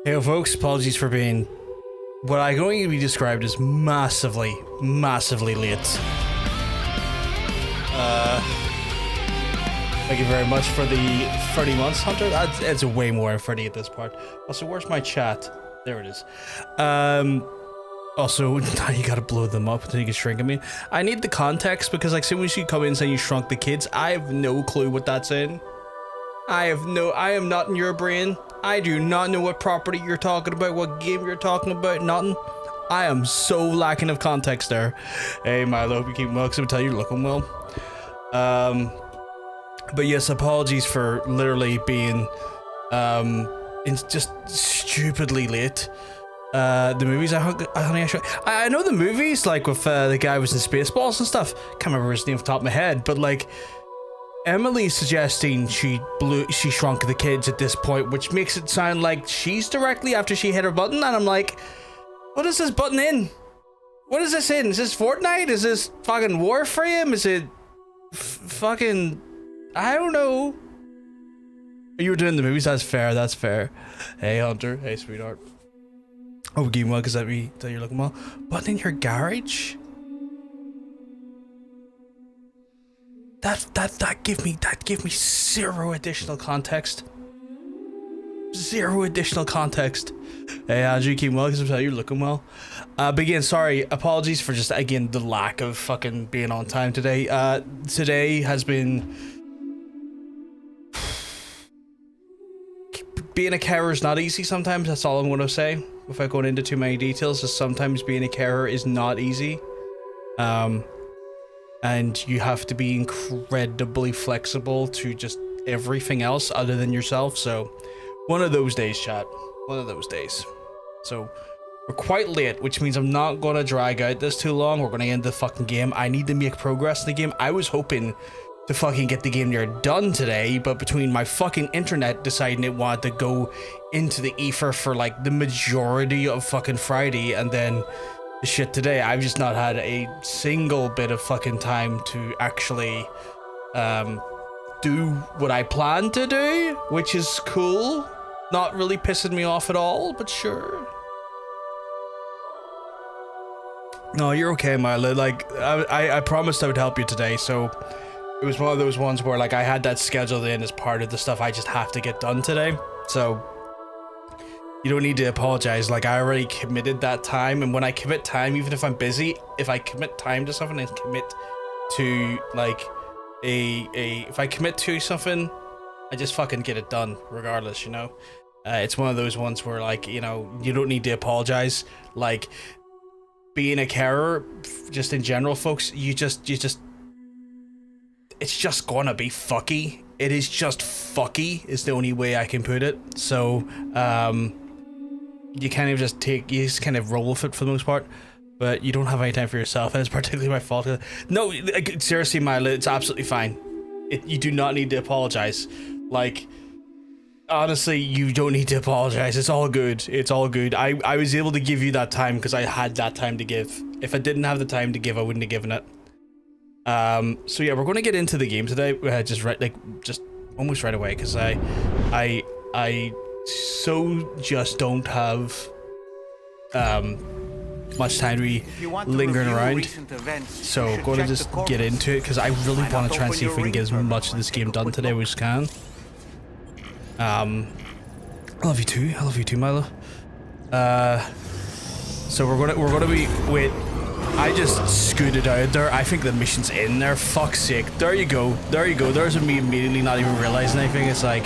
Hey folks, apologies for being what I can only be described as massively late. Thank you very much for the 30 months, Hunter. It's way more than 30 at this part. Also, where's my chat? There it is. Also, now you gotta blow them up until you can shrink them. I need the context because like soon as you come in saying you shrunk the kids, I have no clue what that's in. I am not in your brain. I do not know what property you're talking about, what game you're talking about, nothing. I am so lacking of context there. Hey Milo, hope you keep well, because I'm telling you, you're looking well. But yes, apologies for literally being just stupidly late. The movies I know the movies, like with the guy who was in Spaceballs and stuff. Can't remember his name off the top of my head, but like Emily's suggesting she shrunk the kids at this point, which makes it sound like she's directly after she hit her button, and I'm like, what is this button in? What is this in? Is this Fortnite? Is this fucking Warframe? Is it fucking, I don't know. You were doing the movies, that's fair. Hey Hunter, hey sweetheart. Oh, game well, because that you're looking well. Button in your garage? That give me zero additional context. Zero additional context. Hey Andrew, keep well because you're looking well. But again, sorry, apologies for just again the lack of fucking being on time today. Today has been being a carer is not easy sometimes. That's all I'm gonna say without going into too many details. Is sometimes being a carer is not easy. And you have to be incredibly flexible to just everything else other than yourself. So one of those days, chat. One of those days. So we're quite late, which means I'm not going to drag out this too long. We're going to end the fucking game. I need to make progress in the game. I was hoping to fucking get the game near done today, but between my fucking internet deciding it wanted to go into the ether for like the majority of fucking Friday and then shit today, I've just not had a single bit of fucking time to actually do what I plan to do, which is cool. Not really pissing me off at all, but sure. No, you're okay, Milo. Like I promised I would help you today, so it was one of those ones where like I had that scheduled in as part of the stuff I just have to get done today. So you don't need to apologize. Like I already committed that time, and when I commit time, even if I'm busy, if I commit time to something and commit to like if I commit to something, I just fucking get it done regardless, you know. It's one of those ones where like, you know, you don't need to apologize. Like being a carer, just in general, folks, you just it's just gonna be fucky. It is just fucky is the only way I can put it. So you kind of just kind of roll with it for the most part, but you don't have any time for yourself, and it's particularly my fault. No, like, seriously, Milo, it's absolutely fine. You do not need to apologize. Like, honestly, you don't need to apologize. It's all good. It's all good. I was able to give you that time because I had that time to give. If I didn't have the time to give, I wouldn't have given it. So yeah, we're going to get into the game today. Just almost right away, because I just don't have much time to be lingering around, so going to just get into it because I really want to try and see if we can get as much of this game done today as we can. I love you too, Milo. So we're gonna be wait. I just scooted out there. I think the mission's in there. Fuck's sake. There you go. There's me immediately not even realizing anything. It's like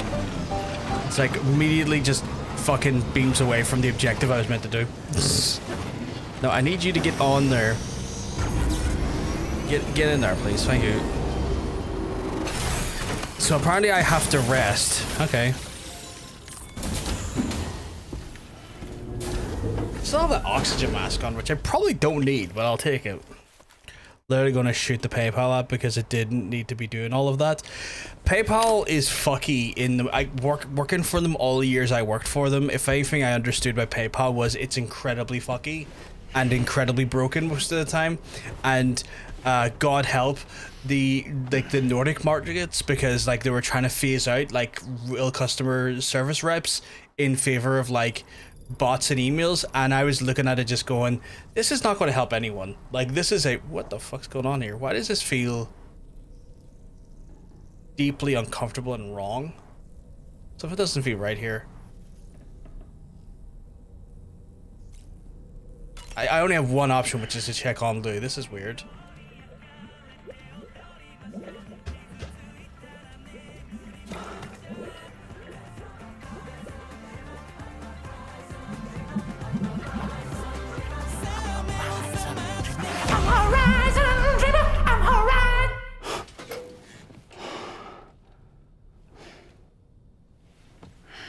immediately just fucking beams away from the objective I was meant to do. No, I need you to get on there. Get in there, please. Thank you. So apparently I have to rest. Okay. Still have that oxygen mask on, which I probably don't need, but I'll take it. Literally gonna shoot the PayPal app because it didn't need to be doing all of that. PayPal is fucky in the working for them all the years I worked for them. If anything I understood by PayPal was it's incredibly fucky and incredibly broken most of the time. And God help the Nordic markets, because like they were trying to phase out like real customer service reps in favor of like bots and emails, and I was looking at it just going, this is not going to help anyone. Like, this is a, what the fuck's going on here? Why does this feel deeply uncomfortable and wrong? So if it doesn't feel right here. I only have one option, which is to check on Lou. This is weird.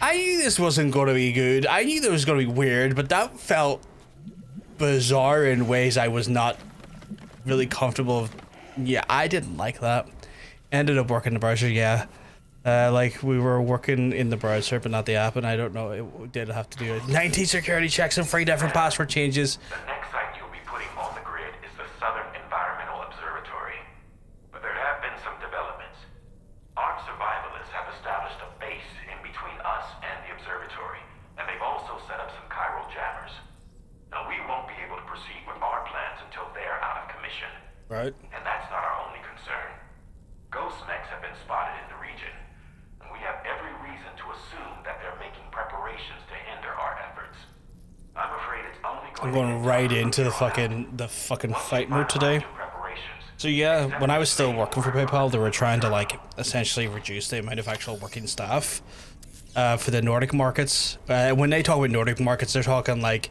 I knew this wasn't going to be good. I knew that was going to be weird, but that felt bizarre in ways I was not really comfortable with. Yeah, I didn't like that. Ended up working the browser, yeah. Like, we were working in the browser, but not the app, and I don't know, it did have to do it. 19 security checks and 3 different password changes. The next site you'll be putting on the grid is the Southern Environmental Observatory. But there have been some developments. Our survivalists have established a base in between us and the observatory, and they've also set up some chiral jammers. Now, we won't be able to proceed with our plans until they're out of commission. Right. And that's not our only concern. Ghost mechs have been spotted in the region, and we have every reason to assume that they're making preparations to hinder our efforts. I'm afraid it's only going I'm going right into the fucking fight mode today. So yeah, when I was still working for PayPal, they were trying to like essentially reduce the amount of actual working staff for the Nordic markets. When they talk about Nordic markets, they're talking like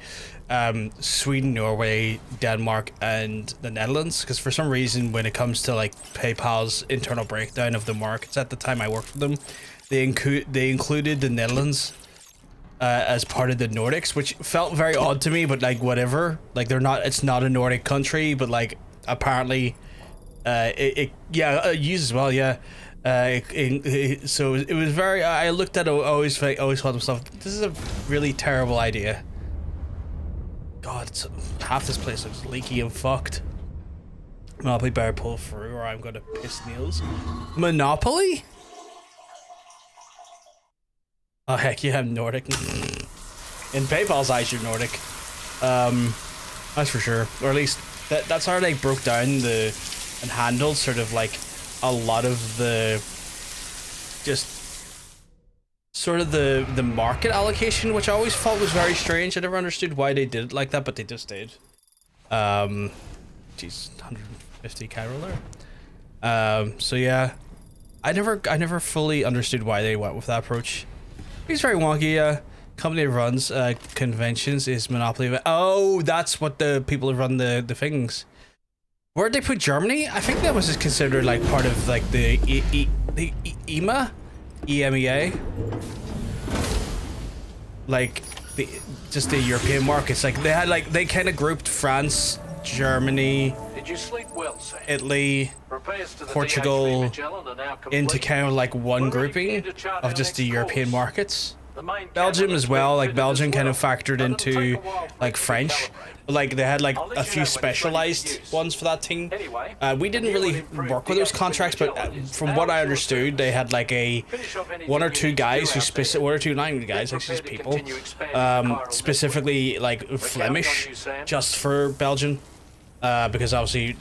Sweden, Norway, Denmark, and the Netherlands. Because for some reason, when it comes to like PayPal's internal breakdown of the markets at the time I worked for them, they included the Netherlands as part of the Nordics, which felt very odd to me. But like whatever, like they're not. It's not a Nordic country, but like apparently, it uses well, yeah. So it was very. I looked at it. I always thought to myself, this is a really terrible idea. God, half this place looks leaky and fucked. Monopoly better pull through, or I'm gonna piss Niels. Monopoly? Oh heck yeah, I'm Nordic. In PayPal's eyes, you're Nordic. That's for sure. Or at least that's how they broke down and handled sort of like a lot of the sort of the market allocation, which I always thought was very strange. I never understood why they did it like that, but they just did. Jeez, 150 Chiral there. So yeah, I never fully understood why they went with that approach. It's very wonky. Company that runs conventions is Monopoly. Oh, that's what the people who run the things. Where'd they put Germany? I think that was just considered like part of like the EMEA, EMEA, like just the European markets. Like they had they kind of grouped France, Germany, Did you sleep well, Sam? Italy, Portugal into kind of like one grouping of just the European markets. Belgium as well, like Belgium kind of factored into like French. Like they had like a few specialized ones for that thing. We didn't really work with those contracts, but from what I understood, they had like one or two guys who one or two language guys, actually just people, specifically like Flemish, just for Belgium, because obviously,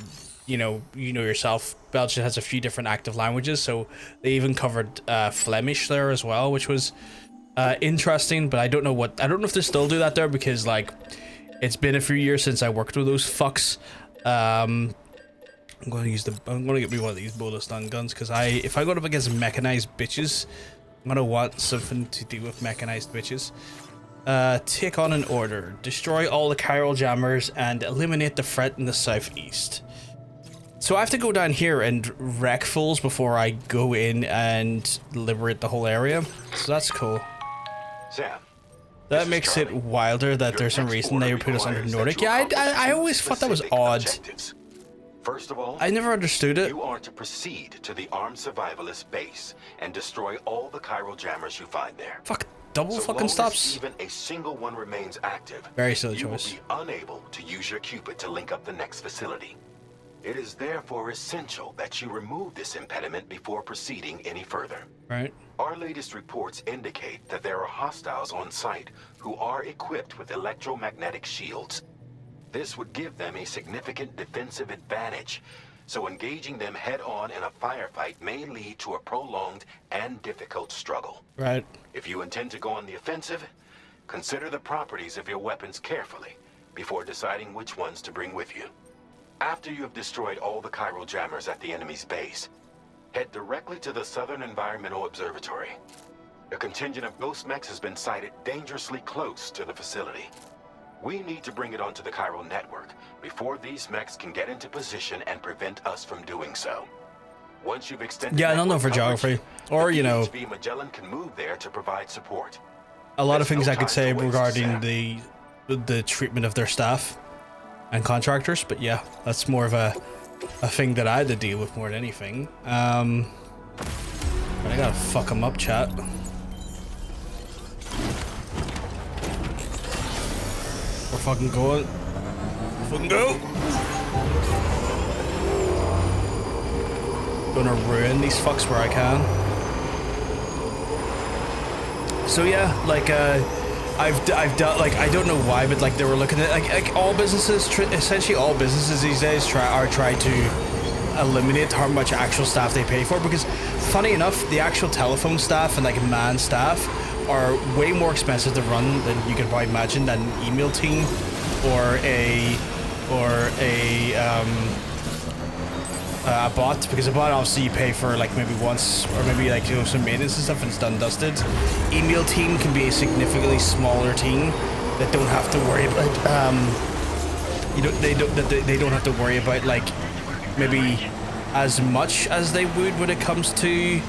you know yourself, Belgium has a few different active languages, so they even covered Flemish there as well, which was interesting. But I don't know if they still do that there, because like it's been a few years since I worked with those fucks. I'm going to get me one of these bullet stun guns, because if I go up against mechanized bitches, I'm gonna want something to do with mechanized bitches. Take on an order. Destroy all the chiral jammers and eliminate the threat in the southeast. So I have to go down here and wreck fools before I go in and liberate the whole area. So that's cool. Sam, That makes it wilder that there's some reason they put us under Nordic. Yeah, I always thought that was odd. First of all, I never understood it. you are to proceed to the armed survivalist base and destroy all the chiral jammers you find there. Fuck, double So fucking long as stops. even a single one remains active, Very silly you choice. will be unable to use your Cupid to link up the next facility. It is therefore essential that you remove this impediment before proceeding any further. Right. Our latest reports indicate that there are hostiles on site who are equipped with electromagnetic shields. This would give them a significant defensive advantage, so engaging them head-on in a firefight may lead to a prolonged and difficult struggle. Right. If you intend to go on the offensive, consider the properties of your weapons carefully before deciding which ones to bring with you. After you have destroyed all the chiral jammers at the enemy's base, head directly to the Southern Environmental Observatory. A contingent of ghost mechs has been sighted dangerously close to the facility. We need to bring it onto the chiral network before these mechs can get into position and prevent us from doing so. Once you've extended Yeah, I don't know for geography, or you know, Magellan can move there to provide support. a lot of things I could say regarding the treatment of their staff and contractors, but yeah, that's more of a thing that I had to deal with more than anything. But I gotta fuck them up, chat. We're fucking going. Fucking go! Gonna ruin these fucks where I can. So yeah, like I've done, like, I don't know why, but like they were looking at like all businesses, essentially all businesses these days try to eliminate how much actual staff they pay for, because funny enough, the actual telephone staff and like man staff are way more expensive to run than you can probably imagine, than an email team or a bot, because a bot obviously you pay for like maybe once, or maybe like, you know, some maintenance and stuff, and it's done and dusted. Email team can be a significantly smaller team that don't have to worry about they don't have to worry about like maybe as much as they would when it comes to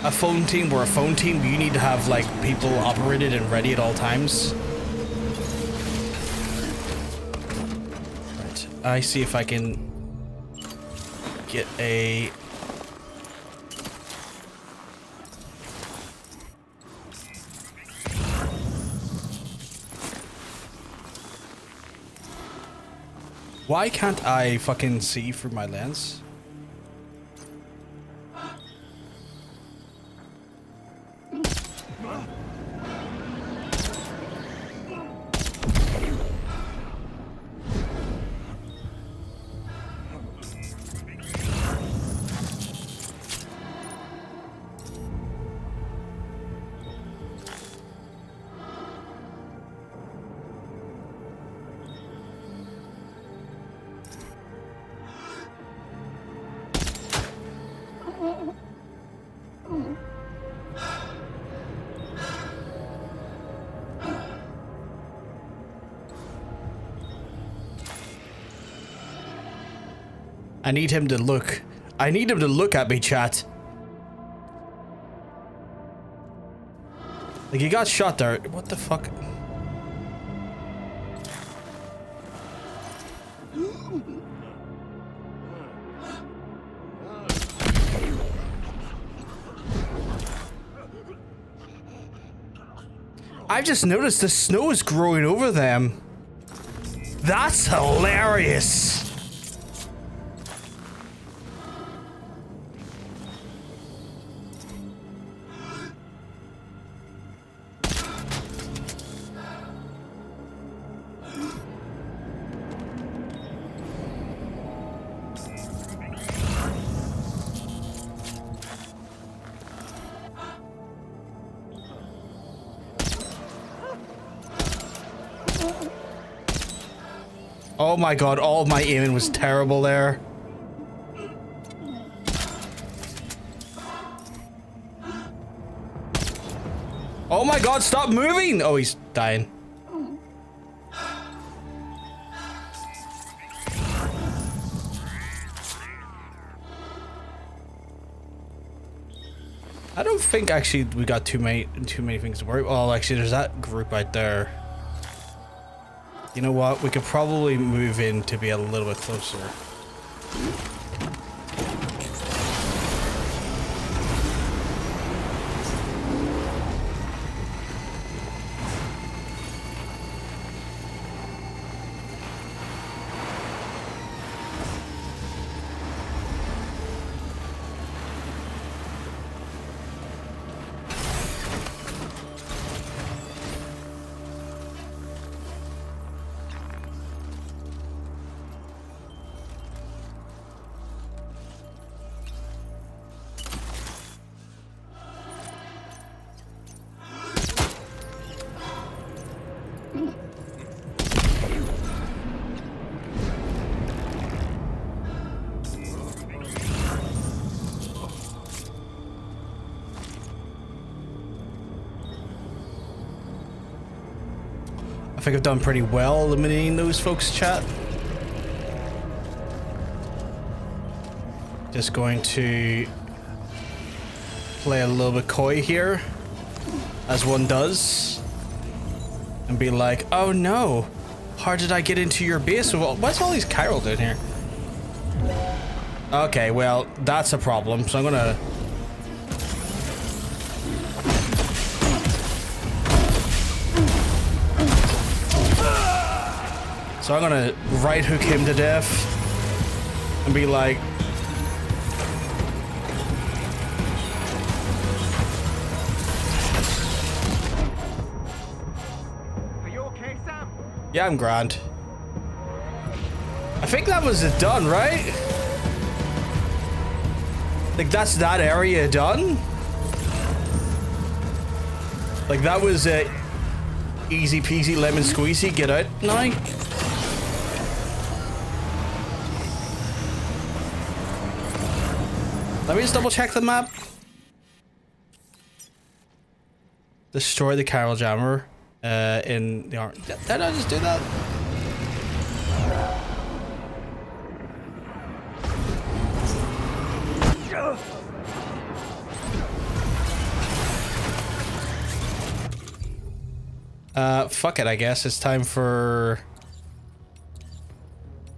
a phone team, where a phone team you need to have like people operated and ready at all times. Right, I see if I can get a why can't I fucking see through my lens? I need him to look. I need him to look at me, chat. Like, he got shot there. What the fuck? I've just noticed the snow is growing over them. That's hilarious. Oh my god, all of my aiming was terrible there. Oh my god, stop moving! Oh, he's dying. I don't think actually we got too many things to worry about. Well, actually, there's that group right there. You know what? We could probably move in to be a little bit closer. think I've done pretty well eliminating those folks, chat. Just going to play a little bit coy here, as one does, and be like, oh no, how did I get into your base? What's all these Chiral doing here? Okay, well, that's a problem, so I'm gonna... So I'm gonna right hook him to death and be like, are you okay, Sam? yeah, I'm grand. I think that was it done, right? Like, that's that area done? Like, that was a easy peasy lemon squeezy, get out now? Let me just double check the map. Destroy the Chiral Jammer in the arm. Did I just do that? Fuck it, I guess it's time for...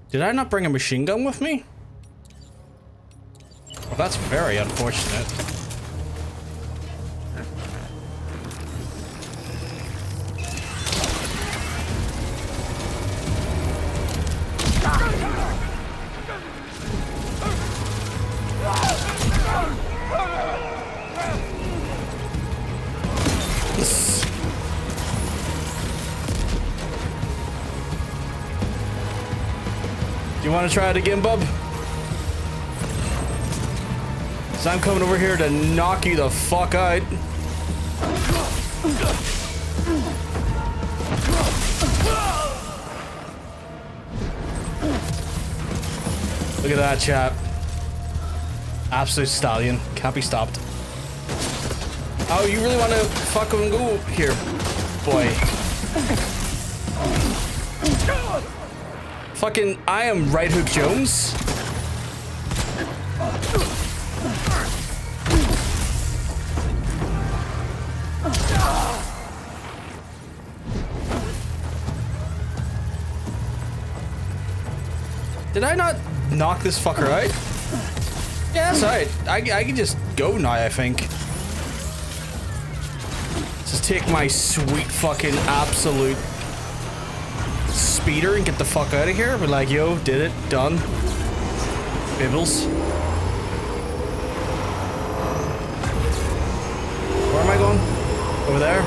Did I not bring a machine gun with me? Well, that's very unfortunate. You want to try it again, bub? So I'm coming over here to knock you the fuck out. Look at that, chap. Absolute stallion. Can't be stopped. Oh, you really want to fucking go here, boy? Fucking, I am Right Hook Jones. Did I not knock this fucker out? Yeah, that's alright. I can just go now, I think. Just take my sweet fucking absolute speeder and get the fuck out of here. We're like, yo, did it, done. Bibbles. Where am I going? Over there?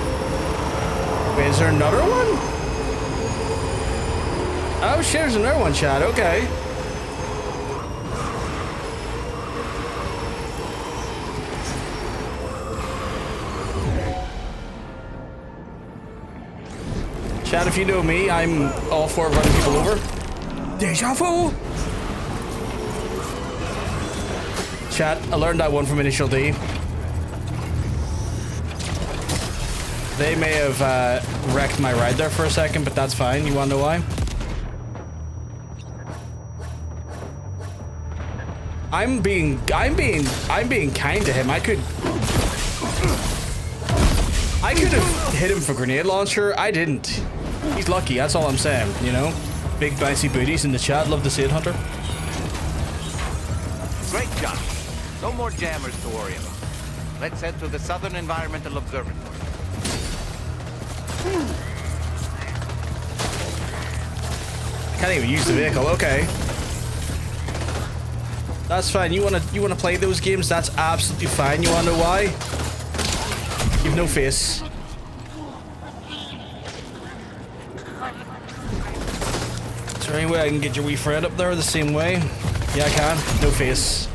Wait, is there another one? Oh shit, there's another one, Chad. Okay. Chad, if you know me, I'm all for running people over. Deja vu! Chad, I learned that one from Initial D. They may have wrecked my ride there for a second, but that's fine. You wanna know why? I'm being kind to him. I could have hit him for grenade launcher. I didn't. He's lucky, that's all I'm saying, you know? Big bouncy booties in the chat, love to see it, Hunter. Great job. No more jammers to worry about. Let's head to the Southern Environmental Observatory. Can't even use the vehicle, okay. That's fine, you wanna play those games, that's absolutely fine. You wanna know why? You've no face. Is there any way I can get your wee friend up there the same way? Yeah, I can. No face.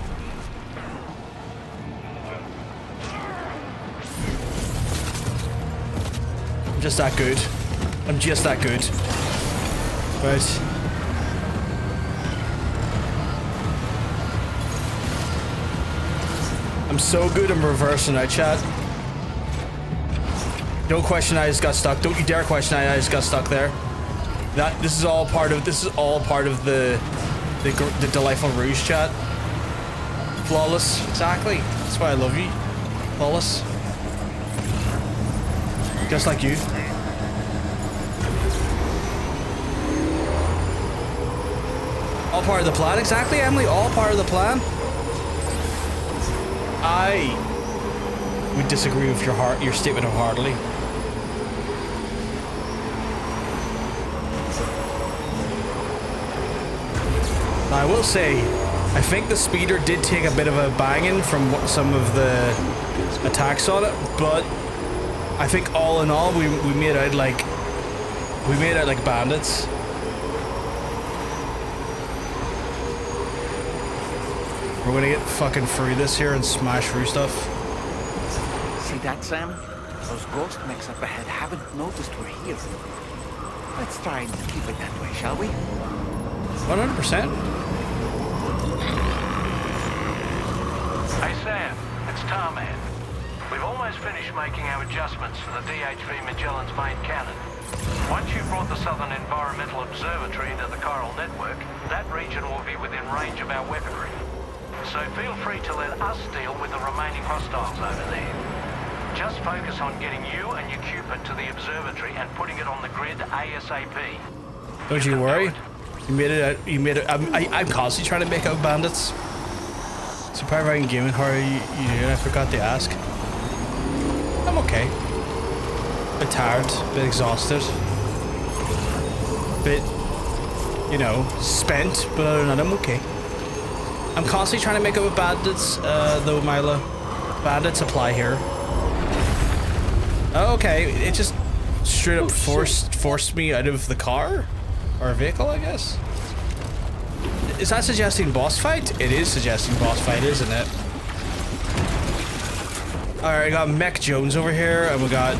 I'm just that good. I'm just that good. Right. I'm so good I'm reversing out, chat. Don't question I just got stuck. Don't you dare question I just got stuck there. This is all part of the delightful Rouge chat. Flawless. Exactly. That's why I love you. Flawless. Just like you. All part of the plan. Exactly, Emily. All part of the plan. I would disagree with your statement wholeheartedly. Now, I will say, I think the speeder did take a bit of a banging from some of the attacks on it, but I think all in all, we made out like bandits. We're gonna get fucking through this here and smash through stuff. See that, Sam? Those ghost mechs up ahead haven't noticed we're here. Let's try and keep it that way, shall we? 100%. Hey Sam, it's Tarman. We've almost finished making our adjustments to the DHV Magellan's main cannon. Once you've brought the Southern Environmental Observatory into the chiral network, that region will be within range of our weaponry. So feel free to let us deal with the remaining hostiles over there. Just focus on getting you and your Cupid to the observatory and putting it on the grid ASAP. Don't you worry. You made it. I'm constantly trying to make out bandits. So Pyro Gaming, how are you doing? I forgot to ask. I'm okay. Bit tired, bit exhausted. Bit, you know, spent, but other than that, I'm okay. I'm constantly trying to make up with bandits, though, Mila. Bandits apply here. Oh, okay, it just straight up forced me out of the car? Or vehicle, I guess? Is that suggesting boss fight? It is suggesting boss fight, isn't it? Alright, I got Mech Jones over here, and we got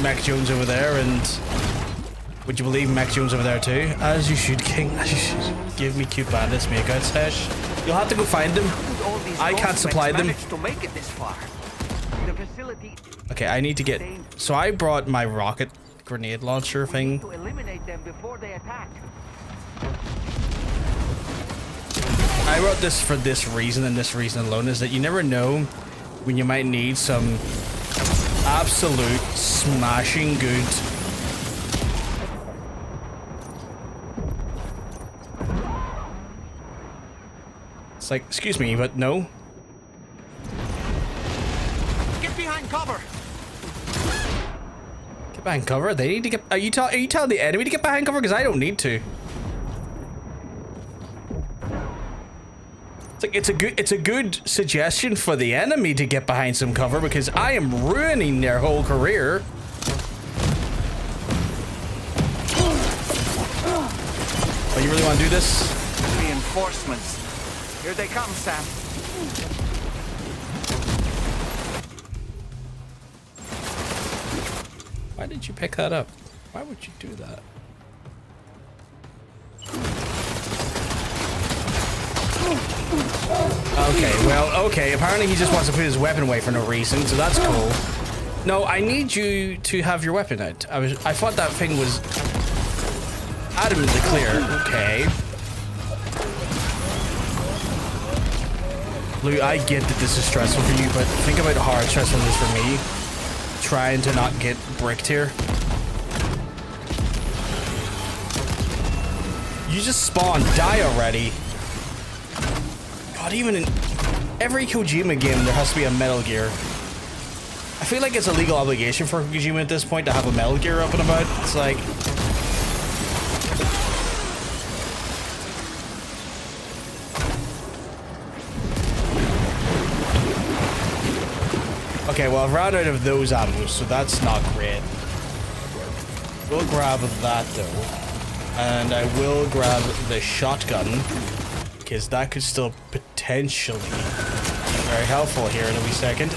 Mech Jones over there, and... Would you believe Mech Jones over there too? As you should, King. As you should. Give me cute bandits makeout sesh. You'll have to go find them. I can't supply them. Okay, I need to get... So I brought my rocket grenade launcher thing. To eliminate them before they attack. I wrote this for this reason and this reason alone, is that you never know when you might need some absolute smashing good It's like, excuse me, but no. Get behind cover. Get behind cover? They need to get... Are you telling the enemy to get behind cover? Because I don't need to. It's like, it's a good suggestion for the enemy to get behind some cover, because I am ruining their whole career. Oh, you really want to do this? Reinforcements. Here they come, Sam. Why did you pick that up? Why would you do that? Okay, well, okay. Apparently he just wants to put his weapon away for no reason, so that's cool. No, I need you to have your weapon out. I thought that thing was adamantly clear. Okay. Lou, I get that this is stressful for you, but think about how hard stressful it is for me trying to not get bricked here. You just spawned. Die already. God, even in every Kojima game, there has to be a Metal Gear. I feel like it's a legal obligation for Kojima at this point to have a Metal Gear up and about. It's like... Okay, well, I've run out of those ammo, so that's not great. We'll grab that, though. And I will grab the shotgun, because that could still potentially be very helpful here in a wee second.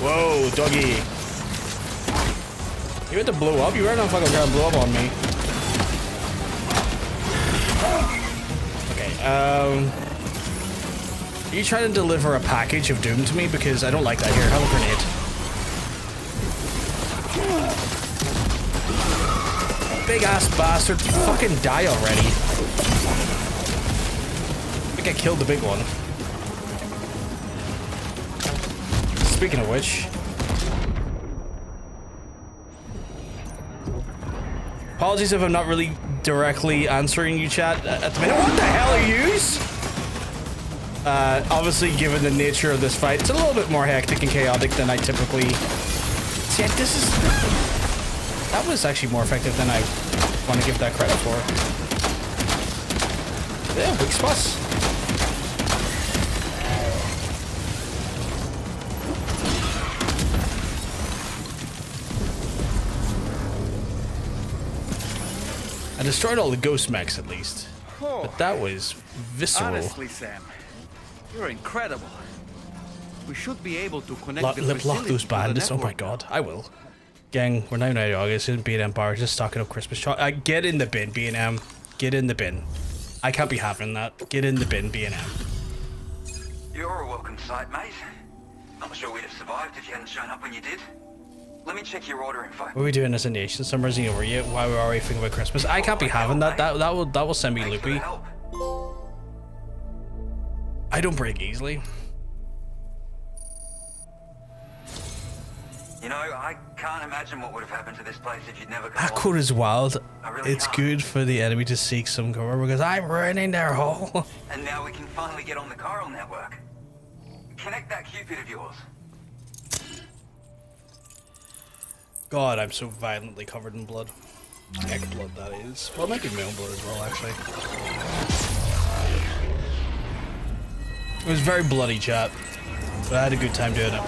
Whoa, doggy. You had to blow up? You better not fucking try to blow up on me. Are you trying to deliver a package of doom to me? Because I don't like that. Here, have a grenade. Big ass bastard. Fucking die already. I think I killed the big one. Speaking of which. Apologies if I'm not really directly answering you, chat, at the minute. What the hell are yous? Obviously, given the nature of this fight, it's a little bit more hectic and chaotic than I typically... See, this is... That was actually more effective than I want to give that credit for. Yeah, weak spots. I destroyed all the ghost mechs at least, but that was visceral. Honestly, Sam, you're incredible. We should be able to connect the Lock facility those to the bandits. Oh my network. god, I will. Gang, we're now in August. In B&M bar, just stocking up Christmas chocolate. Get in the bin, B&M. Get in the bin. I can't be having that. Get in the bin, B&M. You're a welcome sight, mate. Not sure we'd have survived if you hadn't shown up when you did. Let me check your order info. What are we doing as a nation? Summer's ain't over yet. Why we're already thinking about Christmas? I can't be having that. That will send me Thanks for the loopy. help. I don't break easily. You know, I can't imagine what would have happened to this place if you'd never come That along. quote is wild. I really It's can't. good for the enemy to seek some cover because I'm ruining their hole. And now we can finally get on the chiral network. Connect that Cupid of yours. God, I'm so violently covered in blood. Egg blood, that is. Well, it might be my own blood as well, actually. It was very bloody, chat. But I had a good time doing it.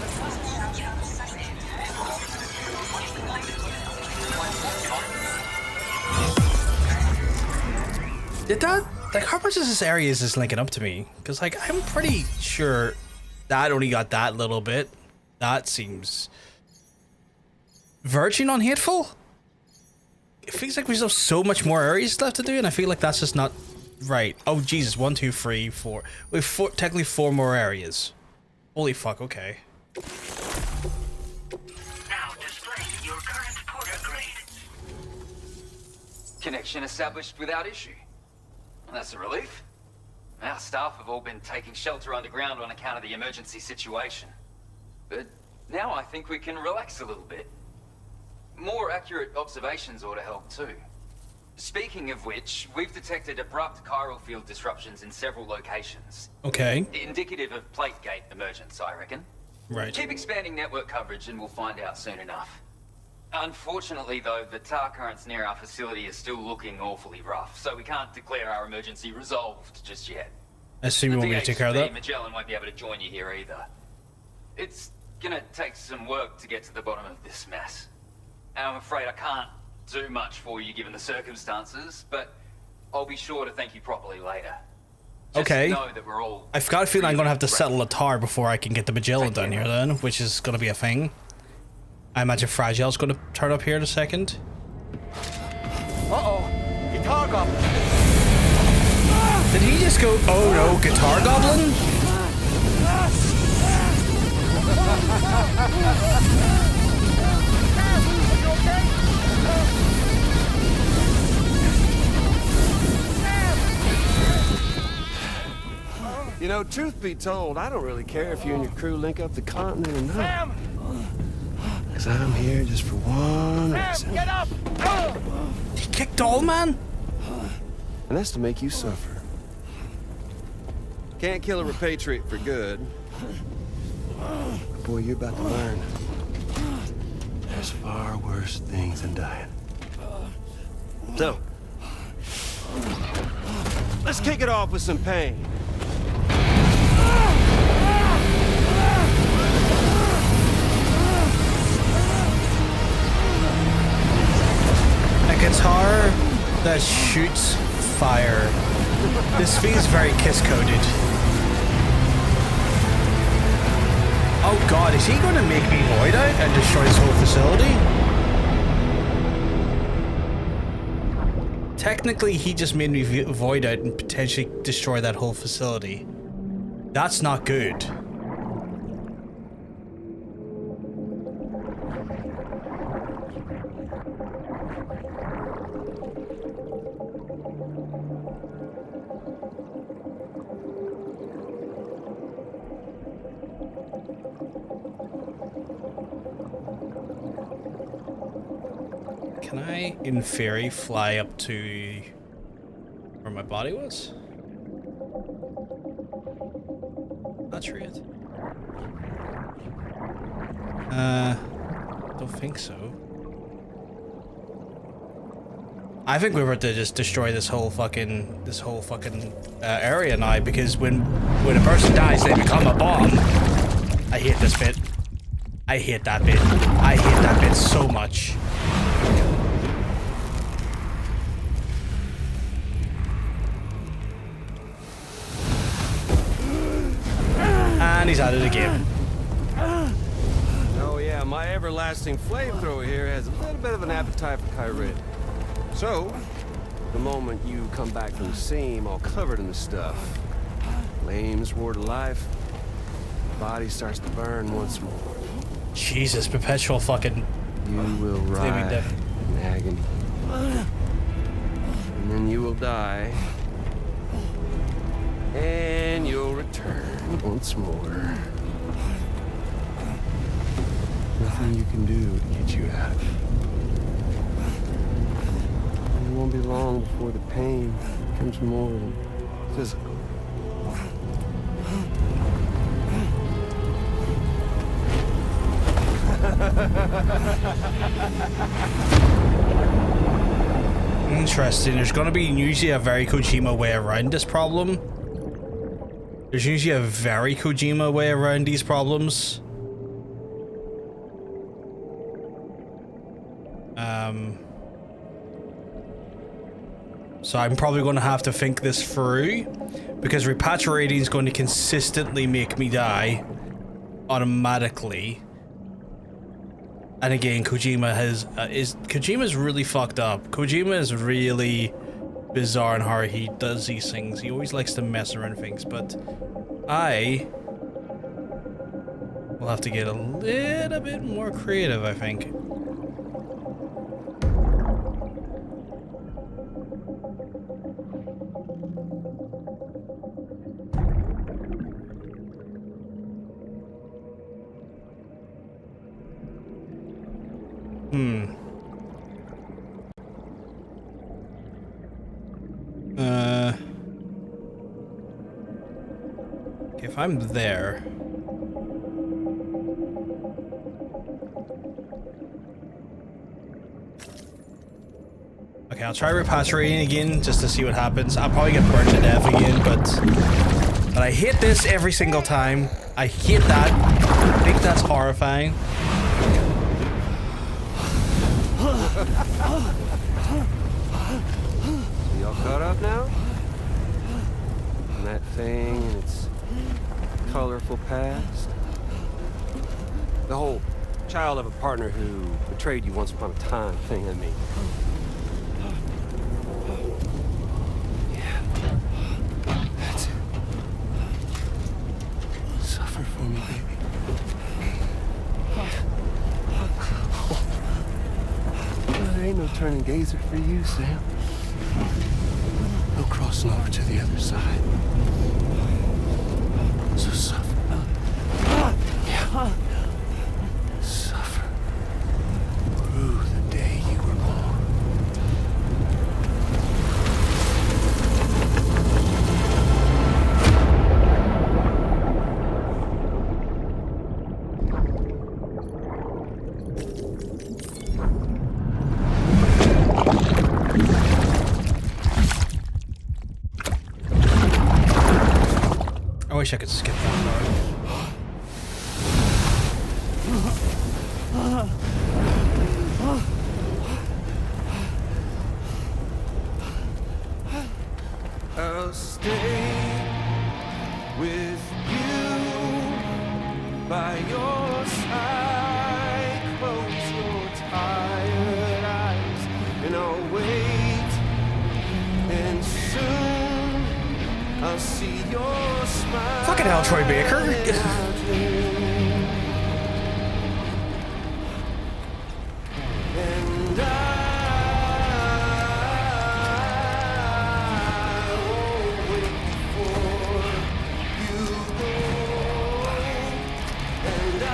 Did that... Like, how much of this area is this linking up to me? Because, like, I'm pretty sure that only got that little bit. That seems... Virgin on Hateful? It feels like we still have so much more areas left to do, and I feel like that's just not right. Oh, Jesus. 1, 2, 3, 4. We have technically 4 more areas. Holy fuck, okay. Now displaying your current porter grade. Connection established without issue. Well, that's a relief. Our staff have all been taking shelter underground on account of the emergency situation. But now I think we can relax a little bit. More accurate observations ought to help too. Speaking of which, we've detected abrupt chiral field disruptions in several locations. Okay. Indicative of plate gate emergence, I reckon. Right. Keep expanding network coverage and we'll find out soon enough. Unfortunately, though, the tar currents near our facility are still looking awfully rough, so we can't declare our emergency resolved just yet. I assume you want me to take care of that? Magellan won't be able to join you here either. It's gonna take some work to get to the bottom of this mess. And I'm afraid I can't do much for you given the circumstances, but I'll be sure to thank you properly later. Just Okay. know that we're all I've got a feeling I'm going to have to really settle a tar before I can get the Magellan down here then, which is going to be a thing. I imagine Fragile's going to turn up here in a second. Uh-oh. Guitar Goblin. Did he just go, oh no, Guitar Goblin? You know, truth be told, I don't really care if you and your crew link up the continent or not. Because I'm here just for one reason. Get up! He kicked Doll Man? And that's to make you suffer. Can't kill a repatriate for good. But boy, you're about to learn. There's far worse things than dying. So, let's kick it off with some pain. A guitar that shoots fire. This feels very kiss-coded. Oh god, is he going to make me void out and destroy this whole facility? technically he just made me void out and potentially destroy that whole facility. That's not good. Can I, in theory, fly up to where my body was? That's right. Don't think so. I think we're about to just destroy this whole fucking area now, because when a person dies, they become a bomb. I hate this bit. I hate that bit. I hate that bit so much. And he's at it again. Oh yeah, my everlasting flamethrower here has a little bit of an appetite for Kyrit. So, the moment you come back from the seam all covered in the stuff, flames roar to life, the body starts to burn once more. Jesus, perpetual fucking... You will writhe in agony. And then you will die. And you'll return once more. Nothing you can do to get you out of it. And it won't be long before the pain becomes more than physical. Interesting. There's gonna be usually a very Kojima way around this problem. There's usually a very Kojima way around these problems. So I'm probably going to have to think this through, because repatriating is going to consistently make me die automatically. And again, Kojima's really fucked up. Kojima is really bizarre in how he does these things. He always likes to mess around things, but I will have to get a little bit more creative, I think. Okay, if I'm there... Okay, I'll try repatriating again just to see what happens. I'll probably get burned to death again, but I hate this every single time. I hate that. I think that's horrifying. So y'all caught up now? And that thing and its colorful past? The whole child of a partner who betrayed you once upon a time thing, I mean. Yeah. That's it. Suffer for me, baby. There ain't no turning gazer for you, Sam. No crossing over to the other side. So suffer. Yeah. Suffer through the day you were born. I wish I could skip that part. I'll stay with you by your side. Close your tired eyes and I'll wait I'll see your smile. Fucking hell, Troy Baker. And I won't wait for you go.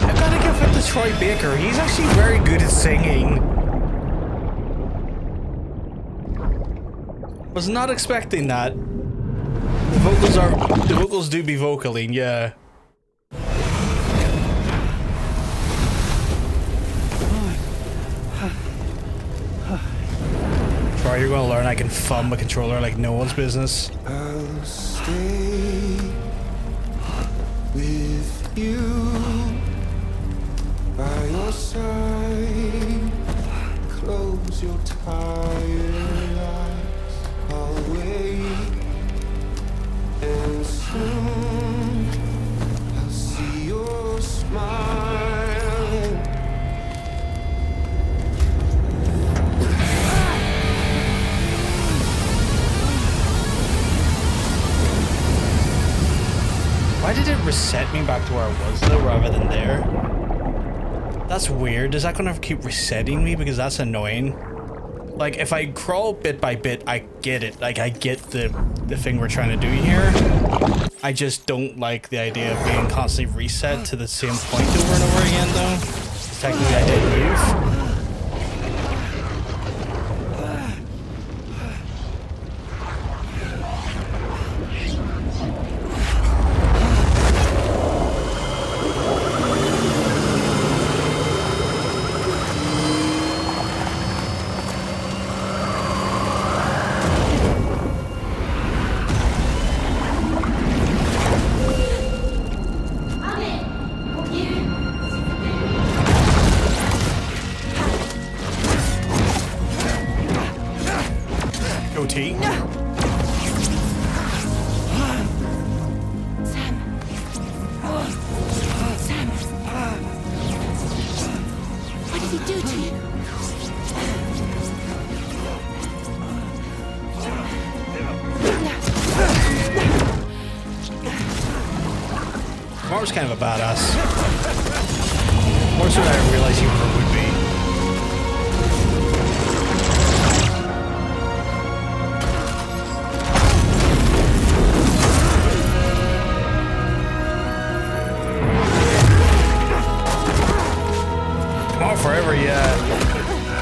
And I gotta give it to Troy Baker. He's actually very good at singing. Was not expecting that. The vocals do be vocaling, yeah. Troy, you're gonna learn I can thumb a controller like no one's business. I'll stay with you by your side. Close your tired eyes. I'll wait, and soon I'll see your smiling. Why did it reset me back to where I was though, rather than there? That's weird. Is that gonna keep resetting me? Because that's annoying. Like, if I crawl bit by bit, I get it. Like, I get the thing we're trying to do here. I just don't like the idea of being constantly reset to the same point over and over again, though. Technically, I did move. Goatee. Sam. What did he do to you? Tomorrow's kind of a badass. More so than I realized he would be. Forever, yeah.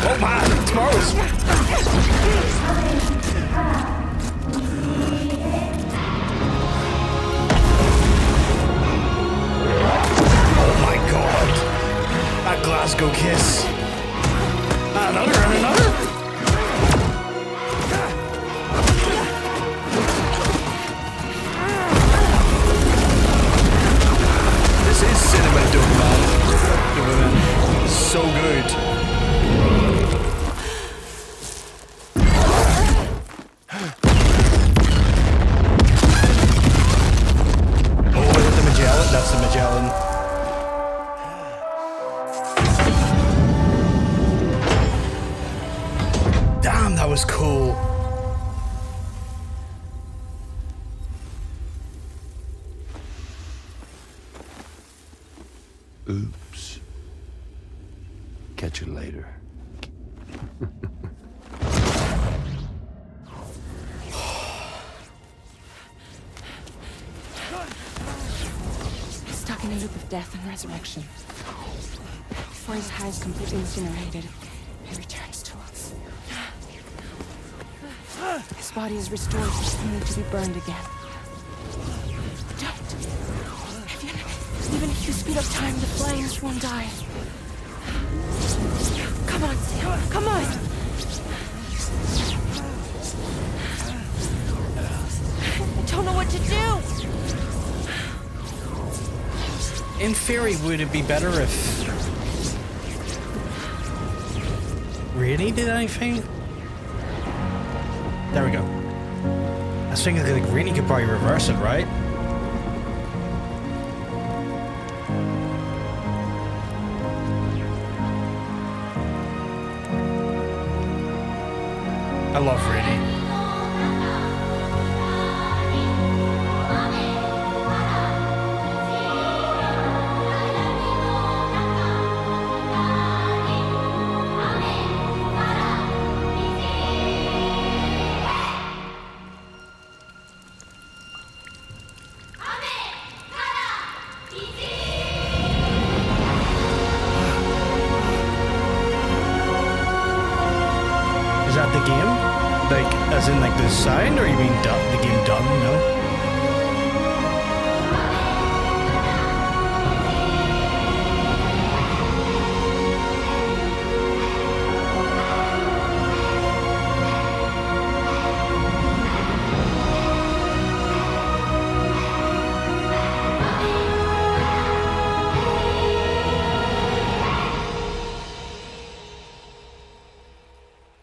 Oh man, tomorrow's. Oh my god. That Glasgow kiss. Another and another. This is cinema dope, man. So good. Oh, is it the Magellan? That's the Magellan. Damn, that was cool. Oops. Catch you later. He's stuck in a loop of death and resurrection. Before his high is completely incinerated, he returns to us. His body is restored, only to be burned again. Don't. Even if you speed up time, the flames won't die. Come on, Sam. Come on. I don't know what to do. In theory, would it be better if Rainey did anything? There we go. I was thinking like Rainey could probably reverse it, right? love Rainy. Is that the game? Like, as in like the sign, or you mean the game done? No.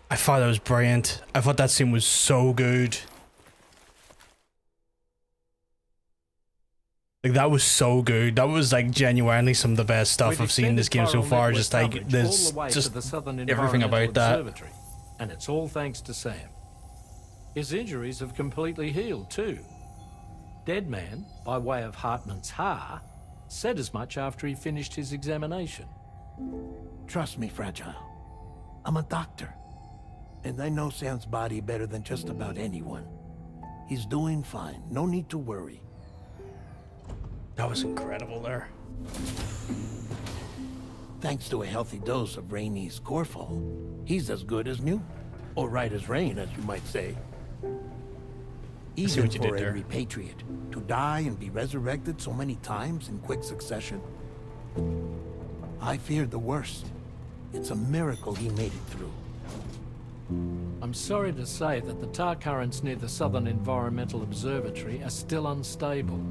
I thought that was brilliant. I thought that scene was so good. Like, that was so good. That was like genuinely some of the best stuff I've seen in this game so far. Just like there's just everything about that. And it's all thanks to Sam. His injuries have completely healed too. Deadman, by way of Hartman's Ha, said as much after he finished his examination. Trust me, Fragile. I'm a doctor. And I know Sam's body better than just about anyone. He's doing fine. No need to worry. That was incredible there. Thanks to a healthy dose of Rainey's Corfol, he's as good as new. Or right as rain, as you might say. Even for a repatriate, to die and be resurrected so many times in quick succession. I feared the worst. It's a miracle he made it through. I'm sorry to say that the tar currents near the Southern Environmental Observatory are still unstable.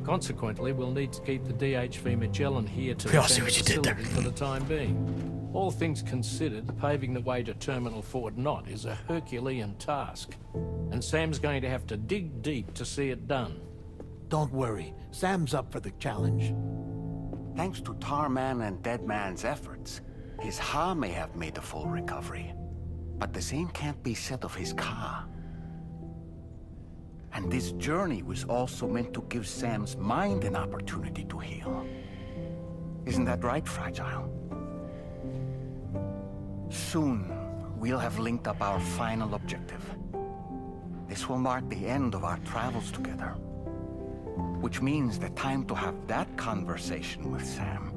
Consequently, we'll need to keep the DHV Magellan here to defend the facility for the time being. All things considered, paving the way to Terminal Fort Knott is a Herculean task, and Sam's going to have to dig deep to see it done. Don't worry, Sam's up for the challenge. Thanks to Tarman and Deadman's efforts, his Ha may have made a full recovery. But the same can't be said of his Ka. And this journey was also meant to give Sam's mind an opportunity to heal. Isn't that right, Fragile? Soon, we'll have linked up our final objective. This will mark the end of our travels together. Which means the time to have that conversation with Sam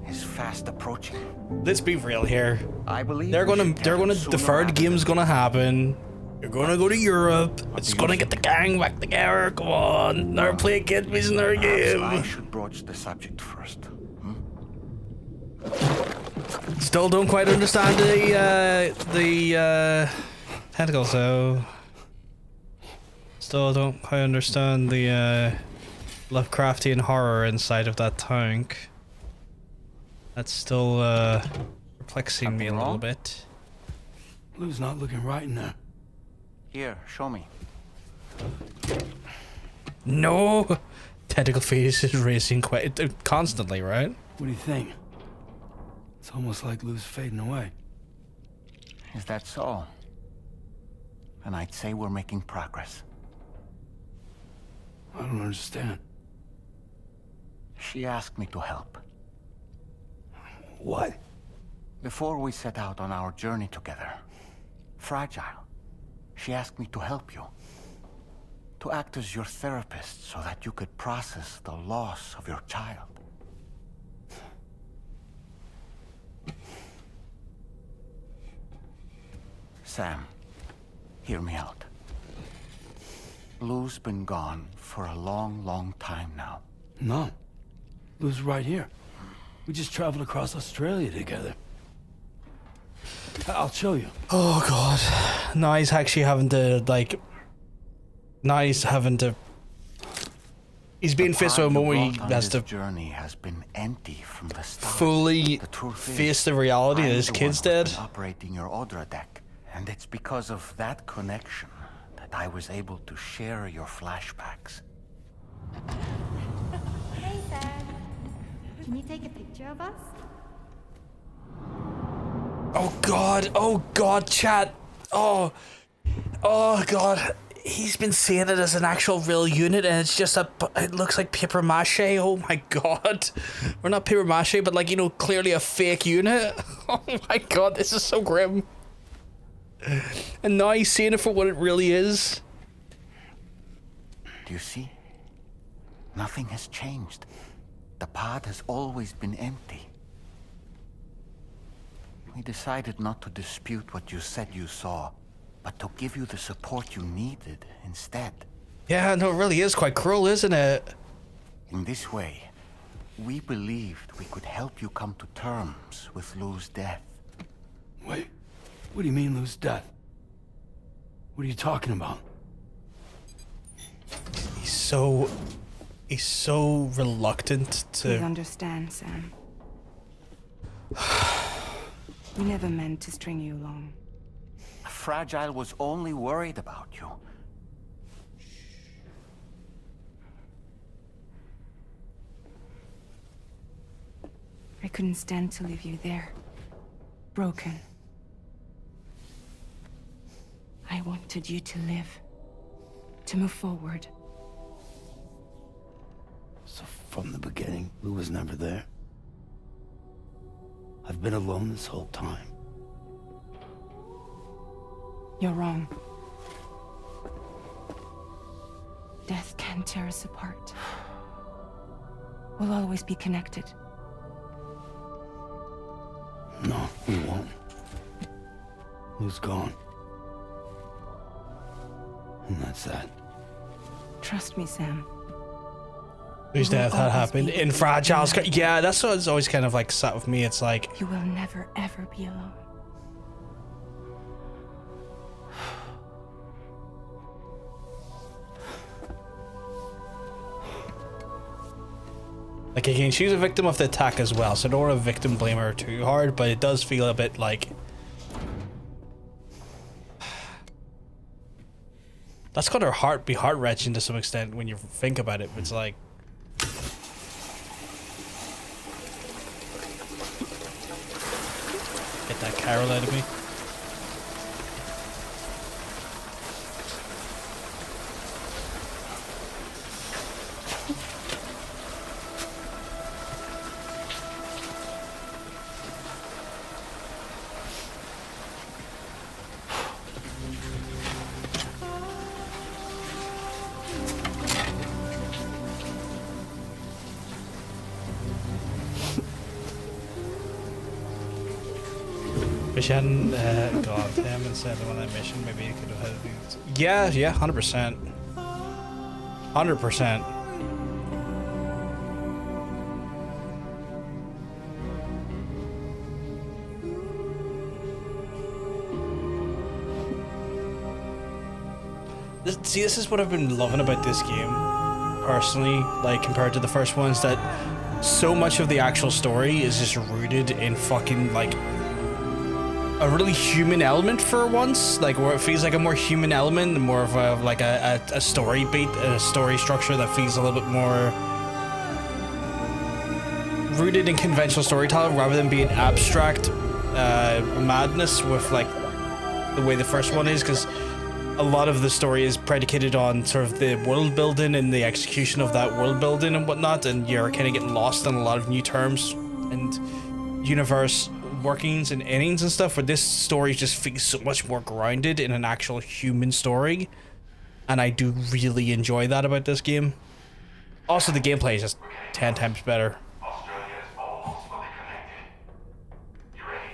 is fast approaching. Let's be real here. I believe the third game's gonna happen. You're gonna go to Europe. It's gonna get the gang back together. Come on, never play against me in their game. I should broach the subject first. Still don't quite understand the tentacle, so still don't quite understand the Lovecraftian horror inside of that tank. That's still perplexing me a little bit. Blue's not looking right in there. Here, show me. No! Tentacle fetus is racing quite constantly, right? What do you think? It's almost like Lou's fading away. Is that so? And I'd say we're making progress. I don't understand. She asked me to help. What? Before we set out on our journey together, Fragile, she asked me to help you. To act as your therapist so that you could process the loss of your child. Sam, hear me out. Lou's been gone for a long, long time now. No. Lou's right here. We just traveled across Australia together. I'll show you. Oh god. Now he's actually having to, like... Now he's having to... He's being faced with a moment he has to... journey has been empty from the start. Fully face the reality that his kid's dead. Operating your Odra deck. And it's because of that connection that I was able to share your flashbacks. Hey, Sam. Can you take a picture of us? Oh god, chat. Oh, Oh god, he's been saying it as an actual real unit, and it's just it looks like paper mache. Oh my god, or not paper mache, but like, you know, clearly a fake unit. Oh my god, this is so grim. And now he's seeing it for what it really is. Do you see? Nothing has changed. The pod has always been empty. We decided not to dispute what you said you saw, but to give you the support you needed instead. Yeah, no, it really is quite cruel, isn't it? In this way, we believed we could help you come to terms with Lou's death. Wait, what do you mean Lou's death? What are you talking about? He's so reluctant to... Please understand, Sam. We never meant to string you along. Fragile was only worried about you. I couldn't stand to leave you there, broken. I wanted you to live, to move forward. So from the beginning, Lou was never there? I've been alone this whole time. You're wrong. Death can tear us apart. We'll always be connected. No, we won't. Lou's gone. And that's that. Trust me, Sam. Whose death had happened in Fragile. Yeah, that's what's always kind of like sat with me. It's like, you will never ever be alone. like again, she's a victim of the attack as well, so I don't want to victim blame her too hard, but it does feel a bit like that's got her be heart-wrenching to some extent when you think about it. It's like, get that Carol out of me. Wish I hadn't gone to him instead of on that mission. Maybe he could have had these. Yeah, 100%. 100%. This is what I've been loving about this game, personally, like compared to the first ones, that so much of the actual story is just rooted in fucking like a really human element for once, like where it feels like a more human element, more of a like a story beat, a story structure that feels a little bit more rooted in conventional storytelling rather than being abstract madness with like the way the first one is, because a lot of the story is predicated on sort of the world building and the execution of that world building and whatnot, and you're kind of getting lost in a lot of new terms and universe workings and innings and stuff, where this story just feels so much more grounded in an actual human story, and I do really enjoy that about this game. Also, the gameplay is just 10 times better. Australia is almost fully connected. You ready?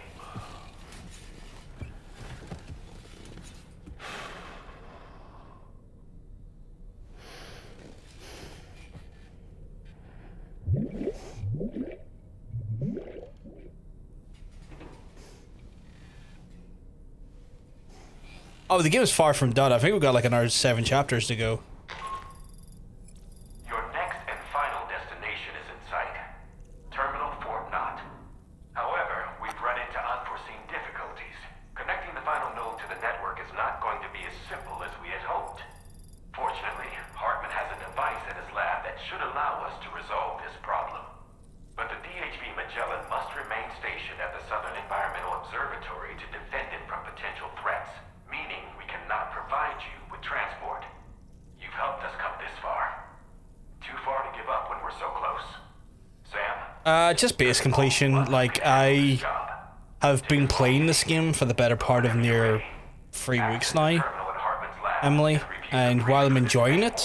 Oh, the game is far from done. I think we've got like another 7 chapters to go. Your next and final destination is in sight. Terminal Fort Knott. However, we've run into unforeseen difficulties. Connecting the final node to the network is not going to be as simple as we had hoped. Fortunately, Hartman has a device in his lab that should allow us to resolve this problem. But the DHV Magellan must remain stationed at the Southern Environmental Observatory to defend it from potential threats, meaning we cannot provide Just base completion. Like, I have been playing this game for the better part of near 3 weeks now, Emily, and while I'm enjoying it,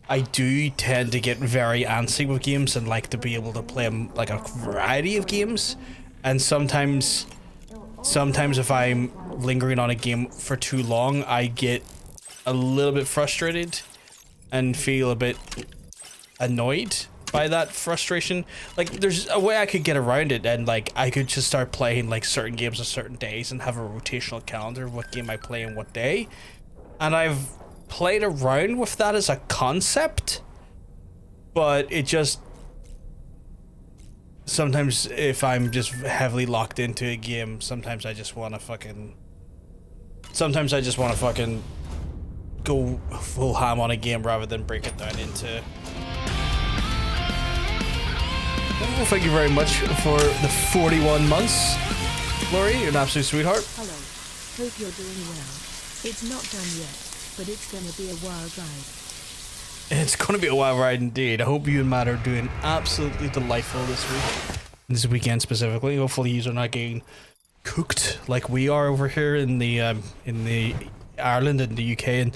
I do tend to get very antsy with games and like to be able to play like a variety of games, and sometimes if I'm lingering on a game for too long, I get a little bit frustrated and feel a bit annoyed by that frustration. Like, there's a way I could get around it, and like I could just start playing like certain games on certain days and have a rotational calendar of what game I play on what day. And I've played around with that as a concept, but it just sometimes if I'm just heavily locked into a game, sometimes I just want to fucking go full ham on a game rather than break it down into. Well, thank you very much for the 41 months, Lori. You're an absolute sweetheart. Hello. Hope you're doing well. It's not done yet, but it's gonna be a wild ride. It's gonna be a wild ride indeed. I hope you and Matt are doing absolutely delightful this week. This weekend specifically. Hopefully you are not getting cooked like we are over here in the Ireland and the UK and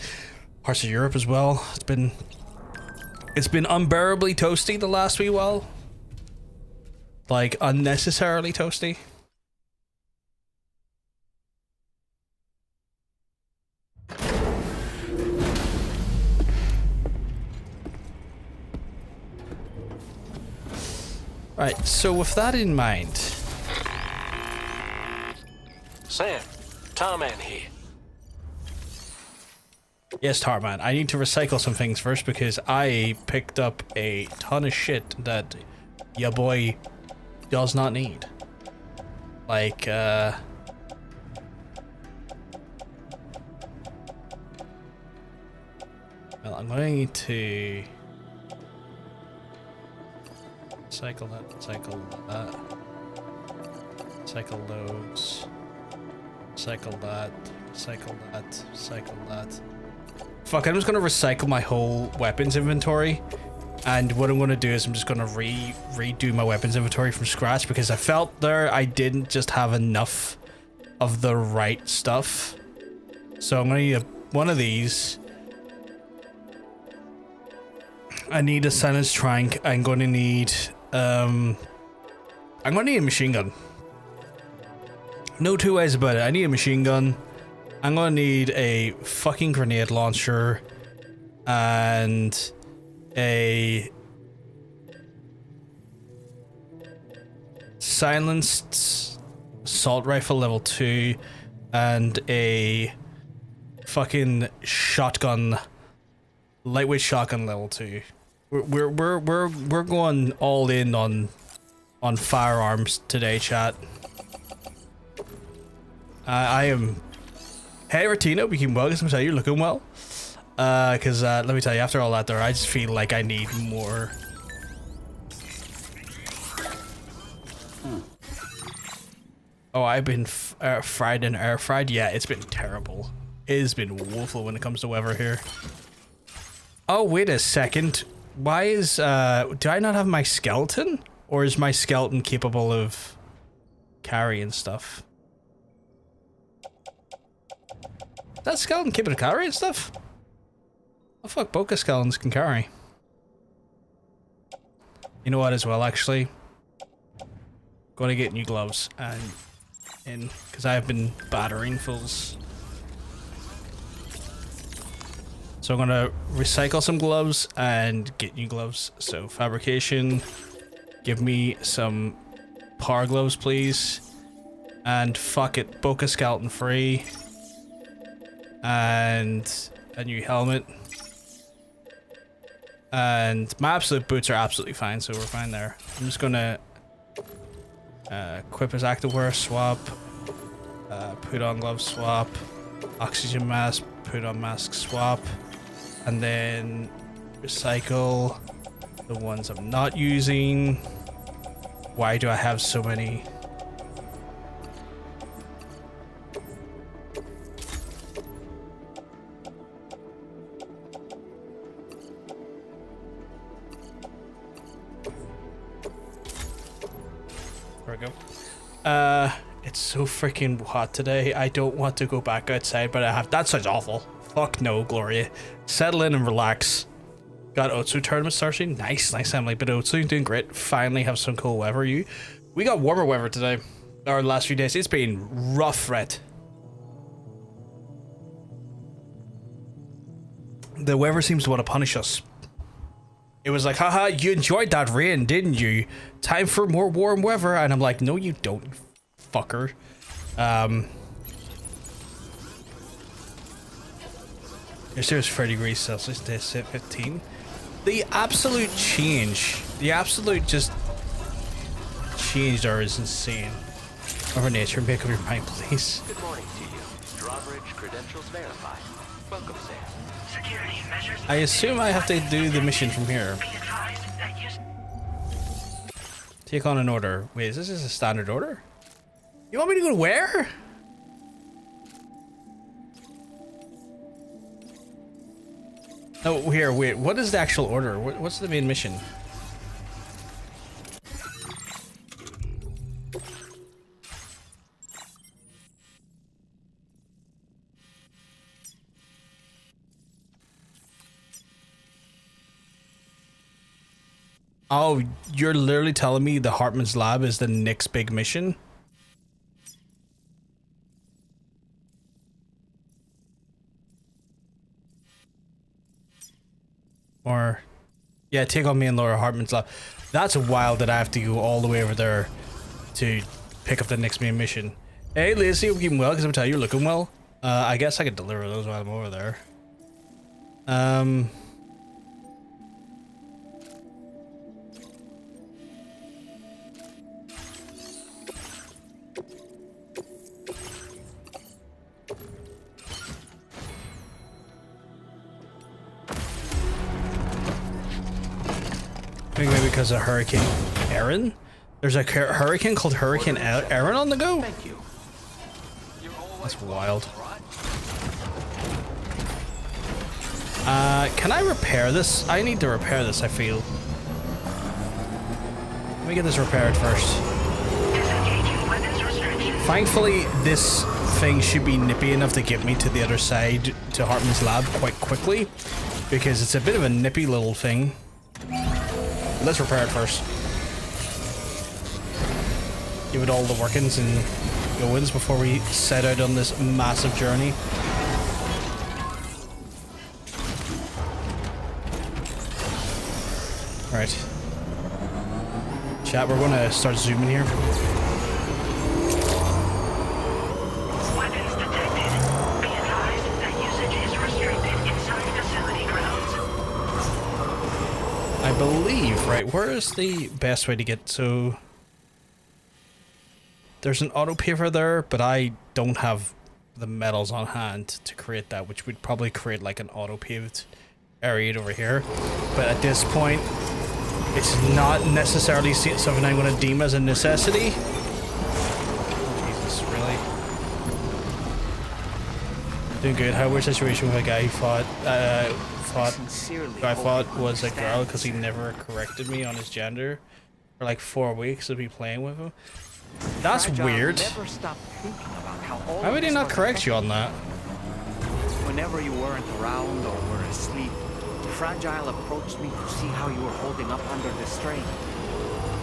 parts of Europe as well. It's been unbearably toasty the last wee while. Like, unnecessarily toasty. Right, so with that in mind... Sam, Tarman here. Yes, Tarman, I need to recycle some things first because I picked up a ton of shit that ya boy does not need. Like, well, I'm going to cycle that, cycle loads, cycle that, cycle that. Fuck, I'm just gonna recycle my whole weapons inventory. And what I'm going to do is I'm just going to redo my weapons inventory from scratch because I felt there I didn't just have enough of the right stuff. So I'm going to need one of these. I need a silenced trank. I'm going to need a machine gun. No two ways about it. I need a machine gun. I'm going to need a fucking grenade launcher and a silenced assault rifle level 2 and a fucking shotgun, lightweight shotgun level 2. We're going all in on firearms today, chat. I am. Hey, Ratino, we can well. You're looking well. Because let me tell you, after all that there, I just feel like I need more. Oh, I've been fried and air fried. Yeah, it's been terrible. It has been woeful when it comes to weather here. Oh, wait a second. Why is do I not have my skeleton? Or is my skeleton capable of carrying stuff? Is that skeleton capable of carrying stuff? Oh fuck, Boca skeletons can carry. You know what as well, actually? Gotta get new gloves and because I have been battering fools. So I'm gonna recycle some gloves and get new gloves. So fabrication, give me some power gloves please. And fuck it, Boca skeleton free. And a new helmet. And my absolute boots are absolutely fine, so we're fine there. I'm just gonna equip as activewear, swap, put on gloves, swap, oxygen mask, put on mask, swap, and then recycle the ones I'm not using. Why do I have so many? we go. It's so freaking hot today. I don't want to go back outside, but I have. That sounds awful. Fuck no, Gloria. Settle in and relax. Got Otsu tournament starting. Nice, Emily. But Otsu doing great. Finally have some cool weather. We got warmer weather today. Or the last few days. It's been rough, Red. The weather seems to want to punish us. It was like, haha, you enjoyed that rain, didn't you? Time for more warm weather. And I'm like, no, you don't, you fucker. It's 30 degrees Celsius, day 15. The absolute change, just change there is insane. Over nature, make up your mind, please. Good morning to you. Drawbridge credentials verified. Welcome, Sam. Security measures. I assume I have to do the mission from here. Take on an order. Wait, is this a standard order? You want me to go to where? Oh, here, wait, what is the actual order? What's the main mission? Oh, you're literally telling me the Hartman's lab is the next big mission? Or, yeah, take on me and Laura Hartman's lab. That's wild that I have to go all the way over there to pick up the next main mission. Hey, Lacey, hope you're keeping well, because I'm telling you, you're looking well. I guess I could deliver those while I'm over there. I think maybe because of Hurricane Aaron? There's a hurricane called Hurricane Aaron on the go? Thank you. That's wild. Can I repair this? I need to repair this, I feel. Let me get this repaired first. Thankfully, this thing should be nippy enough to get me to the other side, to Hartman's lab, quite quickly. Because it's a bit of a nippy little thing. Let's repair it first. Give it all the workings and go-ins before we set out on this massive journey. Right. Chat, we're gonna start zooming here. Weapons detected. Be advised that usage is restricted inside facility grounds. I believe, right, where is the best way to get, so there's an auto paver there, but I don't have the metals on hand to create that, which would probably create like an auto paved area over here. But at this point, it's not necessarily something I'm going to deem as a necessity. Jesus, really? Doing good. How weird situation with a guy who fought was a girl because he never corrected me on his gender for like 4 weeks of me playing with him. That's weird. Why would he not correct you on that? Whenever you weren't around or were asleep, Fragile approached me to see how you were holding up under the strain.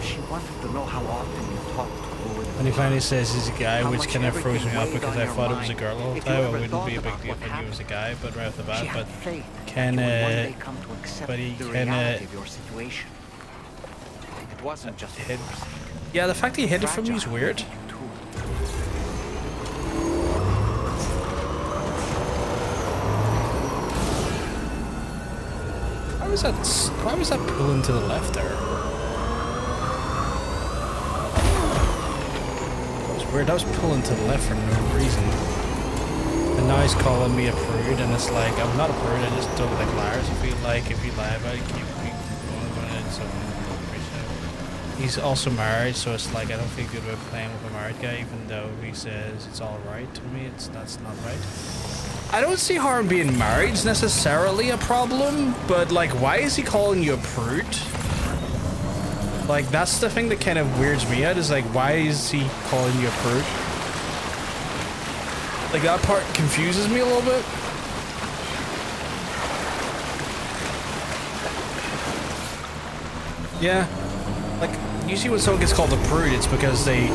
She wanted to know how often you talked to her. And he finally says he's a guy, which kind of froze me up because I thought it was a girl all the time. It wouldn't be a big deal if I knew it was a guy, but right off the bat, but he hid. Yeah, the fact he hid it from me is weird. Why was that pulling to the left there? It was weird. I was pulling to the left for no reason. And now he's calling me a prude, and it's like, I'm not a prude, I just don't like liars. I feel like if you lie about it, keep going on. So he's also married, so it's like I don't feel good about playing with a married guy, even though he says it's all right to me. That's not right. I don't see harm being married is necessarily a problem, but like, why is he calling you a prude? Like, that's the thing that kind of weirds me out, is like, why is he calling you a prude? Like, that part confuses me a little bit. Yeah. Like, usually when someone gets called a prude, it's because they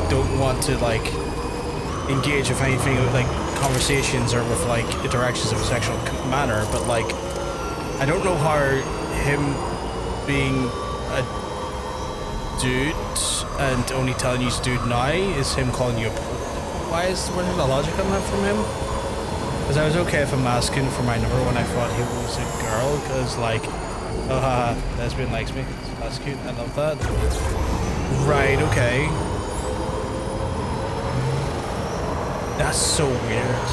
don't want to, like, engage with anything, like, conversations or with, like, interactions of a sexual manner, but, like, I don't know how him being a dude and only telling you he's a dude now is him calling you a prude. Where's the logic on that from him? Because I was okay if I'm asking for my number when I thought he was a girl, because, like, oh, haha, lesbian likes me. That's cute. I love that. Right, okay. That's so weird.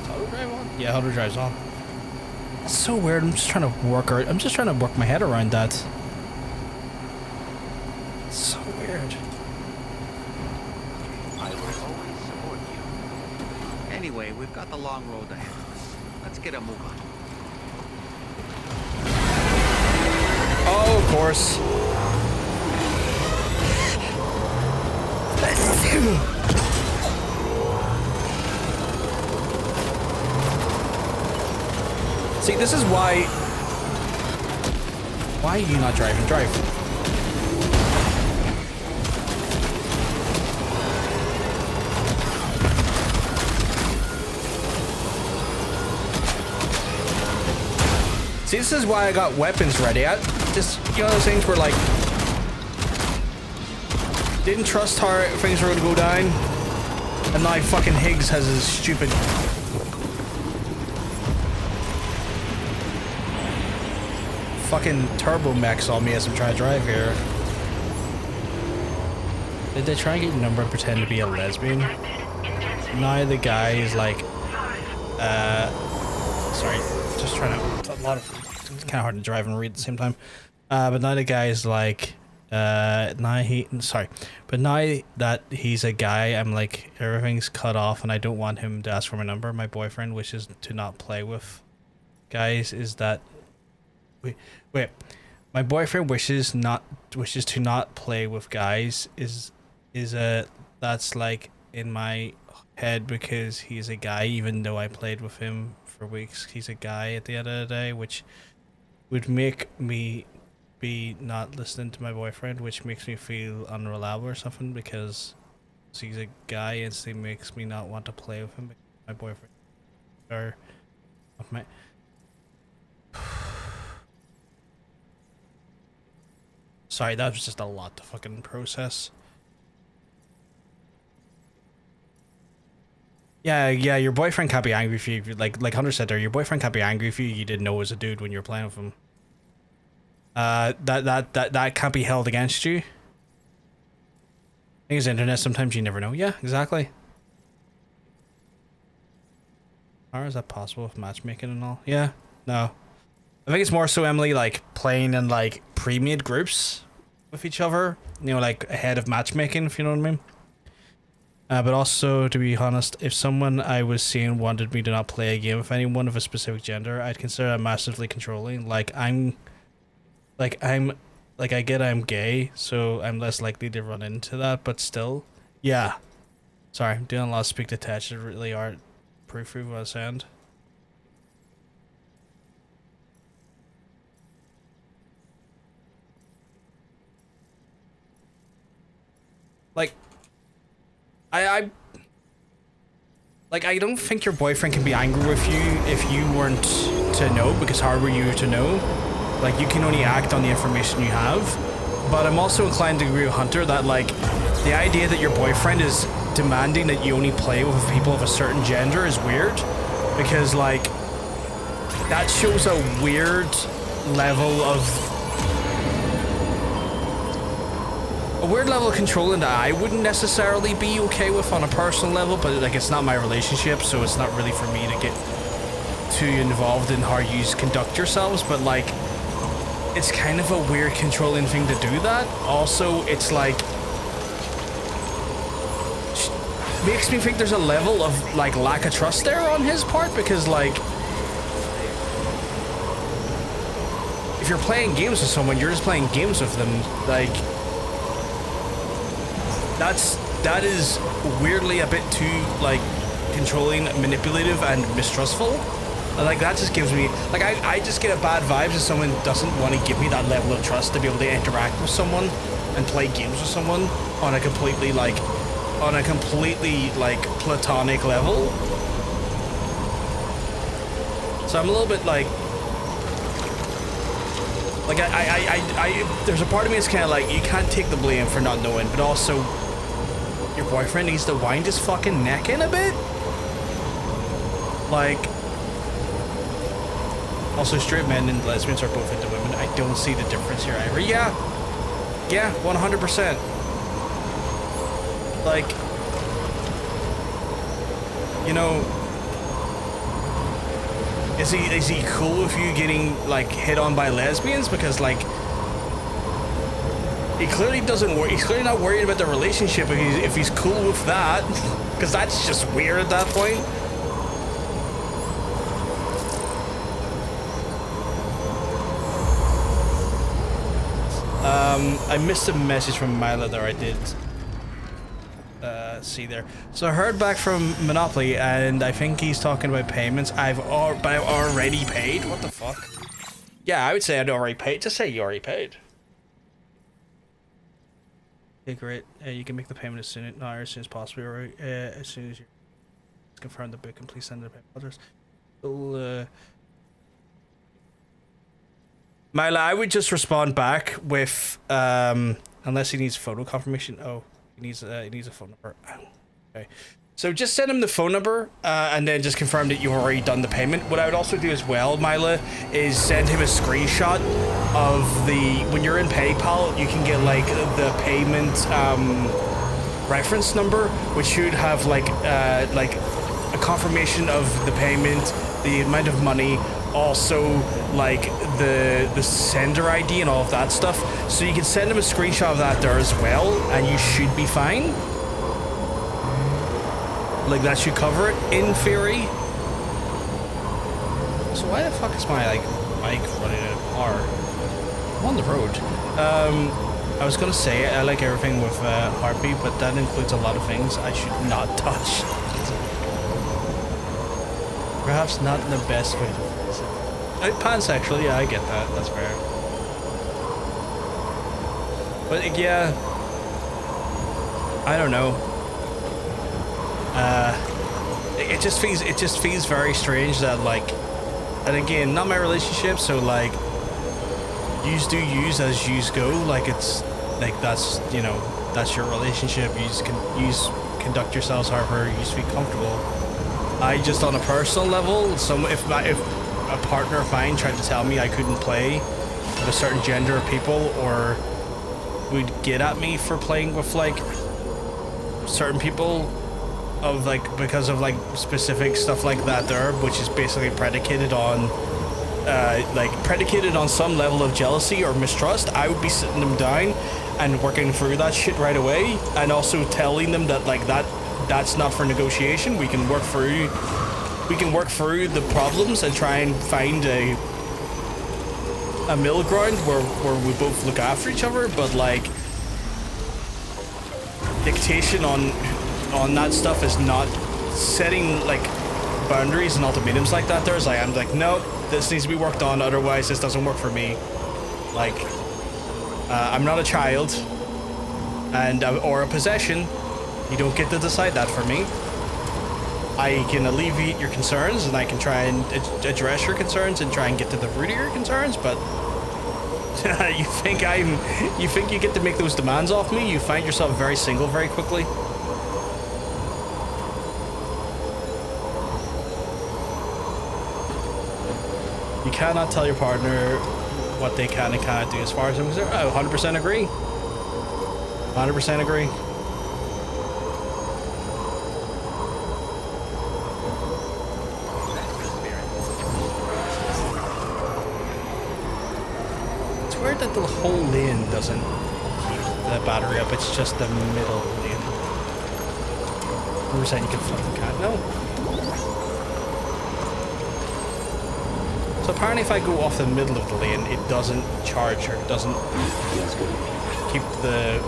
Auto drive on? Yeah, auto drive's on. It's so weird. I'm just trying to work my head around that. It's so weird. I will always support you. Anyway, we've got the long road ahead of us. Let's get a move on. Oh, of course. See, this is why... Why are you not driving? Drive. See, this is why I got weapons ready. I just, you know, those things where, like, didn't trust how things were going to go down, and now fucking Higgs has his stupid fucking turbo mechs on me as I'm trying to drive here. Did they try and get your number and pretend to be a lesbian? Now the guy is like, sorry, just trying to, it's kind of hard to drive and read at the same time. But now the guy is like, but now that he's a guy, I'm like, everything's cut off and I don't want him to ask for my number. My boyfriend wishes to not play with guys. Is that, wait, my boyfriend wishes to not play with guys that's like in my head because he's a guy, even though I played with him for weeks. He's a guy at the end of the day, which would make me be not listening to my boyfriend, which makes me feel unreliable or something, because he's a guy instantly makes me not want to play with him. My boyfriend or my sorry, that was just a lot to fucking process. Yeah, your boyfriend can't be angry if you, like Hunter said there, your boyfriend can't be angry if you didn't know it was a dude when you were playing with him. That can't be held against you. I think it's internet, sometimes you never know. Yeah, exactly. How is that possible with matchmaking and all? Yeah, no. I think it's more so, Emily, like playing in like pre-made groups with each other, you know, like ahead of matchmaking, if you know what I mean. But also, to be honest, if someone I was seeing wanted me to not play a game with anyone of a specific gender, I'd consider that massively controlling. I get I'm gay, so I'm less likely to run into that, but still, yeah. Sorry, I'm doing a lot of speak detached. It really aren't proofread what I sound. Like, I don't think your boyfriend can be angry with you if you weren't to know, because how were you to know? Like, you can only act on the information you have. But I'm also inclined to agree with Hunter that, like, the idea that your boyfriend is demanding that you only play with people of a certain gender is weird, because, like, that shows a weird level of controlling that I wouldn't necessarily be okay with on a personal level, but like, it's not my relationship, so it's not really for me to get too involved in how you conduct yourselves. But like, it's kind of a weird controlling thing to do that. Also, it's like makes me think there's a level of like lack of trust there on his part, because like if you're playing games with someone, you're just playing games with them. Like that is weirdly a bit too like controlling, manipulative, and mistrustful. Like that just gives me like I just get a bad vibes if someone doesn't want to give me that level of trust to be able to interact with someone and play games with someone on a completely like platonic level. So I'm a little bit like I there's a part of me that's kind of like, you can't take the blame for not knowing, but also your boyfriend needs to wind his fucking neck in a bit. Like, also straight men and lesbians are both into women. I don't see the difference here either. Yeah, 100%. Like, you know, is he cool with you getting like hit on by lesbians? Because like he clearly doesn't worry. He's clearly not worried about the relationship if he's cool with that, because that's just weird at that point. I missed a message from Mila there. I did see there. So I heard back from Monopoly, and I think he's talking about payments. But I've already paid. What the fuck? Yeah, I would say I'd already paid. Just say you already paid. Okay, great. You can make the payment as soon as possible. Right? As soon as you confirm the book, and please send the payment address. We'll, Mila, I would just respond back with unless he needs photo confirmation. Oh, he needs a phone number. Okay, so just send him the phone number and then just confirm that you've already done the payment. What I would also do as well, Mila, is send him a screenshot of when you're in PayPal. You can get like the payment reference number, which should have like a confirmation of the payment, the amount of money, also like the sender ID and all of that stuff. So you can send him a screenshot of that there as well, and you should be fine. Like that should cover it in theory. So why the fuck is my like mic running out of power? I'm on the road. I was gonna say I like everything with Heartbeat, but that includes a lot of things I should not touch. Perhaps not in the best way to phrase it. Pansexual, yeah, I get that. That's fair. But yeah, I don't know. It just feels very strange that like, and again, not my relationship, so like, yous do use as yous go. Like it's like that's, you know, that's your relationship. Yous conduct yourselves however you feel comfortable. I just on a personal level, if a partner of mine tried to tell me I couldn't play with a certain gender of people, or would get at me for playing with like certain people of like because of like specific stuff like that there, which is basically predicated on some level of jealousy or mistrust, I would be sitting them down and working through that shit right away, and also telling them that like that's not for negotiation. We can work through the problems and try and find a middle ground where we both look after each other, but like dictation on that stuff is not setting like boundaries and ultimatums like that. There's like, I'm like, no, this needs to be worked on, otherwise this doesn't work for me. Like I'm not a child and or a possession. You don't get to decide that for me. I can alleviate your concerns and I can try and address your concerns and try and get to the root of your concerns, but you think you get to make those demands off me? You find yourself very single very quickly. You cannot tell your partner what they can and cannot do as far as I'm concerned. I 100% agree. 100% agree. swear that the whole lane doesn't keep the battery up, it's just the middle lane. We're saying you can fucking can't. No. So apparently if I go off the middle of the lane, it doesn't charge or it doesn't keep the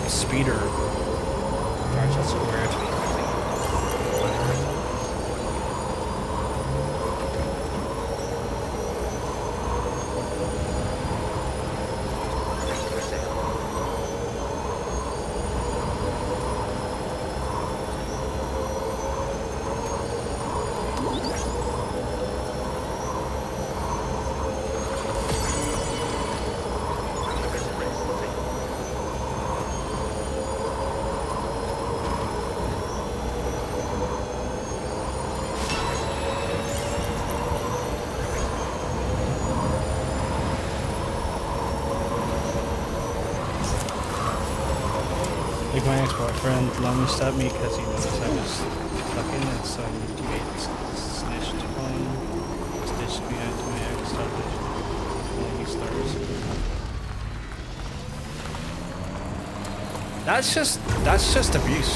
speeder charge. That's so weird. Like my ex-boyfriend, Lummy stabbed me because he noticed I was fucking and so he made snitched on, stitched me out to my ex-started pulling his stars. That's just abuse.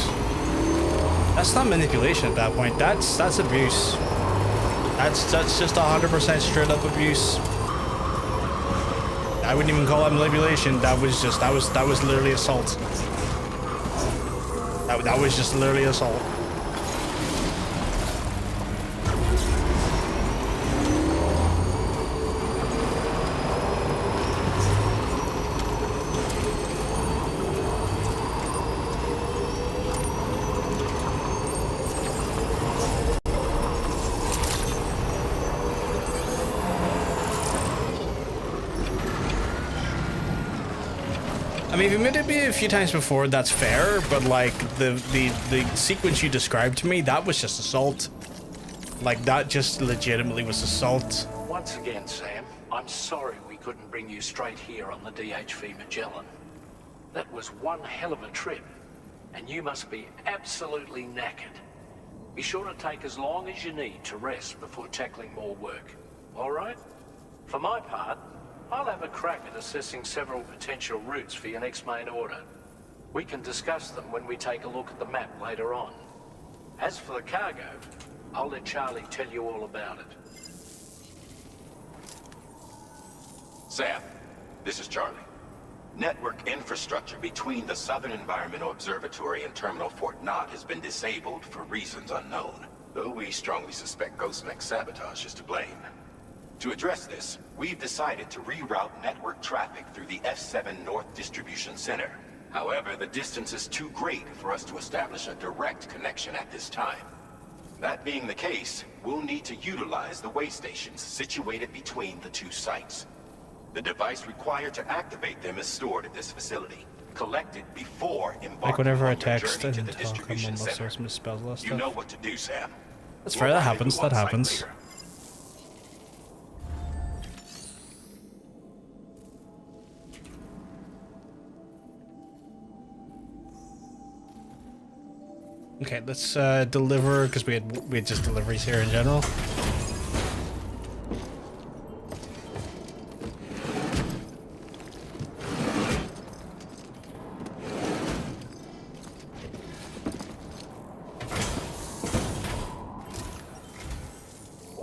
That's not manipulation at that point. That's abuse. That's just 100% straight up abuse. I wouldn't even call that manipulation. That was literally assault. That was just literally assault. I mean, if you admitted me a few times before, that's fair, but like the sequence you described to me, that was just assault. Like that just legitimately was assault. Once again, Sam, I'm sorry we couldn't bring you straight here on the DHV Magellan. That was one hell of a trip, and you must be absolutely knackered. Be sure to take as long as you need to rest before tackling more work. All right? For my part, I'll have a crack at assessing several potential routes for your next main order. We can discuss them when we take a look at the map later on. As for the cargo, I'll let Charlie tell you all about it. Sam, this is Charlie. Network infrastructure between the Southern Environmental Observatory and Terminal Fort Knott has been disabled for reasons unknown, though we strongly suspect Ghostmech's sabotage is to blame. To address this, we've decided to reroute network traffic through the F7 North Distribution Center. However, the distance is too great for us to establish a direct connection at this time. That being the case, we'll need to utilize the way stations situated between the two sites. The device required to activate them is stored at this facility, collected before embarking Like whenever I on your text journey to and the talk, I'm distribution almost center. always misspells a lot of You know stuff. what to do, Sam. That's We'll fair, that find happens, you that on site happens. later. Okay, let's deliver, because we had just deliveries here in general.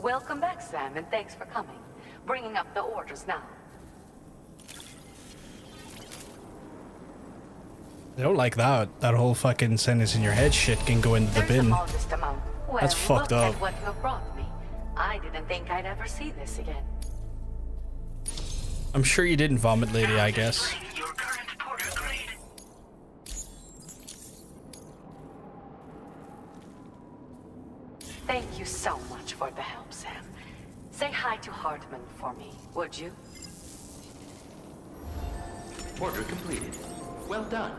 Welcome back, Sam, and thanks for coming. Bringing up the orders now. They don't like that. That whole fucking sentence in your head shit can go into the There's bin. a modest amount. Well, That's fucked look up. at what you brought me. I didn't think I'd ever see this again. I'm sure you didn't vomit, lady, I guess. Thank you so much for the help, Sam. Say hi to Hartman for me, would you? Order completed. Well done.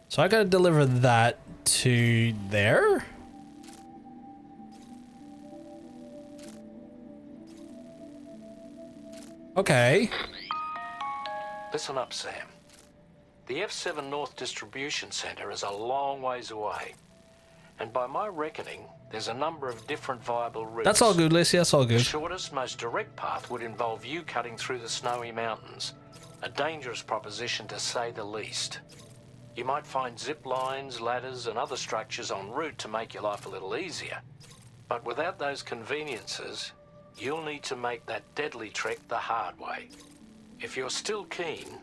So I gotta deliver that to there? Okay. Listen up, Sam. The F7 North Distribution Center is a long ways away. And by my reckoning, there's a number of different viable routes. That's all good, Lacey. That's all good. The shortest, most direct path would involve you cutting through the snowy mountains. A dangerous proposition, to say the least. You might find zip lines, ladders, and other structures en route to make your life a little easier. But without those conveniences, you'll need to make that deadly trek the hard way. If you're still keen,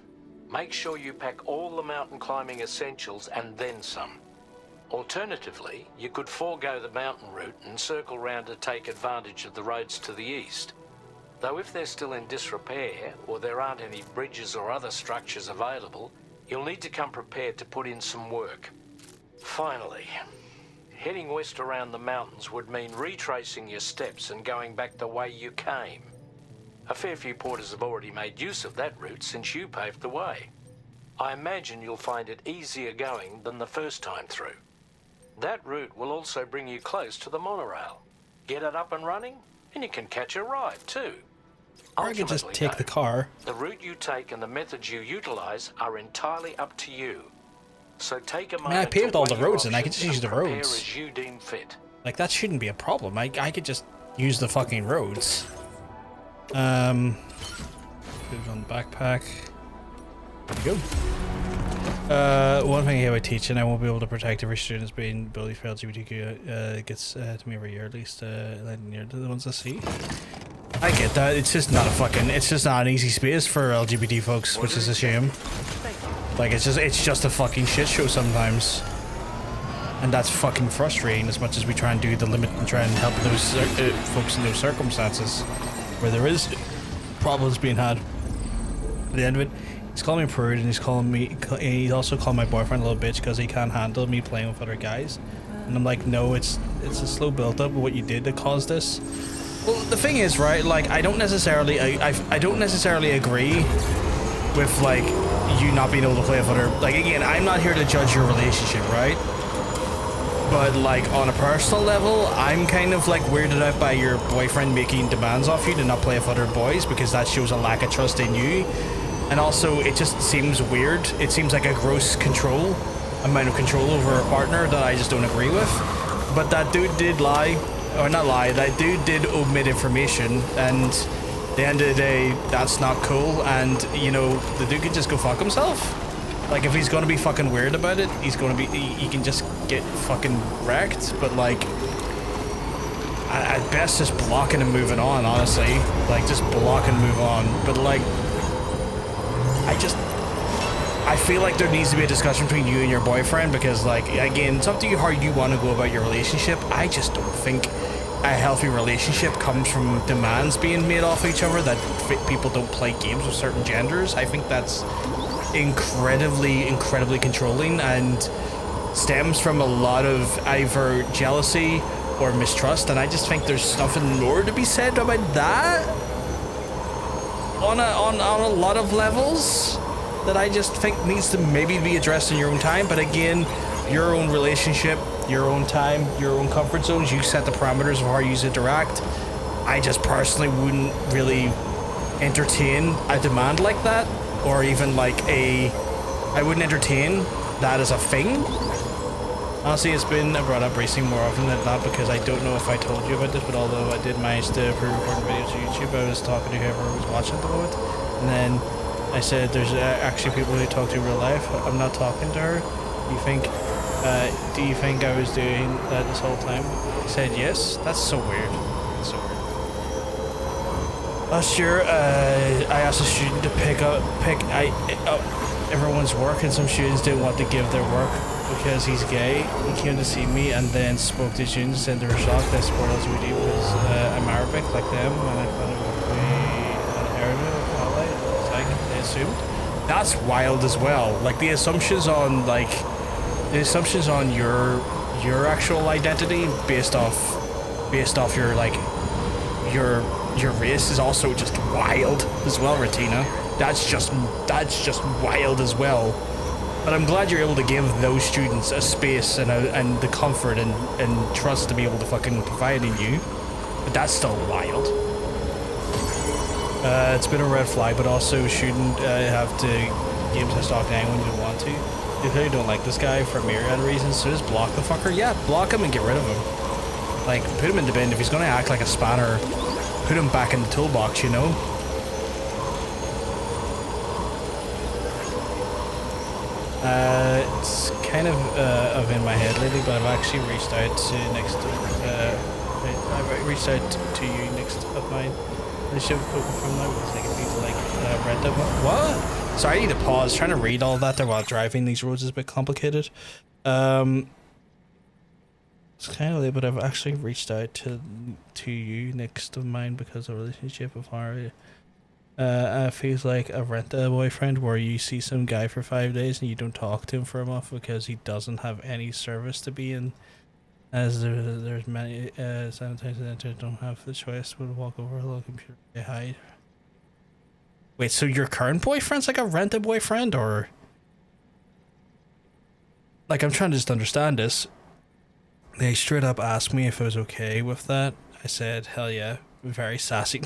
make sure you pack all the mountain climbing essentials and then some. Alternatively, you could forego the mountain route and circle round to take advantage of the roads to the east. Though if they're still in disrepair, or there aren't any bridges or other structures available, you'll need to come prepared to put in some work. Finally, heading west around the mountains would mean retracing your steps and going back the way you came. A fair few porters have already made use of that route since you paved the way. I imagine you'll find it easier going than the first time through. That route will also bring you close to the monorail. Get it up and running, and you can catch a ride too. Or I could just take the car. The route you take and the methods you utilize are entirely up to you. So take a moment. I paved all the weigh your roads and I could just use the prepare roads. as you deem fit. Like, that shouldn't be a problem. I could just use the fucking roads. Put it on the backpack. There you go. One thing I would teach, and I won't be able to protect every student's being ability for LGBTQ gets to me every year, at least near the ones I see. I get that. It's just not a fucking. It's just not an easy space for LGBT folks, which is a shame. Like, it's just a fucking shit show sometimes, and that's fucking frustrating. As much as we try and do the limit and try and help those folks in those circumstances where there is problems being had. At the end of it, he's calling me prude, and he's calling me. He's also called my boyfriend a little bitch because he can't handle me playing with other guys. And I'm like, no, it's a slow build up of what you did that caused this. Well, the thing is, right? Like, I don't necessarily agree with like you not being able to play with other. Like, again, I'm not here to judge your relationship, right? But like on a personal level, I'm kind of like weirded out by your boyfriend making demands off you to not play with other boys, because that shows a lack of trust in you. And also, it just seems weird. It seems like a gross amount of control over a partner that I just don't agree with. But that dude did lie, or not lie, that dude did omit information, and at the end of the day, that's not cool. And, you know, the dude could just go fuck himself. Like, if he's gonna be fucking weird about it, he can just get fucking wrecked. But like, at best, just blocking and moving on, honestly. Like, just block and move on. But like, I feel like there needs to be a discussion between you and your boyfriend, because like, again, it's up to you how you want to go about your relationship. I just don't think a healthy relationship comes from demands being made off each other, that people don't play games with certain genders. I think that's incredibly controlling, and stems from a lot of either jealousy or mistrust. And I just think there's nothing more to be said about that on a lot of levels, that I just think needs to maybe be addressed in your own time. But again, your own relationship, your own time, your own comfort zones, you set the parameters of how you interact. I just personally wouldn't really entertain a demand like that, or even like I wouldn't entertain that as a thing. Honestly, it's been brought up racing more often than not, because I don't know if I told you about this, but although I did manage to pre-record videos on YouTube, I was talking to whoever was watching at the moment, and then I said, there's actually people who talk to in real life. I'm not talking to her. Do you think I was doing that this whole time? He said, yes. That's so weird. That's so weird. Last year, I asked a student to pick up everyone's work, and some students didn't want to give their work because he's gay. He came to see me and then spoke to students and said they were shocked that support LGBT was I'm Arabic like them, and I thought it would be an Arabic. They assumed. That's wild as well. Like, the assumptions on your actual identity based off your like your race is also just wild as well, Retina. That's just wild as well. But I'm glad you're able to give those students a space and the comfort and trust to be able to fucking confide in you. But that's still wild. It's been a red flag, but also shouldn't have to games I stalk anyone you don't want to. You clearly don't like this guy for a myriad of reasons, so just block the fucker. Yeah, block him and get rid of him. Like, put him in the bin. If he's gonna act like a spanner, put him back in the toolbox, you know? It's kind of in my head lately, but I've actually reached out to I've reached out to you next of mine. The show from now was like people like rent them. What? Sorry, I need to pause. Trying to read all that there while driving these roads is a bit complicated. It's kind of late, but I've actually reached out to you next of mine because of a relationship of Harry. Feels like a rent-a-boyfriend where you see some guy for 5 days and you don't talk to him for a month because he doesn't have any service to be in. As there's many sometimes that don't have the choice to walk over to the computer to hide. Wait, so your current boyfriend's like a rent-a-boyfriend, or like, I'm trying to just understand this. They straight up asked me if I was okay with that. I said, hell yeah. Very sassy.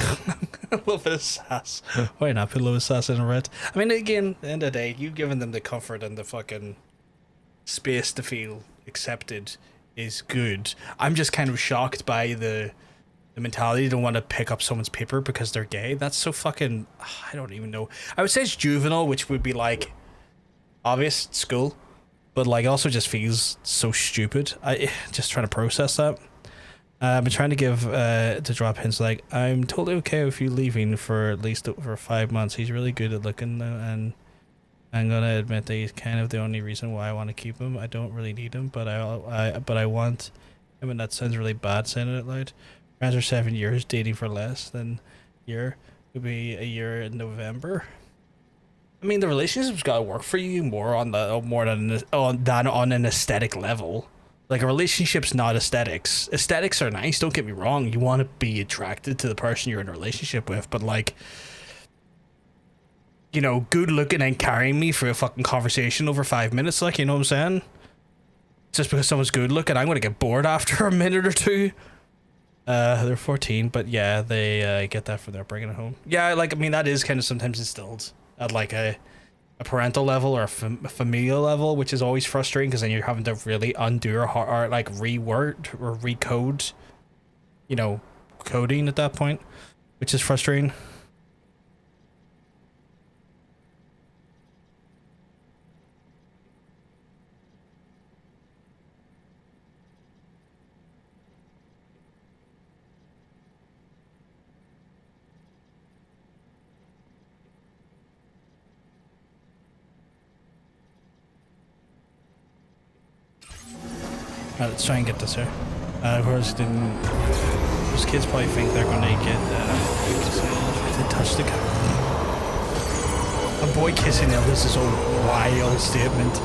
A little bit of sass. Why not put a little sass in a rent? I mean, again, at the end of the day, you've given them the comfort and the fucking space to feel accepted is good. I'm just kind of shocked by the mentality. You don't want to pick up someone's paper because they're gay. That's so fucking, I don't even know. I would say it's juvenile, which would be like obvious school, but like also just feels so stupid. I just trying to process that. I've been trying to give to drop hints like, I'm totally okay with you leaving for at least over 5 months. He's really good at looking, and I'm gonna admit that he's kind of the only reason why I want to keep him. I don't really need him, but I want him, and that sounds really bad saying it out loud. Friends are 7 years, dating for less than a year. Would be a year in November. I mean, the relationship's got to work for you more than on an aesthetic level. Like, a relationship's not aesthetics. Aesthetics are nice, don't get me wrong. You want to be attracted to the person you're in a relationship with, but like, you know, good looking and carrying me for a fucking conversation over 5 minutes, like, you know what I'm saying? Just because someone's good looking, I'm gonna get bored after a minute or two. They're 14, but yeah, they get that from their bringing it home. Yeah, like, I mean, that is kind of sometimes instilled at like a parental level or a familial level, which is always frustrating because then you're having to really undo or like reword or recode, you know, coding at that point, which is frustrating. Alright, let's try and get this here. Whereas those kids probably think they're gonna get if they touch the camera. A boy kissing Elvis is a wild statement.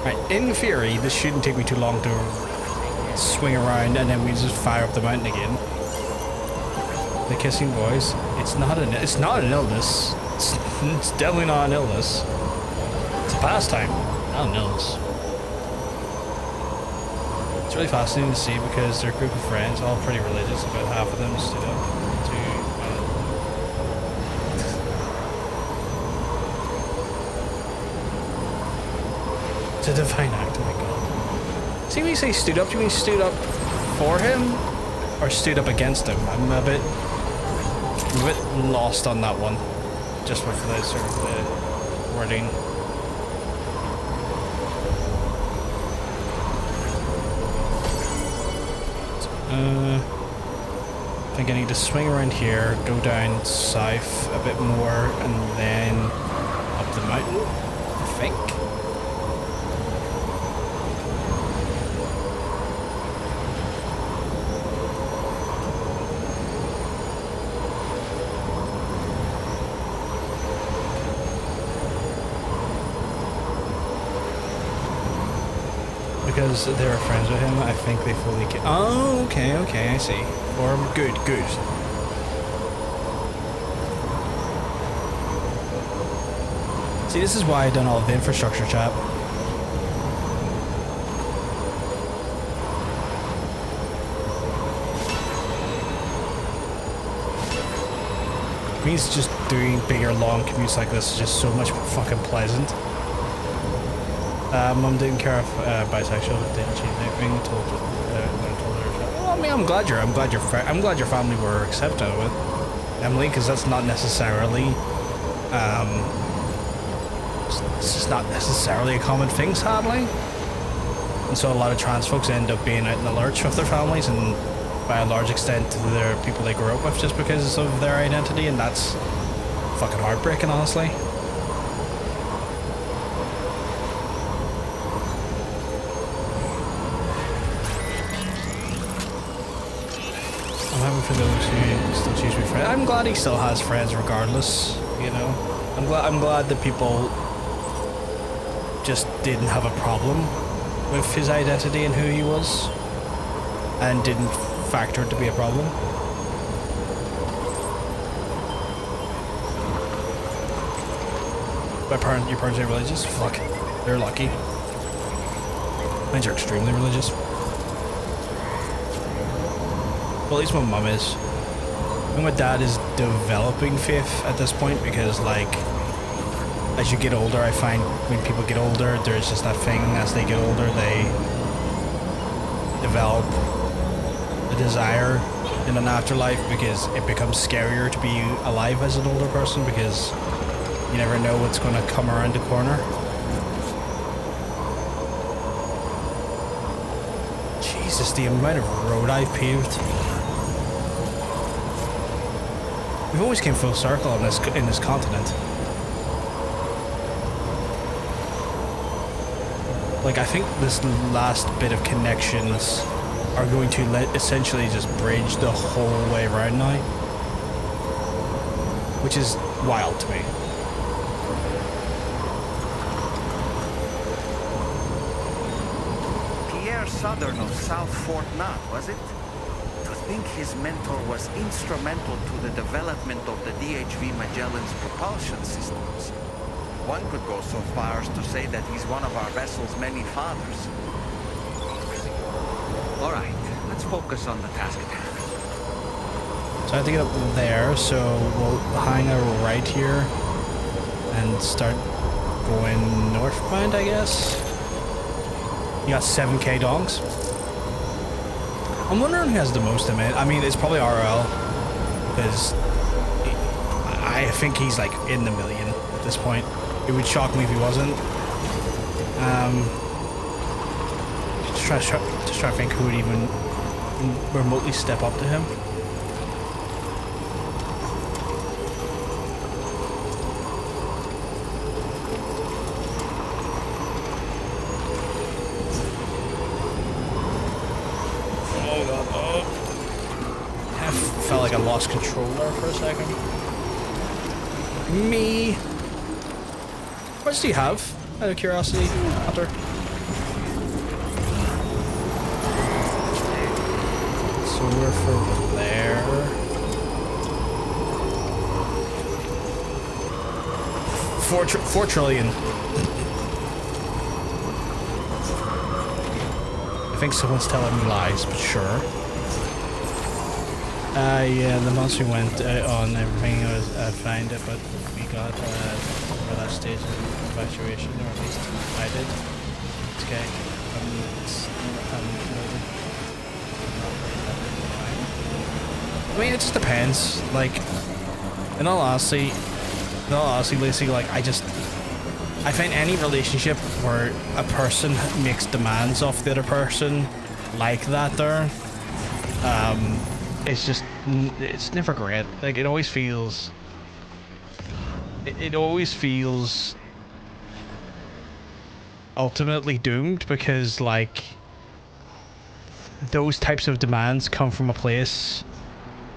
Right, in theory, this shouldn't take me too long to swing around and then we just fire up the mountain again. The kissing boys. It's not an illness. It's definitely not an illness. It's a pastime, not an illness. It's really fascinating to see because they're a group of friends, all pretty religious. About half of them stood up to it's a divine act, oh my god. See when you say stood up, do you mean stood up for him? Or stood up against him? I'm a bit lost on that one, just with the sort of the wording. I think I need to swing around here, go down south a bit more, and then up the mountain, I think. Because they were friends with him, I think they fully get. Oh, okay, I see. Or good. See, this is why I done all of the infrastructure, chap. means just doing bigger, long commutes like this is just so much fucking pleasant. Mum didn't care if bisexual, didn't she? Being told well, I mean, I'm glad your family were accepting of it, Emily, because that's not necessarily it's just not necessarily a common thing, sadly. And so a lot of trans folks end up being out in the lurch with their families, and by a large extent they're people they grew up with just because of their identity, and that's fucking heartbreaking, honestly. I'm happy for those who still choose to be friends. I'm glad he still has friends regardless, you know. I'm glad that people just didn't have a problem with his identity and who he was, and didn't factor it to be a problem. Your parents are religious? Fuck, they're lucky. Mine are extremely religious. Well, at least my mum is. And my dad is developing faith at this point, because like, as you get older, I find when people get older, there's just that thing, as they get older, they develop a desire in an afterlife, because it becomes scarier to be alive as an older person, because you never know what's going to come around the corner. Jesus, the amount of road I've paved. We've always came full circle in this continent. Like, I think this last bit of connections are going to essentially just bridge the whole way around now, which is wild to me. Pierre Southern of South Fort Knott, was it? To think his mentor was instrumental to the development of the DHV Magellan's propulsion systems. One could go so far as to say that he's one of our vessel's many fathers. All right, let's focus on the task at hand. So I have to get up there, so we'll hang a right here and start going northbound, I guess. You got 7k dongs. I'm wondering who has the most of it. I mean, it's probably RL, because I think he's like in the million at this point. It would shock me if he wasn't. Just try to think who would even remotely step up to him. Felt like I lost control there for a second. Me. What does he have? Out of curiosity, Hunter. So we're from there. 4 trillion. I think someone's telling me lies, but sure. Yeah, the months we went on, everything was fine, but we got for that stage of evacuation, or at least I did. It's okay. I mean, it just depends. Like, in all honesty, Lacey, like, I find any relationship where a person makes demands off the other person like that there, it's never great. Like, it always feels ultimately doomed, because like those types of demands come from a place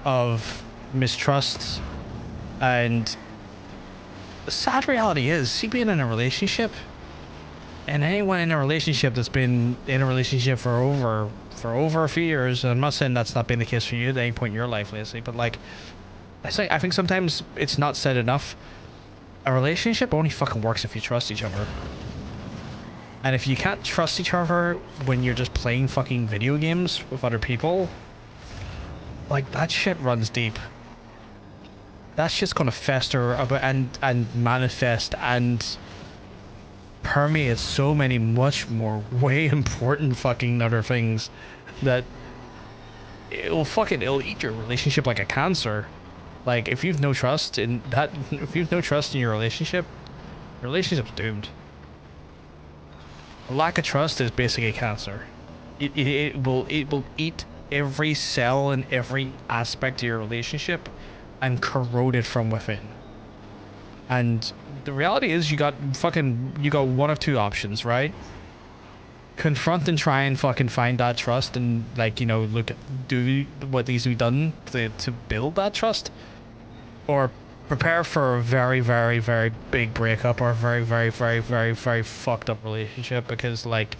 of mistrust, and the sad reality is, see, being in a relationship, and anyone in a relationship that's been in a relationship for over a few years, and I'm not saying that's not been the case for you at any point in your life, Lacey, but like, I think sometimes it's not said enough. A relationship only fucking works if you trust each other. And if you can't trust each other when you're just playing fucking video games with other people, like, that shit runs deep. that shit's gonna fester about and manifest and permeate so many much more way important fucking other things that it'll eat your relationship like a cancer. Like if you've no trust in that, if you've no trust in your relationship's doomed. A lack of trust is basically cancer. It will eat every cell and every aspect of your relationship and corrode it from within. And the reality is you got one of two options, right? Confront and try and fucking find that trust and, like, you know, do what needs to be done to build that trust, or prepare for a very, very, very big breakup or a very, very, very, very, very fucked up relationship, because, like,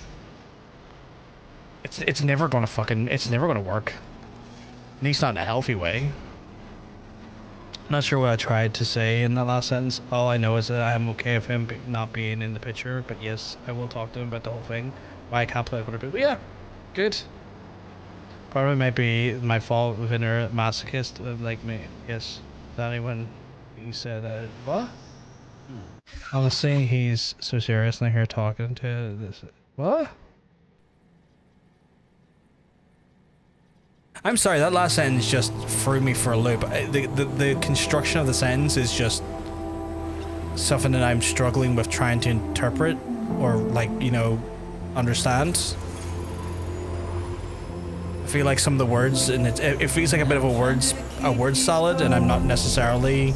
it's never gonna work. At least not in a healthy way. Not sure what I tried to say in that last sentence. All I know is that I'm okay with him not being in the picture, but yes, I will talk to him about the whole thing. Why I can't play with other people. Yeah, good. Part of it might be my fault with inner masochist, like me. Yes. Danny, when he said, what? Honestly, he's so serious and I hear talking to this. What? I'm sorry, that last sentence just threw me for a loop. The construction of the sentence is just something that I'm struggling with trying to interpret or, like, you know, understand. I feel like some of the words, and it feels like a bit of a word salad, and I'm not necessarily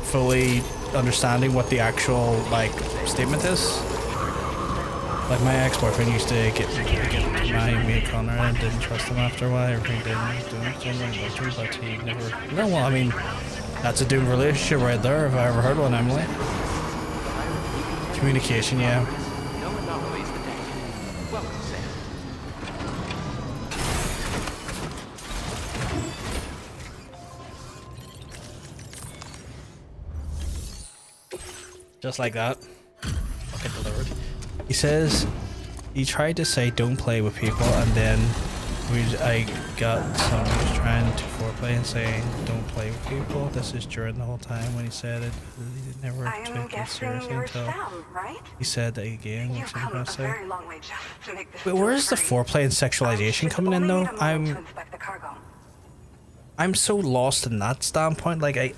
fully understanding what the actual, like, statement is. Like, my ex-boyfriend used to get me a Connor, and didn't trust him after a while. Everything didn't, but he never... No, well, I mean, that's a doomed relationship right there, if I ever heard one, Emily. Communication, yeah. Just like that. Fucking delivered. He says he tried to say don't play with people, and then I got some trying to foreplay and saying don't play with people. This is during the whole time when he said it. He never took it seriously until right? he said that again. You've come a very long way just to make this. But where's the foreplay and sexualization coming in though? I'm so lost in that standpoint. Like I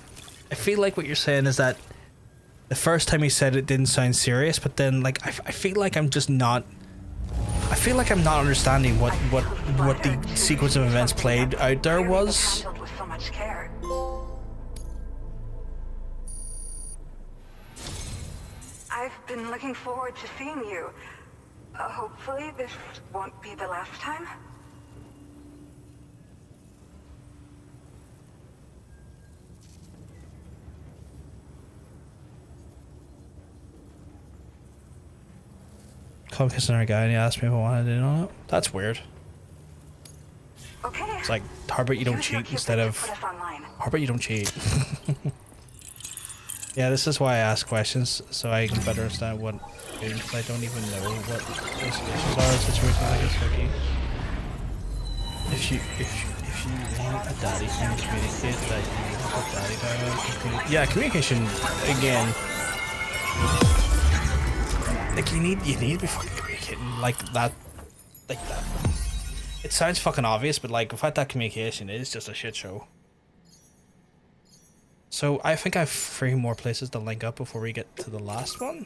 feel like what you're saying is that the first time he said it didn't sound serious, but then, like, I feel like I'm just not... I feel like I'm not understanding what the sequence of events played out there was. I've been looking forward to seeing you. Hopefully this won't be the last time. I'm kissing our guy and he asked me if I wanted in on it. That's weird. Okay. It's like, how about you don't cheat instead of... How about you don't cheat? Yeah, this is why I ask questions, so I can better understand what... Because I don't even know what the situations are in situations like this, Vicky. If you want a daddy, can you communicate that you want a daddy dialogue? Yeah, communication, again... Like, you need to be fucking communicating like that. It sounds fucking obvious, but, like, without that communication, it is just a shit show. So, I think I have 3 more places to link up before we get to the last one.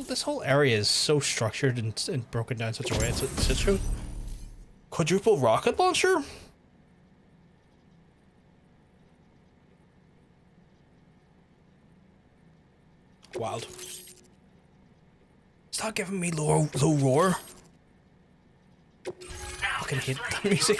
This whole area is so structured and broken down in such a way. It's a shit show. Quadruple rocket launcher? Wild. Stop giving me low roar. Fucking hate the music.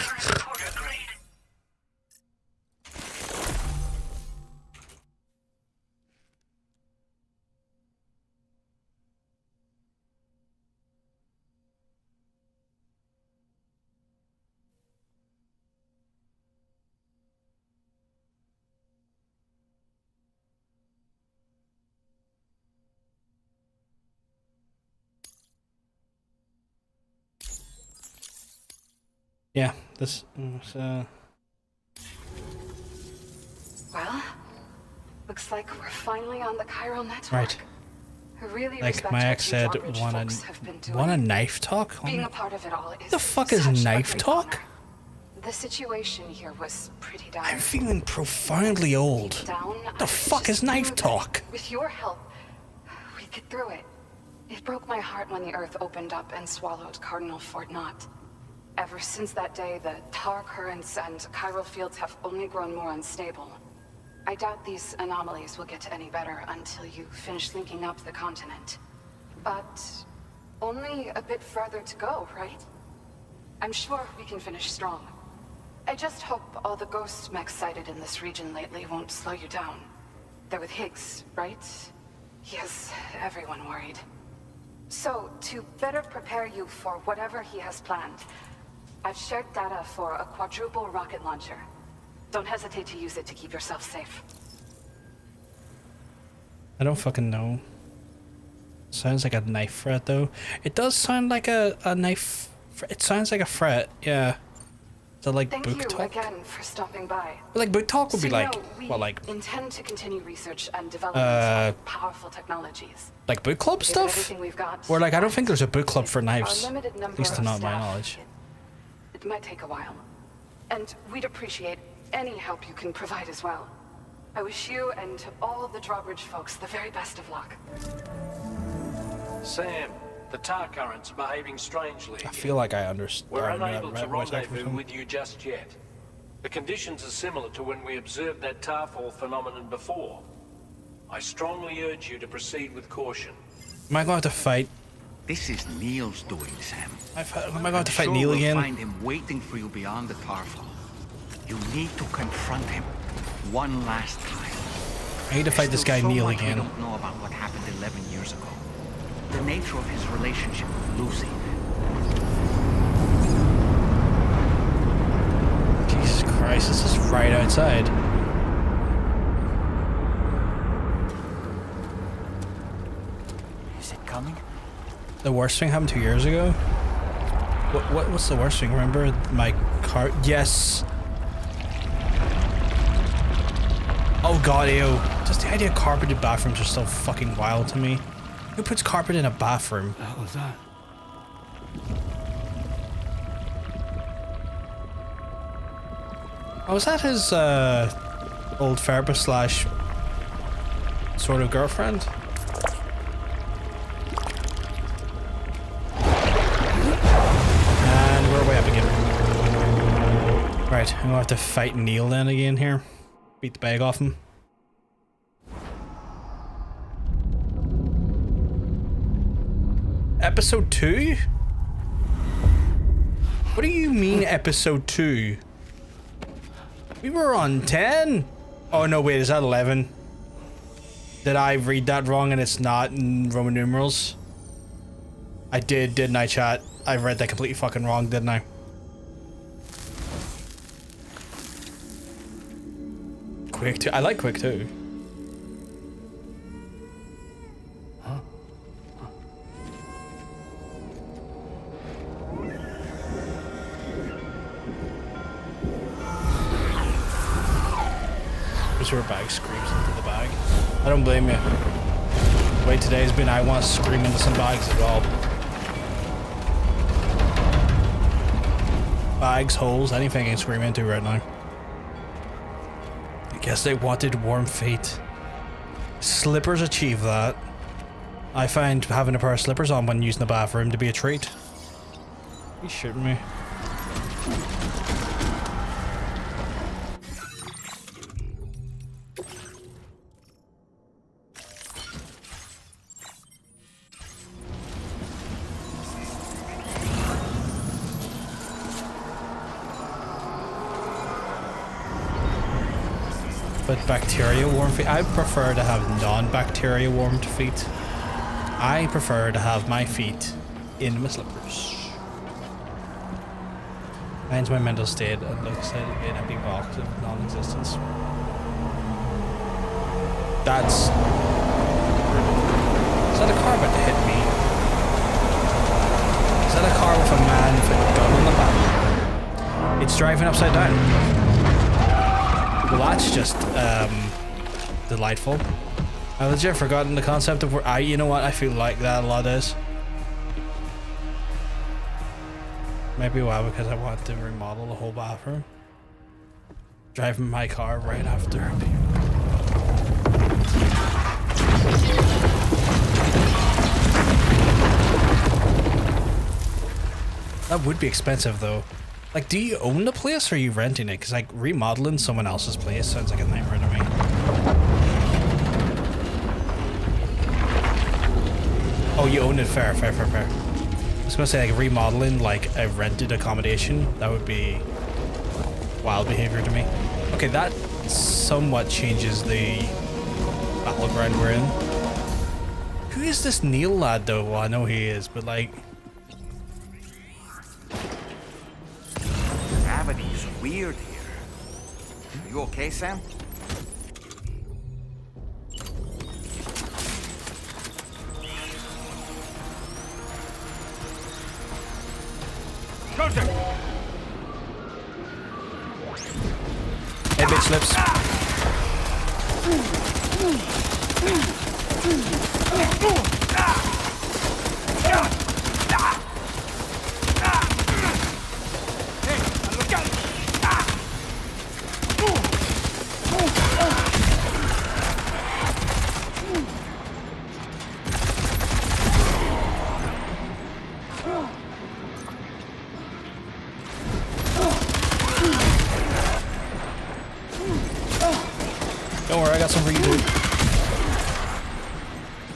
Yeah, this was, Well, looks like we're finally on the chiral network. right. I really Like respect my what ex you said, Drawbridge folks have been doing. want a knife talk? Being a part of it all is The fuck is such a knife great talk? honor. The situation here was pretty dire. I'm feeling profoundly old. The fuck is knife talk? With your help, we get through it. It broke my heart when the Earth opened up and swallowed Cardinal Fort Knott. Ever since that day, the tar currents and chiral fields have only grown more unstable. I doubt these anomalies will get any better until you finish linking up the continent. But only a bit further to go, right? I'm sure we can finish strong. I just hope all the ghost mechs sighted in this region lately won't slow you down. They're with Higgs, right? He has everyone worried. So, to better prepare you for whatever he has planned, I've shared data for a quadruple rocket launcher. Don't hesitate to use it to keep yourself safe. I don't fucking know. Sounds like a knife threat though. It does sound like a knife. It sounds like a threat, yeah. So like Thank book you talk? again for stopping by. But like book talk would be So, like, we what, like intend to continue research and development of powerful technologies. like book club Given stuff? everything we've got, Or like I don't think there's a book club for our knives. limited At number least to of not my staff, knowledge. It might take a while. And we'd appreciate any help you can provide as well. I wish you and all the Drawbridge folks the very best of luck. Sam, the tar currents are behaving strangely. I feel like I understand. We're unable to rendezvous with you just yet. The conditions are similar to when we observed that tarfall phenomenon before. I strongly urge you to proceed with caution. Am I going to have to fight? This is Neil's doing, Sam. Am I going to fight I'm sure Neil we'll again? find him waiting for you beyond the tarfall. You need to confront him one last time. I need to fight this guy There's still Neil so much again. We don't know about what happened 11 years ago. The nature of his relationship with Lucy. Jesus Christ, this is right outside. Is it coming? The worst thing happened 2 years ago? What's the worst thing? Remember my car? Yes. Oh god, ew. Just the idea of carpeted bathrooms are so fucking wild to me. Who puts carpet in a bathroom? What the hell is that? Oh, was that his old therapist slash sort of girlfriend? And we're way up again. Right, I'm gonna have to fight Neil then again here. Beat the bag off him. Episode 2? What do you mean episode 2? We were on 10? Oh no, wait, is that 11? Did I read that wrong and it's not in Roman numerals? I did, didn't I, chat? I read that completely fucking wrong, didn't I? Quick 2. I like Quick 2. Her bag screams into the bag. I don't blame you. The way today's been, I want to scream into some bags as well. Bags, holes, anything I can scream into right now. I guess they wanted warm feet. Slippers achieve that. I find having a pair of slippers on when using the bathroom to be a treat. You shooting me? But bacteria warm feet? I prefer to have non-bacteria warmed feet. I prefer to have my feet in my slippers. Mine's my mental state and looks like an empty box of non-existence. That's... Is that a car about to hit me? Is that a car with a man with a gun on the back? It's driving upside down. Well, that's just delightful. I legit forgotten the concept of where you know what, I feel like that a lot is. Maybe why, because I want to remodel the whole bathroom. Driving my car right after. That would be expensive though. Like, do you own the place or are you renting it? Because like remodeling someone else's place sounds like a nightmare to me. Oh, you own it. Fair. I was gonna say like remodeling like a rented accommodation. That would be wild behavior to me. Okay, that somewhat changes the battleground we're in. Who is this Neil lad though? Well, I know he is, but like... Gravity's weird here. You okay, Sam? Hey, bitch slips. Don't worry, I got some for you, dude.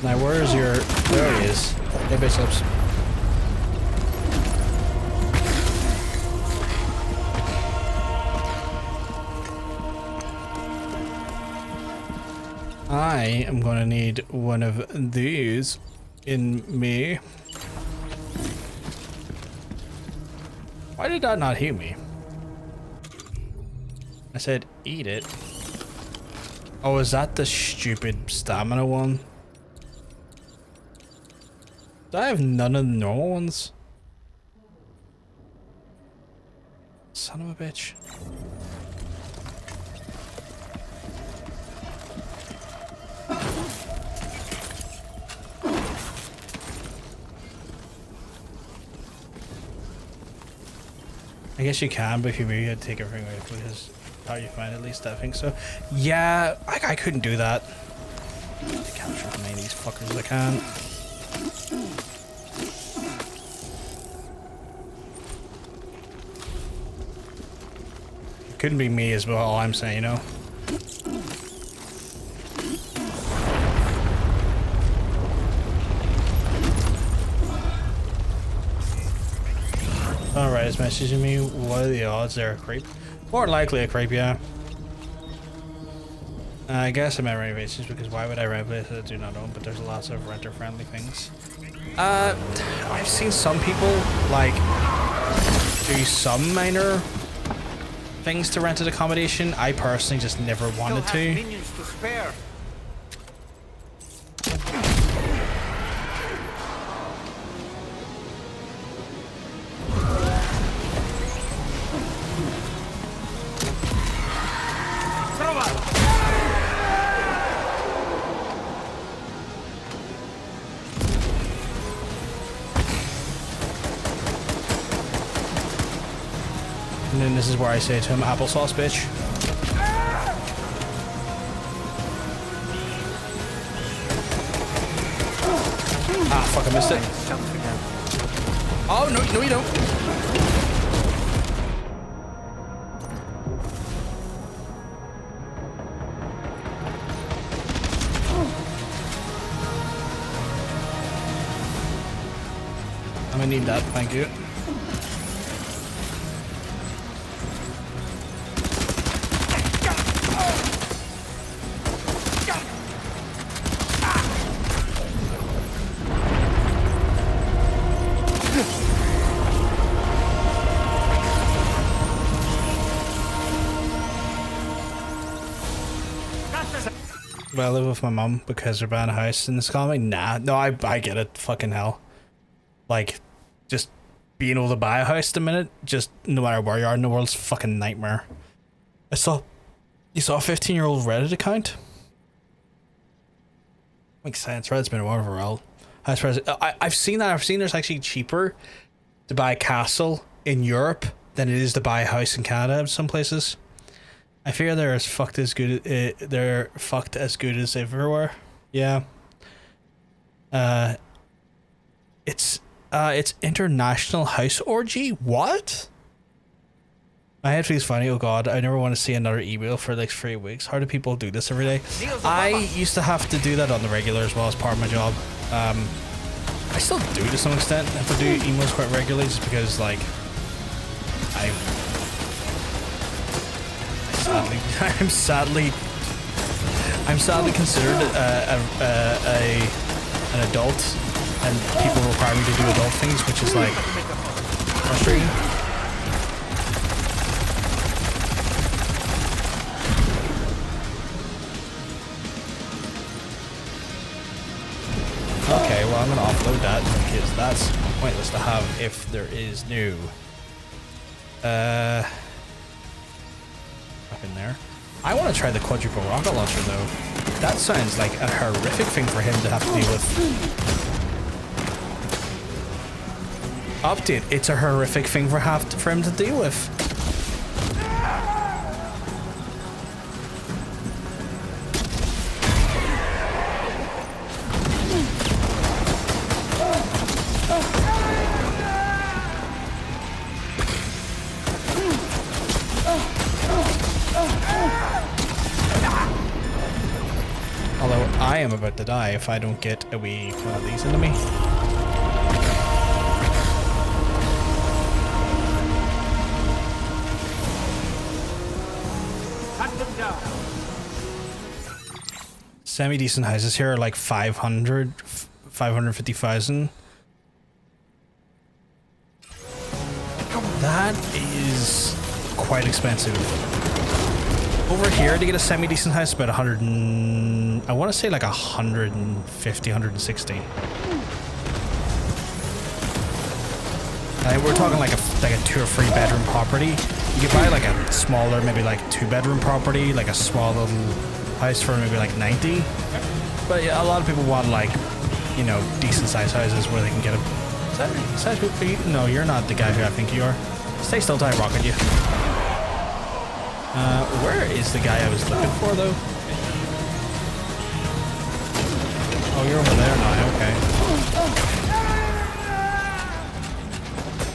Now, where's your... There he is. Hey, bitch lips. I am gonna need one of these in me. Why did that not hit me? I said eat it. Oh, is that the stupid stamina one? Do I have none of the normal ones? Son of a bitch. I guess you can, but if you really had to take everything away, because how you find at least I think so. Yeah, I couldn't do that. I capture as many of these fuckers as I can. It couldn't be me as well, all I'm saying, you know. Alright, it's messaging me. What are the odds they're a creep? More than likely a creep, yeah. I guess I meant renovations because why would I rent places I do not own? But there's lots of renter-friendly things. I've seen some people like do some minor things to rented accommodation. I personally just never wanted to. Minions to spare. And then this is where I say to him, applesauce, bitch. Ah, fuck, I missed it. Oh, no, no you don't. I'm gonna need that, thank you. Well, I live with my mum because they're buying a house in this economy. Nah, no, I get it. Fucking hell. Like, just being able to buy a house at the minute, just no matter where you are in the world's fucking nightmare. You saw a 15-year-old Reddit account. Makes sense, Reddit's been around for a while. I've seen that. I've seen there's actually cheaper to buy a castle in Europe than it is to buy a house in Canada in some places. I fear they're as fucked as good. They're fucked as good as everywhere. Yeah. It's international house orgy. What? My head feels funny. Oh god, I never want to see another email for like 3 weeks. How do people do this every day? I used to have to do that on the regular as well as part of my job. I still do to some extent. I have to do emails quite regularly just because like I'm sadly considered an adult, and people require me to do adult things, which is like frustrating. Okay, well I'm gonna offload that because that's pointless to have if there is new. Up in there. I want to try the quadruple rocket launcher though. That sounds like a horrific thing for him to have to deal with. Update. It's a horrific thing for him to deal with. I am about to die if I don't get a wee one of these into me. Semi-decent houses here are like 550,000. That is quite expensive. Over here to get a semi-decent house about 100 and I want to say like 150, 160. We're talking like a 2 or 3 bedroom property. You could buy like a smaller, maybe like 2 bedroom property, like a small little house for maybe like 90. But yeah, a lot of people want like, you know, decent sized houses where they can get a size. No, you're not the guy who I think you are. Stay still till I rocket you. Where is the guy I was looking for, though? Oh, you're over there now, okay.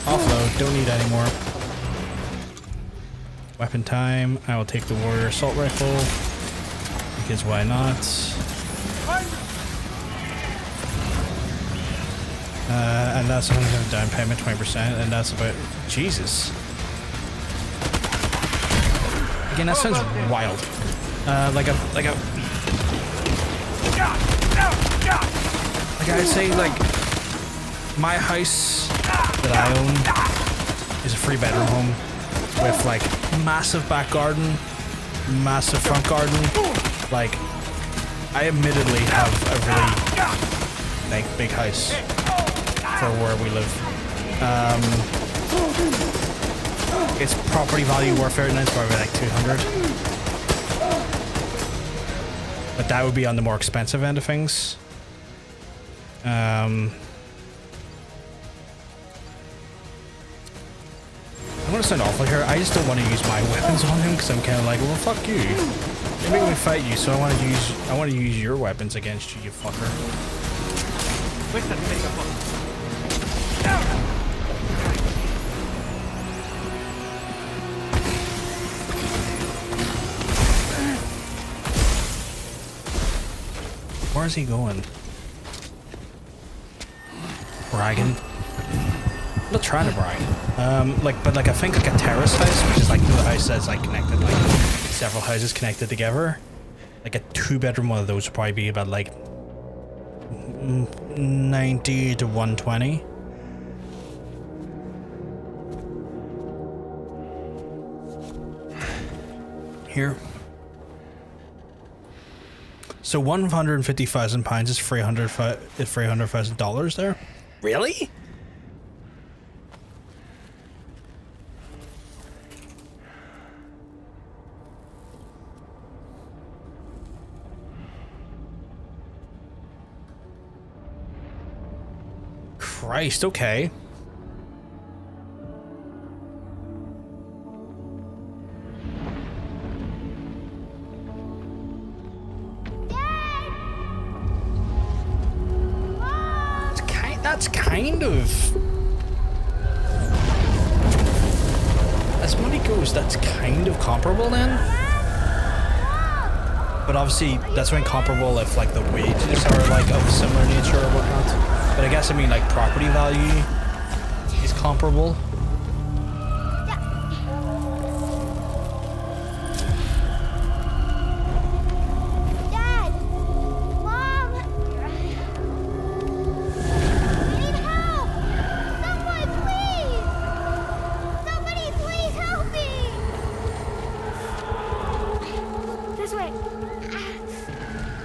Offload, don't need any more. Weapon time, I will take the Warrior Assault Rifle. Because why not? And that's 100% down payment, 20%, and that's about... Jesus. Again, that sounds wild. Like I'd say, like, my house that I own is a 3-bedroom home with, like, massive back garden, massive front garden. Like, I admittedly have a really, like, big house for where we live. Its property value warfare now is probably like 200. But that would be on the more expensive end of things. I'm gonna sound awful here. I just don't want to use my weapons on him because I'm kind of like, well, fuck you. You're making me fight you, so I want to use your weapons against you, you fucker. Where's he going? Bragging. I'm not trying to brag. But I think like a terrace house, which is like the house that's like connected, like several houses connected together. Like a 2-bedroom one of those would probably be about like 90 to 120. Here. So £150,000 is $300,000 there. Really? Christ, okay. That's kind of... As money goes, that's kind of comparable then. But obviously, that's when comparable if like the wages are like of similar nature or whatnot. But I guess I mean like property value is comparable.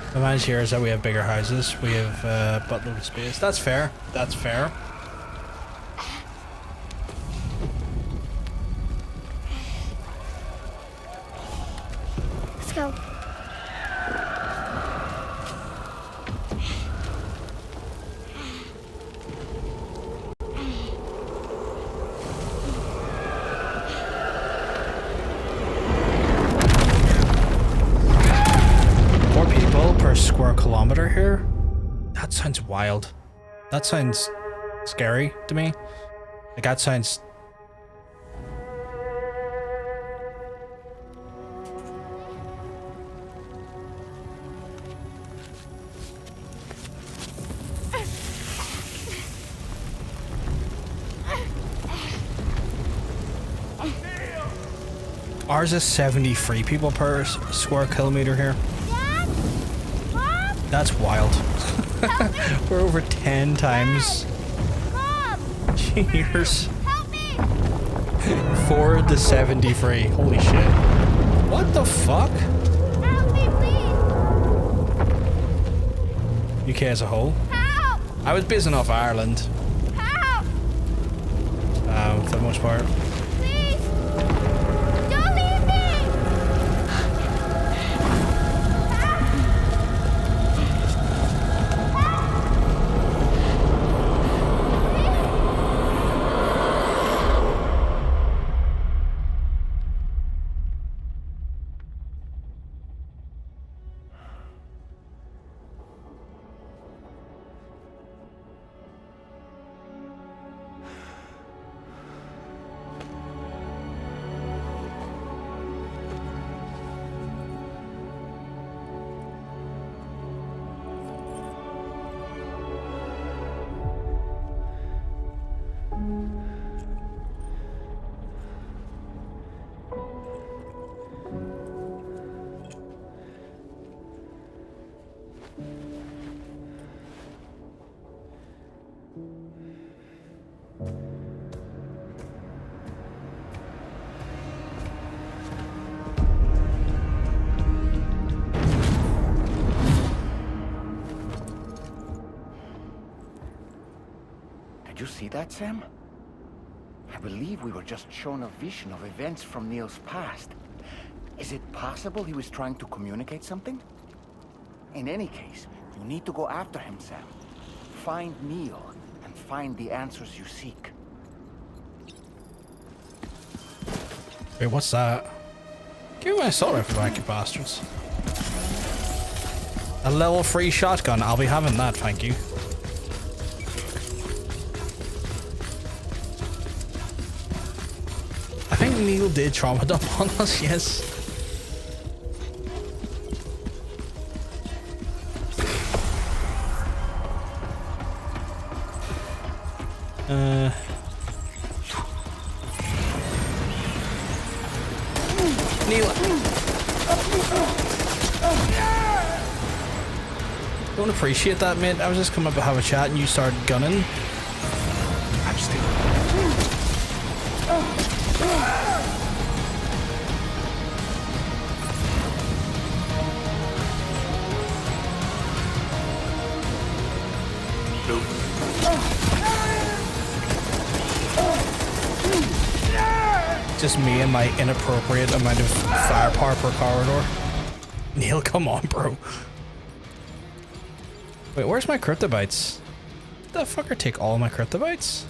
The advantage here is that we have bigger houses. We have buttload of space. That's fair. That's fair. Let's go. Square kilometer here? That sounds wild. That sounds scary to me. Like that sounds... Ours is 73 people per square kilometer here. That's wild. We're over 10 times. Cheers. 4 to 73. Holy shit. What the fuck? Help me, please. UK as a whole? Help! I was basing off Ireland. Help! For the most part. Please! Don't leave me! Did you see that, Sam? I believe we were just shown a vision of events from Neil's past. Is it possible he was trying to communicate something? In any case, you need to go after him, Sam. Find Neil and find the answers you seek. Wait, what's that? Give me my assault rifle back, you bastards. A level 3 shotgun. I'll be having that, thank you. I think Neil did trauma dump on us, yes. Neil. Don't appreciate that, mate. I was just coming up to have a chat and you started gunning. I'm still... Just me and my inappropriate amount of firepower per corridor. Neil, come on, bro. Wait, where's my cryptobytes? the fucker take all my cryptobytes?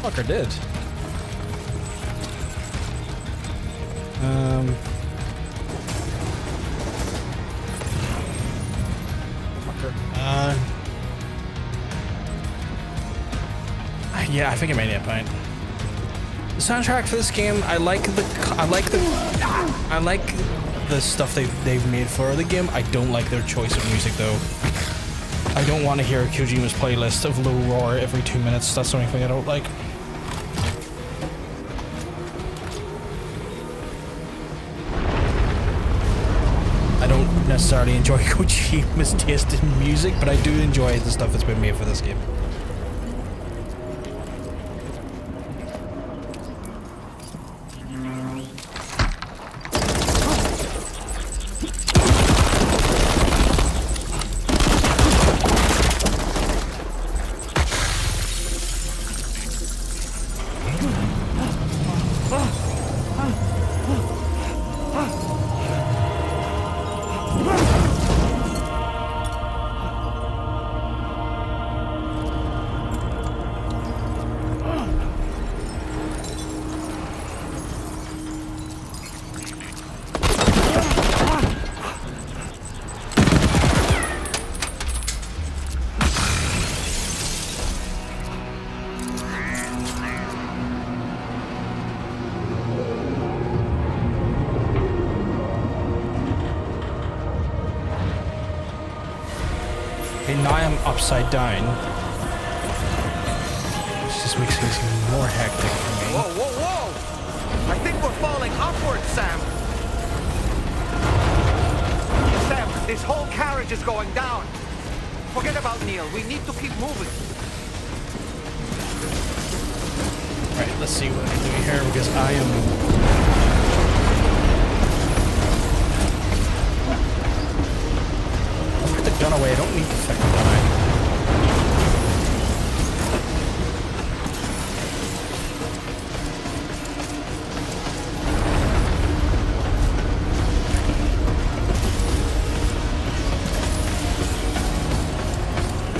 Fucker did. Yeah, I think I made it, fine. The soundtrack for this game, I like the stuff they've made for the game. I don't like their choice of music though. I don't want to hear Kojima's playlist of low roar every 2 minutes. That's the only thing I don't like. I don't necessarily enjoy Kojima's taste in music, but I do enjoy the stuff that's been made for this game. Now I'm upside down. This just makes things even more hectic for me. Whoa, whoa, whoa! I think we're falling upward, Sam. Sam, this whole carriage is going down. Forget about Neil. We need to keep moving. Alright, let's see what I can do here because I am... Put the gun away, I don't need the fucking gun away.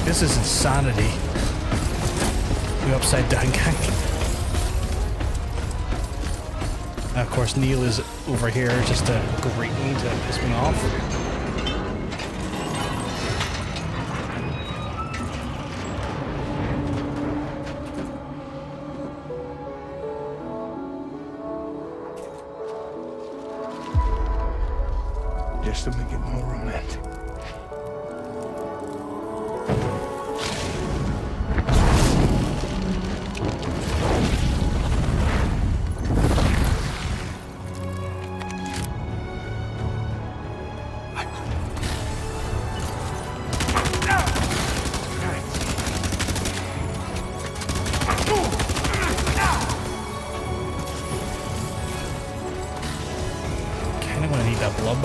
This is insanity. The upside down gang. Of course, Neil is over here just to grate me, to piss me off. Just to make it more romantic.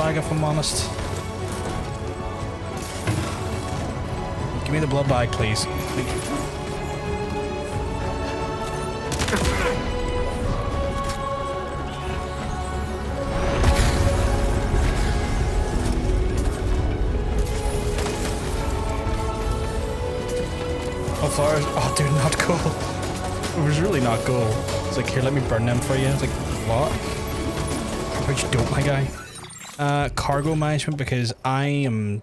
If I'm honest. Give me the blood bag, please. How far? Oh, dude, not cool. It was really not cool. It's like, here, let me burn them for you. It's like, what? How'd you dope my guy? Cargo management, because I am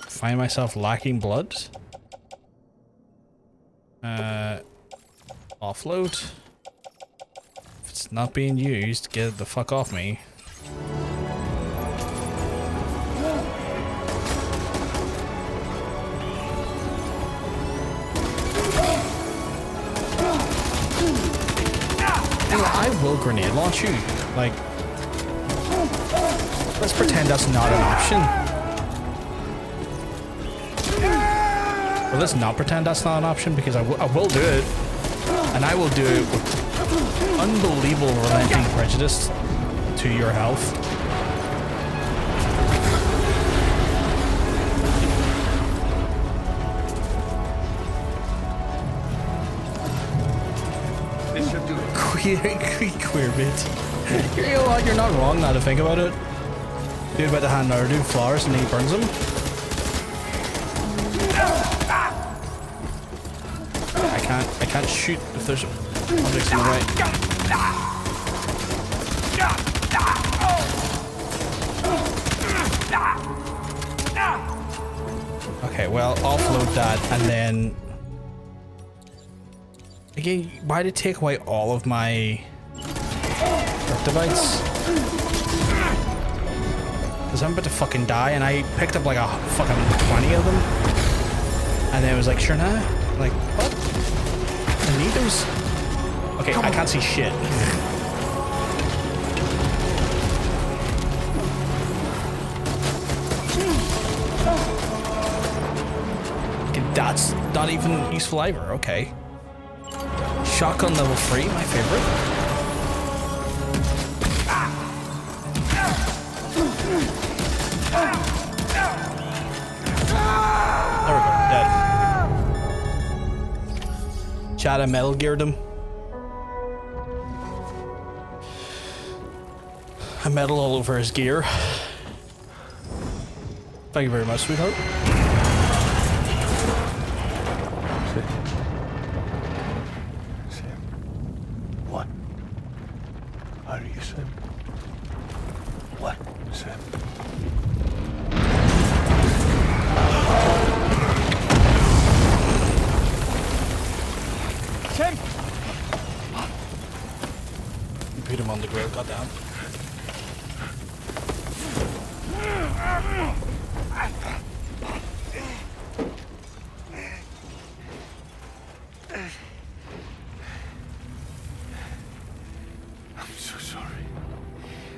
find myself lacking blood. Offload. If it's not being used, get it the fuck off me. Anyway, I will grenade launch you. Like, let's pretend that's not an option. Well, let's not pretend that's not an option because I will do it. And I will do it with unbelievable relenting prejudice to your health. This should do it. Queer bit. You know what? You're not wrong now to think about it. Dude about to hand Nardu flowers and he burns them. I can't shoot if there's objects in the way. Okay, well, offload that and then again, why did it take away all of my device? Because I'm about to fucking die and I picked up like a fucking 20 of them. And then it was like, sure now? Like, what? I need those. Okay, I can't see shit. Okay, that's not even useful either. Okay. Shotgun level 3, my favorite. There we go, dead. Chad, I Metal Geared him. I metal all over his gear. Thank you very much, sweetheart. What? Are you Sam? What, Sam? Sam! You beat him on the grill, goddamn. I'm so sorry.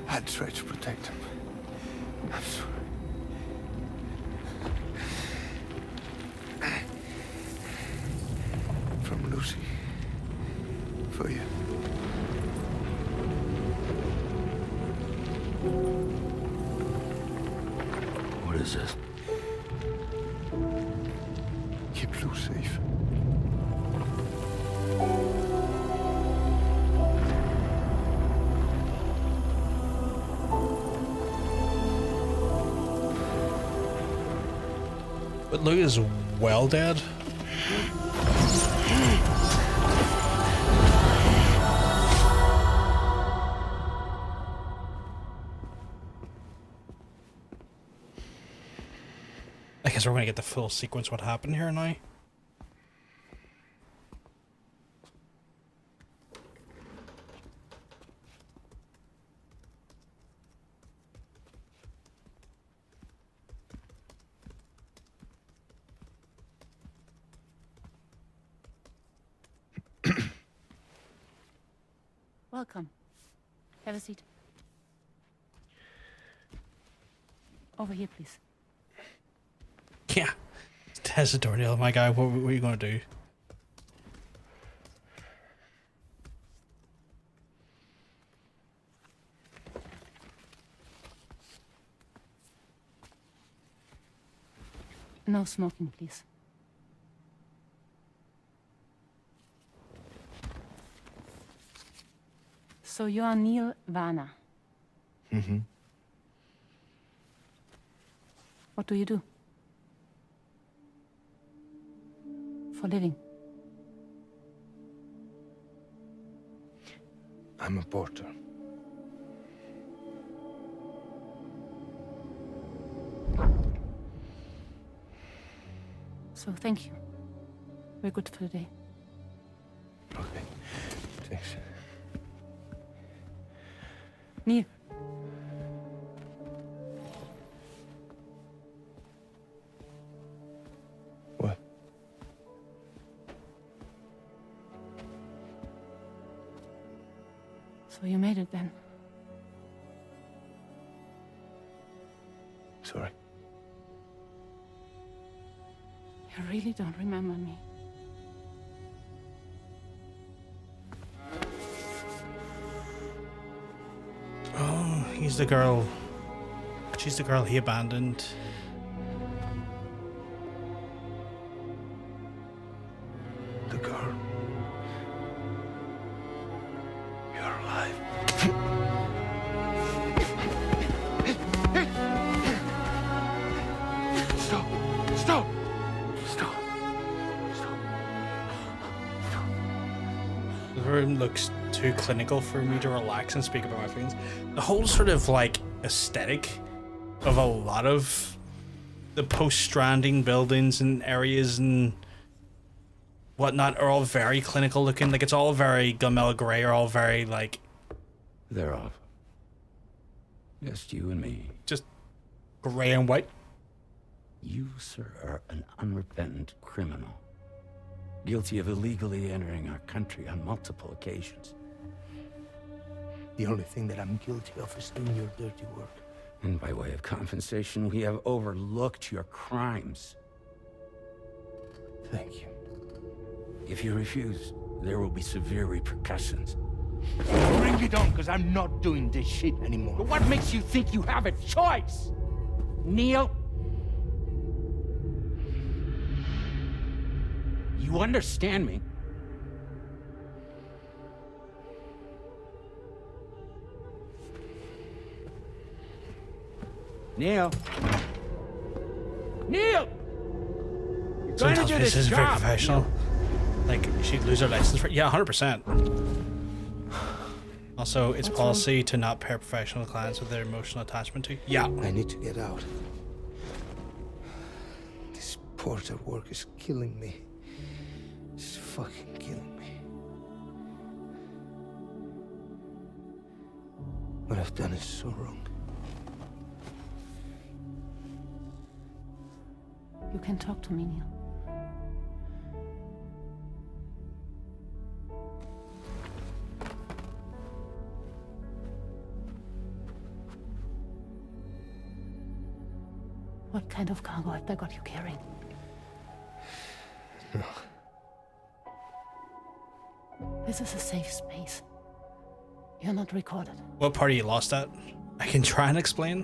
I tried to protect him. I'm sorry. From Lucy. For you. What is this? Keep Lou safe. But Lou is well dead. I guess we're gonna get the full sequence what happened here now. Welcome. Have a seat. Over here, please. Yeah. There's the door nail, my guy. What are you gonna do? No smoking, please. So you are Neil Varner. Mm-hmm. What do you do? For living? I'm a porter. So thank you. We're good for the day. Okay. Thanks. Neil. What? So you made it then? Sorry. You really don't remember me. Oh, he's the girl. She's the girl he abandoned. The girl. You're alive. Stop! Stop! The room looks too clinical for me to relax and speak about my feelings. The whole sort of like aesthetic of a lot of the post-Stranding buildings and areas and whatnot are all very clinical looking. Like it's all very gunmetal gray, or all very like They're off. Just you and me. just gray and white. You, sir, are an unrepentant criminal. Guilty of illegally entering our country on multiple occasions. The only thing that I'm guilty of is doing your dirty work. And by way of compensation, we have overlooked your crimes. Thank you. If you refuse, there will be severe repercussions. Bring it on, because I'm not doing this shit anymore. But what makes you think you have a choice? Neil? You understand me? Neil? Neil! You're going to do This is this very job. professional. Like she'd lose her license for 100%. Also, it's policy to not pair professional clients with their emotional attachment to. Yeah. I need to get out. This porter work is killing me. It's fucking killing me. What I've done is so wrong. You can talk to me, Neil. What kind of cargo have they got you carrying? No. This is a safe space. You're not recorded. What part are you lost at? I can try and explain.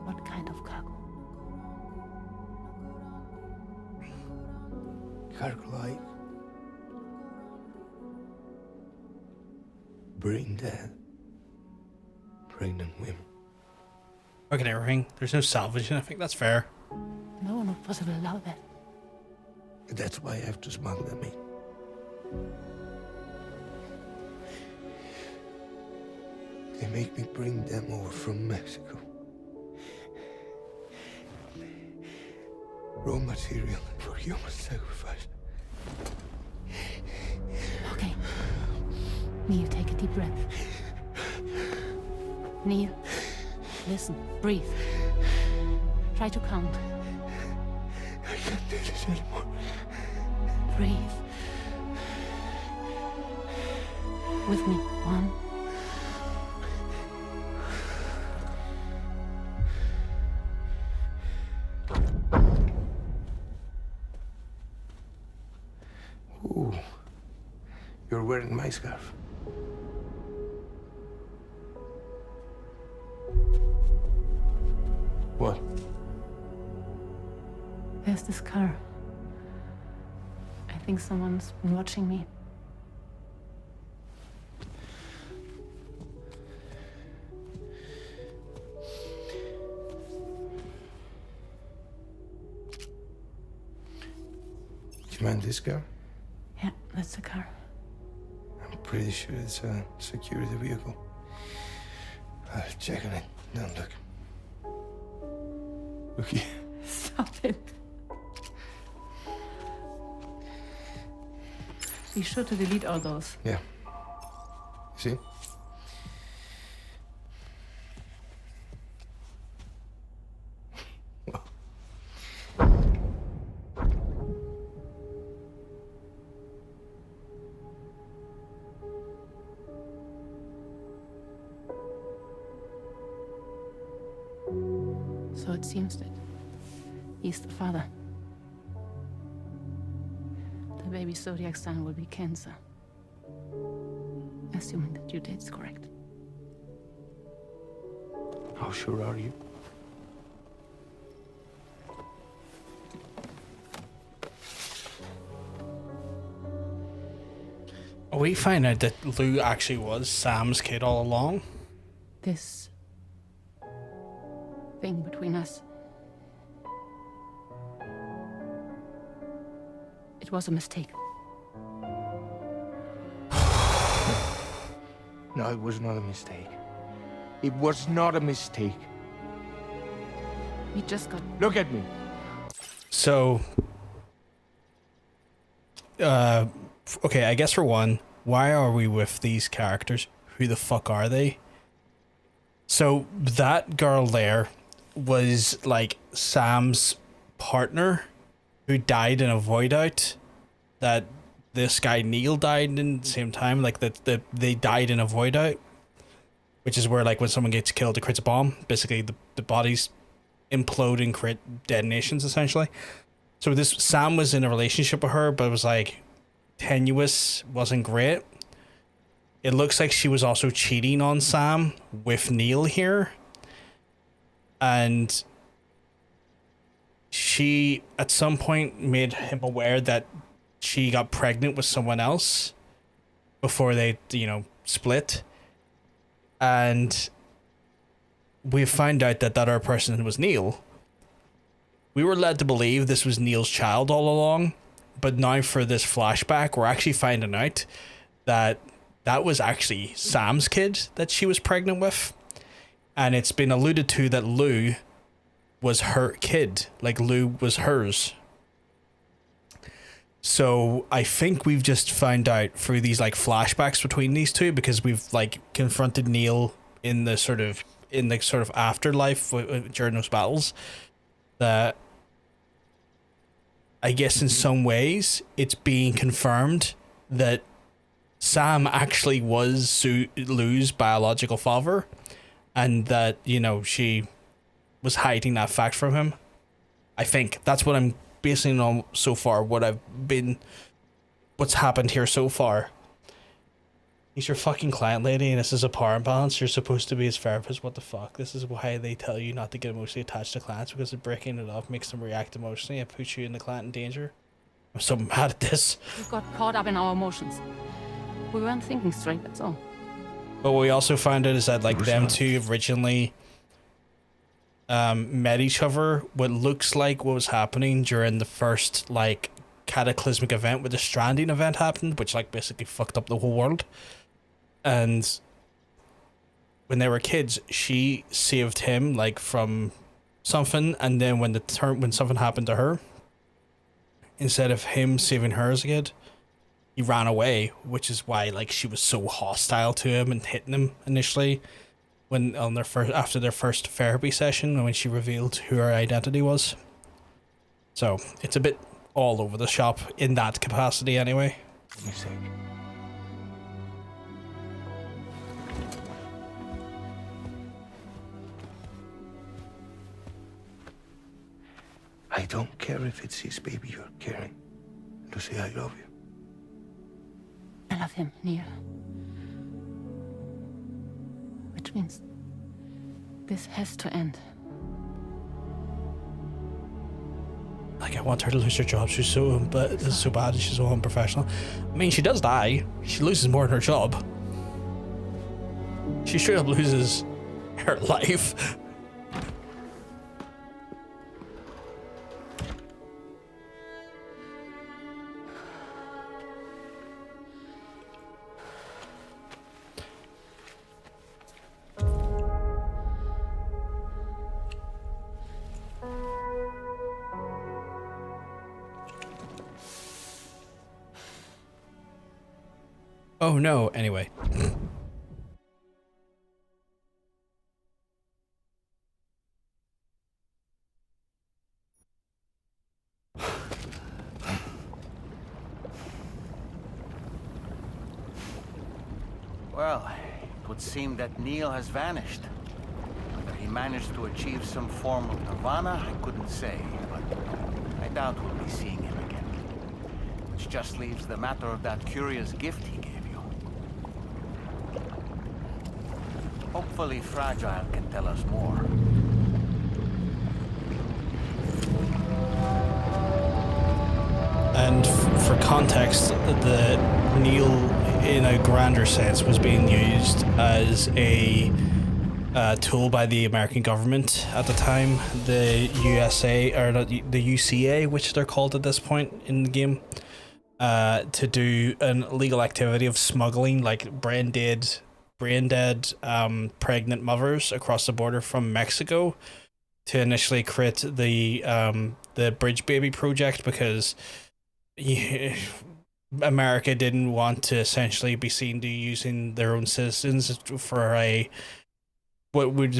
What kind of cargo? Cargo like brain dead, pregnant women. Fucking everything. There's no salvaging. I think that's fair. No one would possibly allow that. That's why I have to smuggle them in. They make me bring them over from Mexico. Raw material for human sacrifice. Okay. Neil, take a deep breath. Neil, listen, breathe. Try to count. I can't do this anymore. Breathe. With me. 1. Ooh, you're wearing my scarf. What? There's this car. I think someone's been watching me. Do you mind this car? Yeah, that's the car. I'm pretty sure it's a security vehicle. I'll check on it. Now look. Look here. Stop it. Be sure to delete all those. Yeah. See? So it seems that he's the father. The baby zodiac sign will be Cancer. Assuming that due date's correct. How sure are you? We find out that Lou actually was Sam's kid all along. This thing between us, was a mistake. No, it was not a mistake. It was not a mistake. We just got... Look at me. So, okay, I guess for one, why are we with these characters? Who the fuck are they? So that girl there was like Sam's partner who died in a void out. That this guy Neil died in the same time, like that they died in a void out, which is where like when someone gets killed, it creates a bomb. Basically, the bodies implode and create detonations essentially. So this Sam was in a relationship with her, but it was like tenuous, wasn't great. It looks like she was also cheating on Sam with Neil here. And she at some point made him aware that she got pregnant with someone else before they, you know, split. And we find out that that other person was Neil. We were led to believe this was Neil's child all along, but now for this flashback, we're actually finding out that that was actually Sam's kid that she was pregnant with. And it's been alluded to that Lou was her kid, like Lou was hers. So I think we've just found out through these like flashbacks between these two, because we've like confronted Neil in the sort of afterlife during those battles, that I guess in some ways it's being confirmed that Sam actually was Lou's biological father, and that, you know, she was hiding that fact from him. I think that's what I'm basing on so far, what's happened here so far. He's your fucking client, lady, and this is a power imbalance. You're supposed to be his therapist. What the fuck? This is why they tell you not to get emotionally attached to clients, because of breaking it off makes them react emotionally and puts you and the client in danger. I'm so mad at this. We got caught up in our emotions. We weren't thinking straight, that's all. But what we also found out is that like them two originally met each other. What looks like what was happening during the first like cataclysmic event where the Stranding event happened, which like basically fucked up the whole world. And when they were kids, she saved him like from something, and then when something happened to her, instead of him saving her as a kid, he ran away, which is why like she was so hostile to him and hitting him initially when after their first therapy session, when she revealed who her identity was. So it's a bit all over the shop in that capacity anyway. I don't care if it's his baby you're carrying. To say I love you. I love him, Neil. Which means this has to end. Like, I want her to lose her job. She's so bad and she's so unprofessional. I mean, she does die. She loses more than her job. She straight up loses her life. Oh no, anyway. Well, it would seem that Neil has vanished. Whether he managed to achieve some form of nirvana, I couldn't say, but I doubt we'll be seeing him again. Which just leaves the matter of that curious gift he gave you. Hopefully Fragile can tell us more. And for context, the Neil, in a grander sense, was being used as a tool by the American government at the time. The USA, or the UCA, which they're called at this point in the game, to do an illegal activity of smuggling like brain dead pregnant mothers across the border from Mexico to initially create the Bridge Baby project, because America didn't want to essentially be seen to using their own citizens for what would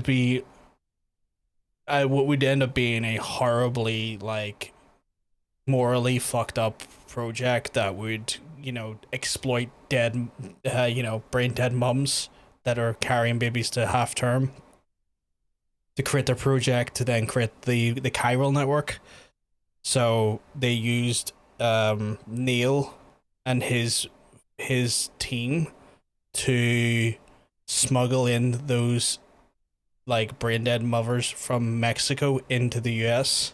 end up being a horribly like morally fucked up project that would, you know, exploit dead, brain dead mums that are carrying babies to half term to create their project, to then create the chiral network. So they used Neil and his team to smuggle in those like brain dead mothers from Mexico into the US.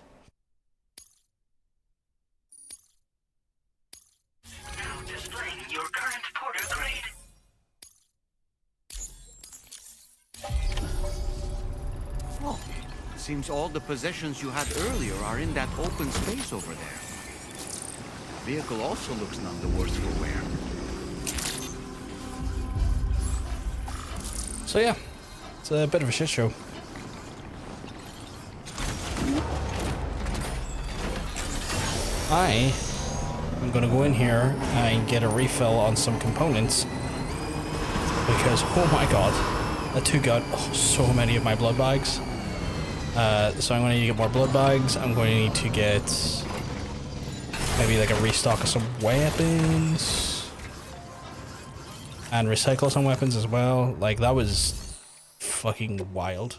Seems all the possessions you had earlier are in that open space over there. The vehicle also looks none the worse for wear. So yeah, it's a bit of a shit show. I'm gonna go in here and get a refill on some components because, oh my god, that took out so many of my blood bags. So I'm going to need to get more blood bags. I'm going to need to get maybe like a restock of some weapons and recycle some weapons as well. Like, that was fucking wild.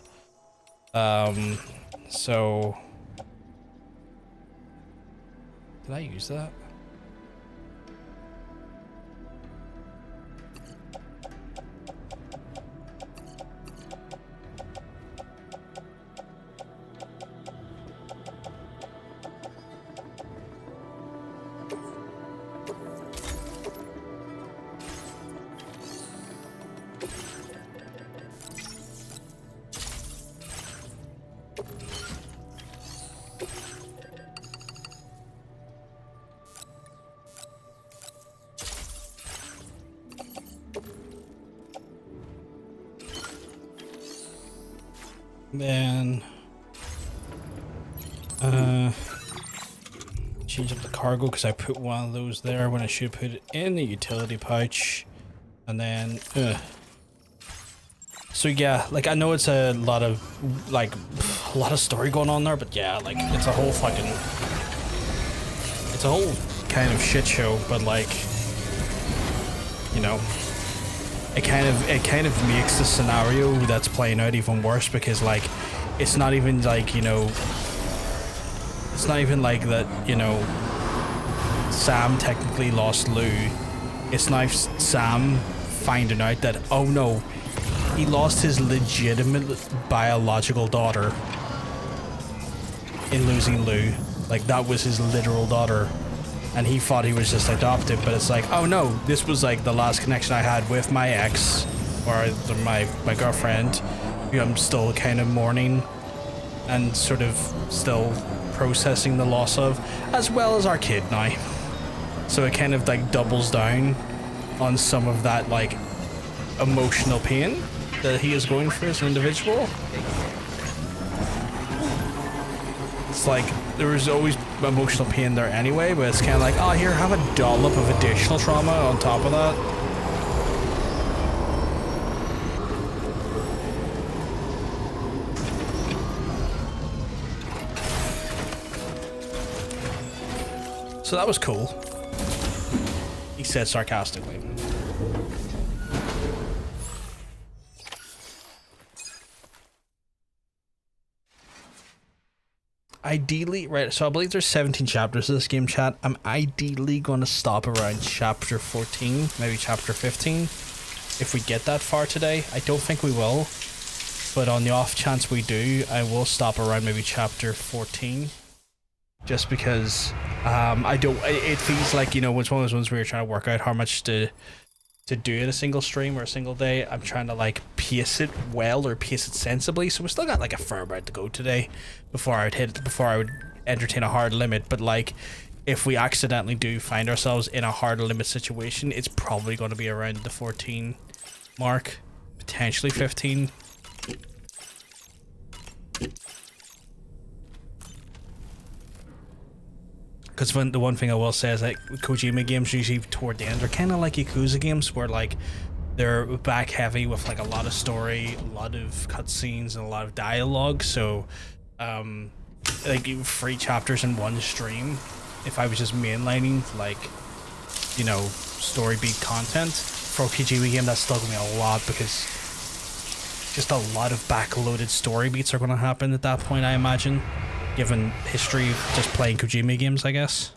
So did I use that? Then change up the cargo because I put one of those there when I should put it in the utility pouch. And then so yeah, like I know it's a lot of story going on there, but yeah, like it's a whole kind of shit show, but like, you know, it kind of makes the scenario that's playing out even worse, because like it's not even like, you know, it's not even like that, you know, Sam technically lost Lou. It's now Sam finding out that, oh no, he lost his legitimate biological daughter in losing Lou. Like, that was his literal daughter, and he thought he was just adopted, but it's like, oh no, this was like the last connection I had with my ex, or my girlfriend, who I'm still kind of mourning and sort of still processing the loss of, as well as our kid now. So it kind of like doubles down on some of that like emotional pain that he is going through as an individual. It's like there was always emotional pain there anyway, but it's kind of like, oh, here, have a dollop of additional trauma on top of that. So that was cool, he said sarcastically. Ideally, right, so I believe there's 17 chapters of this game, chat. I'm ideally going to stop around chapter 14, maybe chapter 15, if we get that far today. I don't think we will, but on the off chance we do, I will stop around maybe chapter 14, just because it feels like, you know, it's one of those ones where you're trying to work out how much to do in a single stream or a single day. I'm trying to like pace it well, or pace it sensibly, so we still got like a fair amount to go today before I would entertain a hard limit. But like, if we accidentally do find ourselves in a hard limit situation, it's probably going to be around the 14 mark, potentially 15. Because the one thing I will say is that Kojima games usually toward the end are kind of like Yakuza games, where like they're back heavy with like a lot of story, a lot of cutscenes, and a lot of dialogue. So like 3 chapters in one stream, if I was just mainlining like, you know, story beat content for a Kojima game, that's still gonna be a lot, because just a lot of backloaded story beats are gonna happen at that point, I imagine, given history of just playing Kojima games, I guess.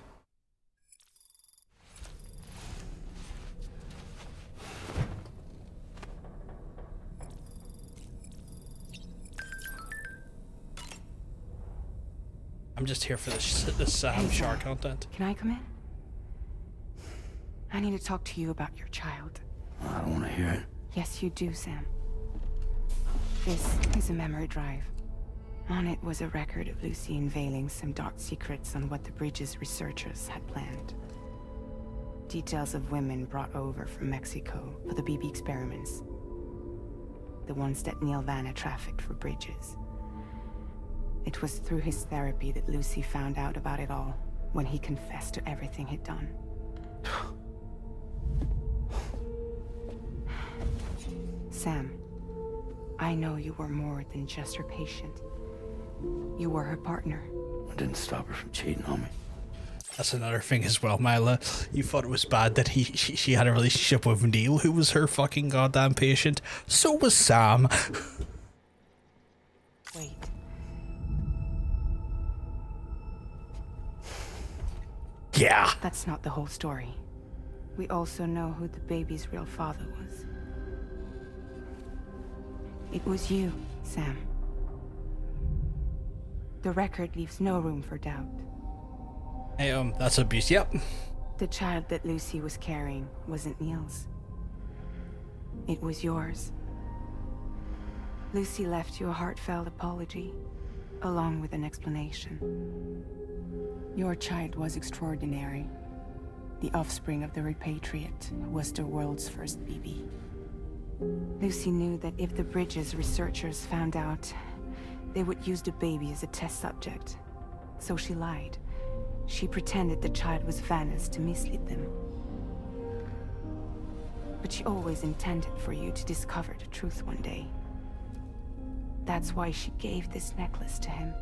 I'm just here for this Hey, Shar Sam. content. Can I come in? I need to talk to you about your child. I don't want to hear it. Yes, you do, Sam. This is a memory drive. On it was a record of Lucy unveiling some dark secrets on what the Bridges researchers had planned. Details of women brought over from Mexico for the BB experiments. The ones that Neil Vanna trafficked for Bridges. It was through his therapy that Lucy found out about it all, when he confessed to everything he'd done. Sam, I know you were more than just her patient. You were her partner. I didn't stop her from cheating on me. That's another thing as well, Myla. You thought it was bad that she had a relationship with Neil, who was her fucking goddamn patient. So was Sam. Wait. Yeah. That's not the whole story. We also know who the baby's real father was. It was you, Sam. The record leaves no room for doubt. Hey, that's abuse. Yep. The child that Lucy was carrying wasn't Neil's. It was yours. Lucy left you a heartfelt apology, along with an explanation. Your child was extraordinary. The offspring of the repatriate who was the world's first BB. Lucy knew that if the Bridges researchers found out, they would use the baby as a test subject. So she lied. She pretended the child was Vanna's to mislead them. But she always intended for you to discover the truth one day. That's why she gave this necklace to him.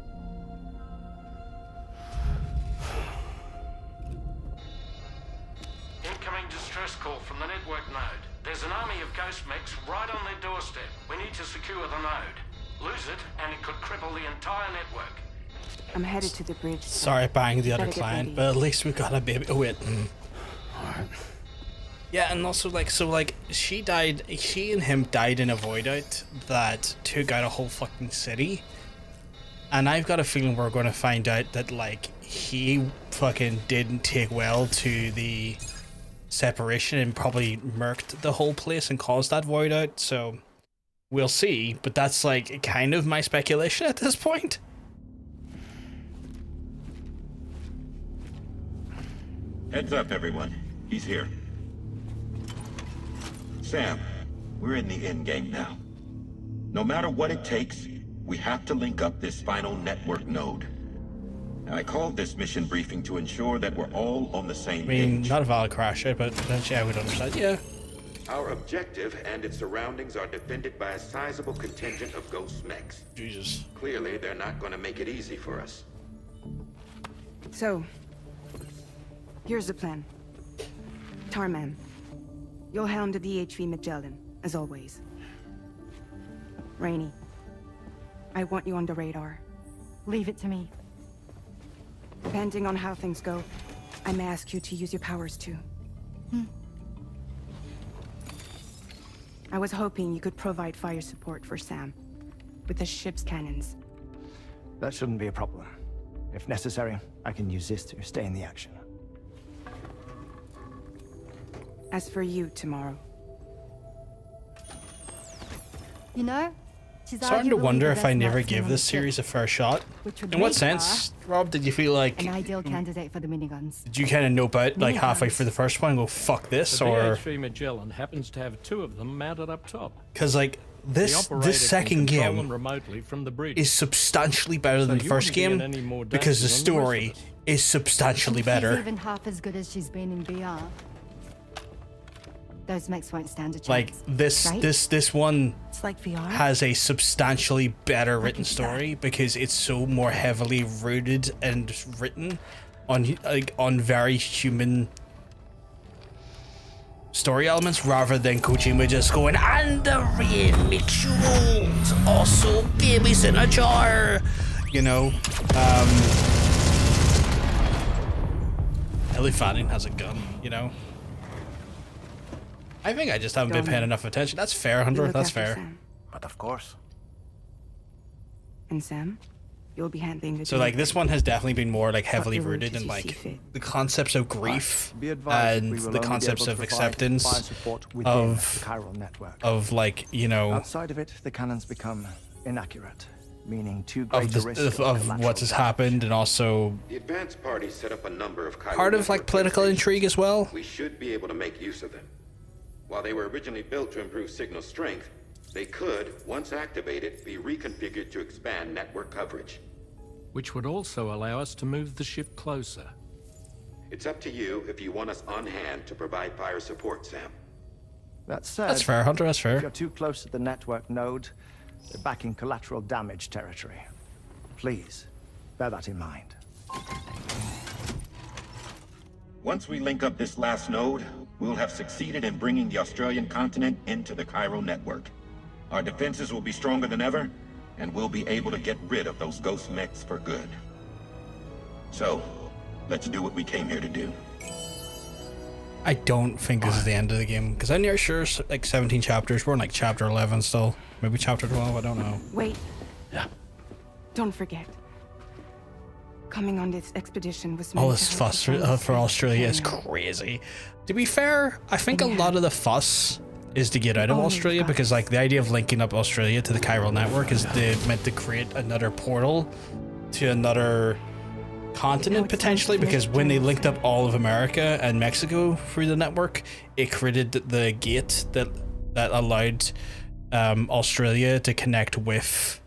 Incoming distress call from the network node. There's an army of ghost mechs right on their doorstep. We need to secure the node. Lose it, and it could cripple the entire network. I'm headed to the bridge. Sorry, bang the other Better get client, ready. but at least we got a baby. Oh wait. Alright. Yeah, and also like she and him died in a void out that took out a whole fucking city. And I've got a feeling we're going to find out that like he fucking didn't take well to the separation and probably murked the whole place and caused that void out. So we'll see, but that's like kind of my speculation at this point. Heads up, everyone. He's here. Sam, we're in the end game now. No matter what it takes, we have to link up this final network node. I called this mission briefing to ensure that we're all on the same I mean, page. not a valid crasher, but potentially I would understand. Yeah. Our objective and its surroundings are defended by a sizable contingent of ghost mechs. Jesus. Clearly, they're not going to make it easy for us. So, here's the plan. Tarman, you'll helm the DHV Magellan, as always. Rainey, I want you on the radar. Leave it to me. Depending on how things go, I may ask you to use your powers too. I was hoping you could provide fire support for Sam, with the ship's cannons. That shouldn't be a problem. If necessary, I can use this to stay in the action. As for you, tomorrow. You know, Starting to arguably wonder the if I best never marksman gave on this the ship, series a fair shot. which would In what make sense, Rob, did you feel like... an ideal candidate for the miniguns. Did you kind of nope out like halfway Miniguns. through the first one and go, fuck this, The or... DHV Magellan happens to have 2 of them mounted up top. Because, like, The this operator second can control them game remotely from the bridge. is substantially better than the you first wouldn't be in game any more because the danger than the rest story is substantially She's better. even half as good as she's been in VR. Those mechs won't stand a chance. Like, right? this one It's like VR. has a substantially better written story because it's so more heavily rooted and written on very human story elements rather than Kojima just going, and the rain makes you old, also babies in a jar, you know. Ellie Fanning has a gun, you know. I think I just haven't been paying enough attention. That's fair, Hunter. That's fair. Sam. But of course. And Sam, you'll be handling the So like this one has definitely been more like heavily Cut the route rooted as in you see like fit. the concepts of grief Be advised, we and will the only be concepts able of to provide acceptance fire support within of the chiral network. like, you know, Outside of it, the cannons become inaccurate, meaning too of great a risk of what has happened, and also The advanced party set up a number of part of like political intrigue as well. We should be able to make use of them. While they were originally built to improve signal strength, they could, once activated, be reconfigured to expand network coverage. Which would also allow us to move the ship closer. It's up to you if you want us on hand to provide fire support, Sam. That said, That's fair, Hunter, that's fair. If you're too close to the network node, you're back in collateral damage territory. Please, bear that in mind. Once we link up this last node, we'll have succeeded in bringing the Australian continent into the chiral network. Our defenses will be stronger than ever, and we'll be able to get rid of those ghost mechs for good. So, let's do what we came here to do. I don't think this is the end of the game because I'm near sure it's like 17 chapters. We're in like chapter 11 still, maybe chapter 12. I don't know. Wait. Yeah. Don't forget. Coming on this expedition was All meant this to help fuss us find for Australia is Australia. crazy. To be fair, I think a lot of the fuss is to get out of Australia because like the idea of linking up Australia to the chiral network is meant to create another portal to another continent potentially, because when they linked up all of America and Mexico through the network, it created the gate that allowed Australia to connect with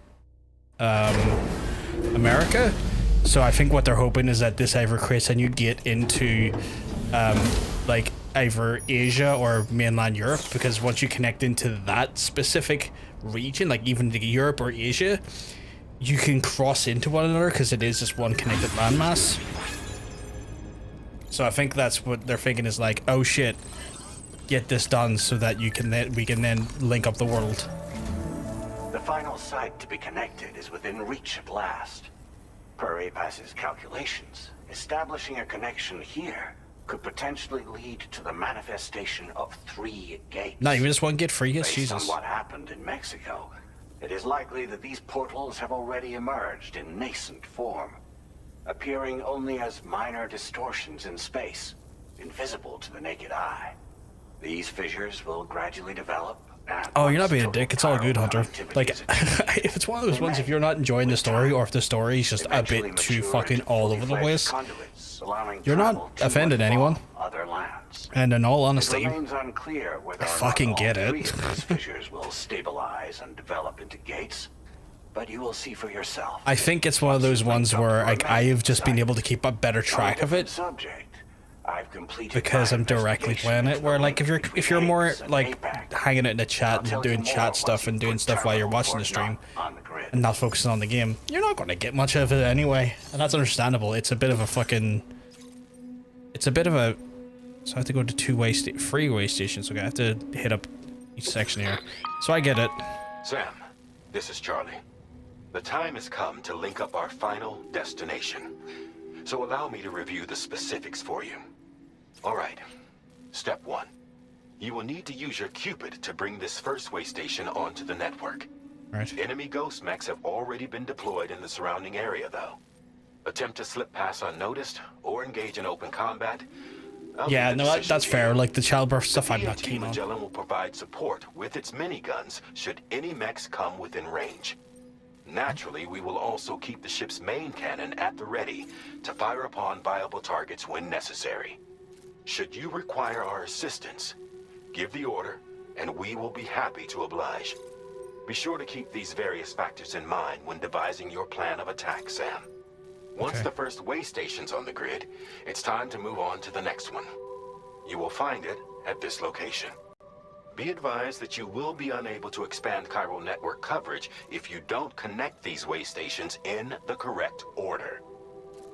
America. So I think what they're hoping is that this either creates a new gate into like either Asia or mainland Europe, because once you connect into that specific region, like even to Europe or Asia, you can cross into one another because it is just one connected landmass. So I think that's what they're thinking is like, oh shit, get this done so that we can then link up the world. The final site to be connected is within reach at last. Per APAS's calculations, establishing a connection here could potentially lead to the manifestation of 3 gates. Not even just one gate free, yes, Based Jesus. on what happened in Mexico, it is likely that these portals have already emerged in nascent form, appearing only as minor distortions in space, invisible to the naked eye. These fissures will gradually develop. Oh, you're not being a dick. It's all good, Hunter. Like, if it's one of those ones, if you're not enjoying the story, or if the story is just a bit too fucking all over the place, you're not offending anyone. And in all honesty, It remains unclear whether I or fucking not all get it. 3 of these fissures will stabilize and develop into gates, but you will see for yourself. I think it's one of those ones where like I've just been able to keep a better track of it because I'm directly playing it. Where like if you're more like hanging out in the chat and doing chat stuff and doing stuff while you're watching the stream and not focusing on the game, you're not going to get much of it anyway, and that's understandable. It's a bit of a so I have to go to 2-way freeway stations. Okay, I have to hit up each section here, so I get it. Sam, this is Charlie. The time has come to link up our final destination. So allow me to review the specifics for you. All right. Step 1. You will need to use your Cupid to bring this first way station onto the network. Right. Enemy ghost mechs have already been deployed in the surrounding area, though. Attempt to slip past unnoticed or engage in open combat, Yeah, no, that's fair. Like the childbirth stuff, I'm not keen on. Magellan will provide support with its miniguns should any mechs come within range. Naturally, we will also keep the ship's main cannon at the ready to fire upon viable targets when necessary. Should you require our assistance, give the order, and we will be happy to oblige. Be sure to keep these various factors in mind when devising your plan of attack, Sam. Once the first way station's on the grid, it's time to move on to the next one. You will find it at this location. Be advised that you will be unable to expand chiral network coverage if you don't connect these way stations in the correct order.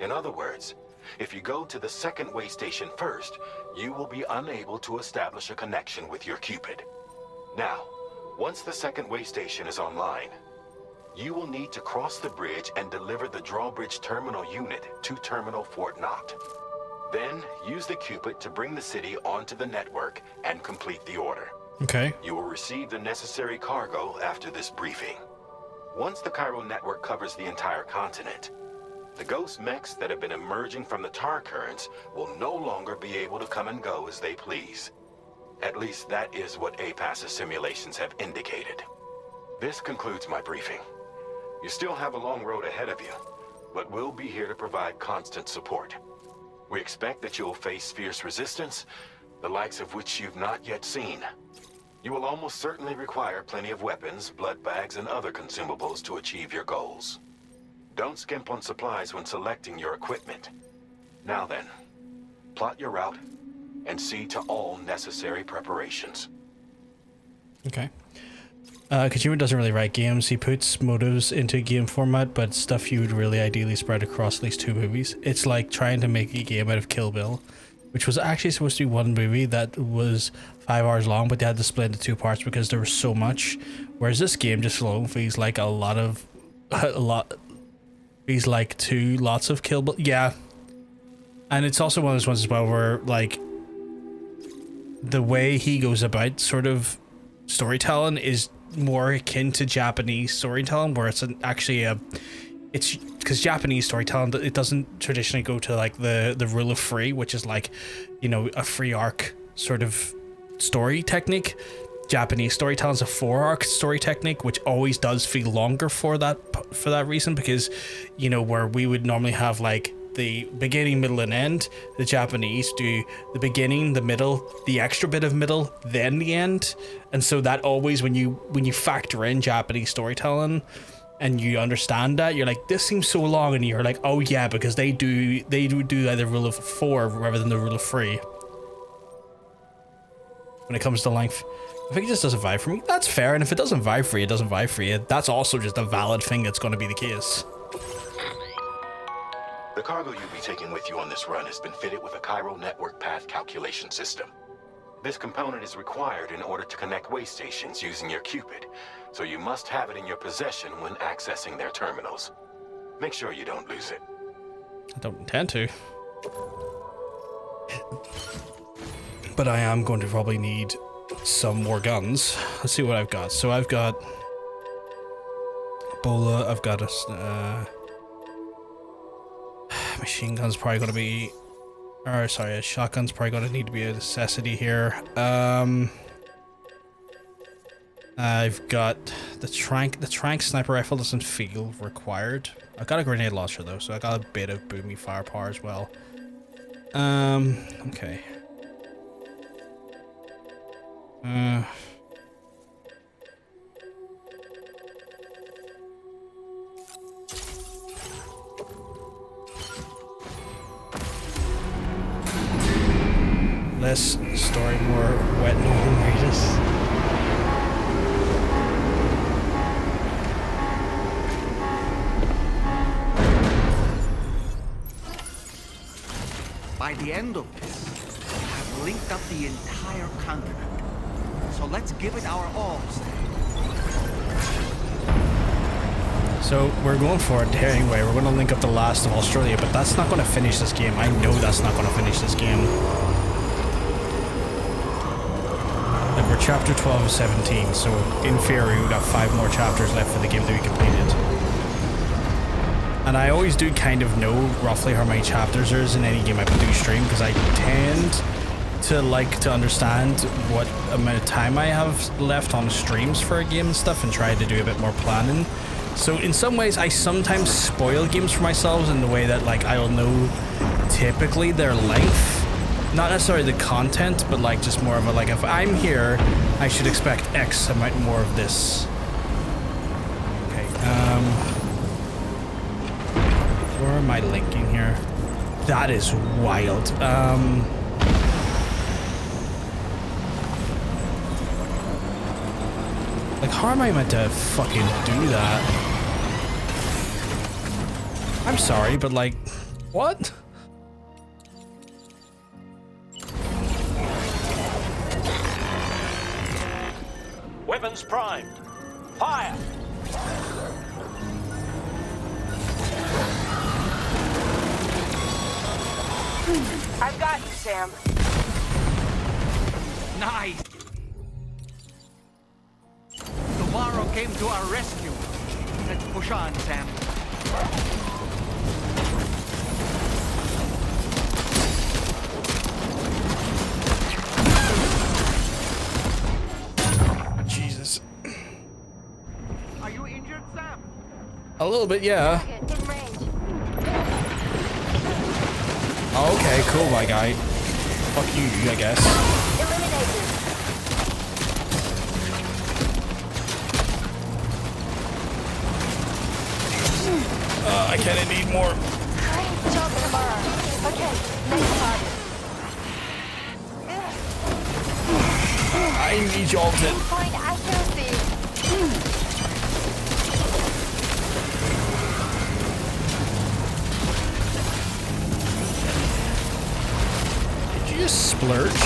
In other words, if you go to the second way station first, you will be unable to establish a connection with your Cupid. Now, once the second way station is online, you will need to cross the bridge and deliver the drawbridge terminal unit to Terminal Fort Knott. Then, use the Cupid to bring the city onto the network and complete the order. Okay. You will receive the necessary cargo after this briefing. Once the chiral network covers the entire continent, the ghost mechs that have been emerging from the tar currents will no longer be able to come and go as they please. At least that is what APAS's simulations have indicated. This concludes my briefing. You still have a long road ahead of you, but we'll be here to provide constant support. We expect that you'll face fierce resistance, the likes of which you've not yet seen. You will almost certainly require plenty of weapons, blood bags, and other consumables to achieve your goals. Don't skimp on supplies when selecting your equipment. Now then, plot your route and see to all necessary preparations. Okay. Kojima doesn't really write games. He puts motives into game format, but stuff you would really ideally spread across at least 2 movies. It's like trying to make a game out of Kill Bill, which was actually supposed to be 1 movie that was 5 hours long, but they had to split into 2 parts because there was so much. Whereas this game just alone feels like feels like 2 lots of Kill Bill. Yeah. And it's also one of those ones as well where, like, the way he goes about sort of storytelling is more akin to Japanese storytelling, where it's it's because Japanese storytelling, it doesn't traditionally go to like the rule of 3, which is like, you know, a 3 arc sort of story technique. Japanese storytelling is a 4 arc story technique, which always does feel longer for that reason, because, you know, where we would normally have like the beginning, middle, and end, the Japanese do the beginning, the middle, the extra bit of middle, then the end. And so that always, when you factor in Japanese storytelling and you understand that, you're like, this seems so long, and you're like, oh yeah, because they do the rule of 4 rather than the rule of 3 when it comes to length. If it just doesn't vibe for me, that's fair. And if it doesn't vibe for you, it doesn't vibe for you. That's also just a valid thing that's going to be the case. The cargo you'll be taking with you on this run has been fitted with a chiral network path calculation system. This component is required in order to connect way stations using your Cupid, so you must have it in your possession when accessing their terminals. Make sure you don't lose it. I don't intend to. But I am going to probably need some more guns. Let's see what I've got. So I've got Ebola, I've got a machine gun's probably going to be, or sorry, a shotgun's probably going to need to be a necessity here. I've got the trank sniper rifle doesn't feel required. I've got a grenade launcher though, so I got a bit of boomy firepower as well. Okay. Less story, more wet Northern Raiders. By the end of this, we have linked up the entire continent. So let's give it our all, Sam. So we're going for it here anyway. We're going to link up the last of Australia, but that's not going to finish this game. I know that's not going to finish this game. Like, we're chapter 12 of 17, so in theory we've got 5 more chapters left for the game to be completed. And I always do kind of know roughly how many chapters there is in any game I do stream, because I tend to like to understand what amount of time I have left on streams for a game and stuff, and try to do a bit more planning. So in some ways, I sometimes spoil games for myself in the way that like I'll know typically their length, not necessarily the content, but like just more of a like, if I'm here, I should expect X amount more of this. Okay. Where am I linking here? That is wild. Like, how am I meant to fucking do that? I'm sorry, but like, what? Weapons primed. Fire! I've got you, Sam. Nice! Tomorrow came to our rescue. Let's push on, Sam. Jesus. Are you injured, Sam? A little bit, yeah. Okay, cool, my guy. Fuck you, I guess. I kinda need more. Job tomorrow. Okay, next target. I need y'all to. Point accuracy. Did you just splurge?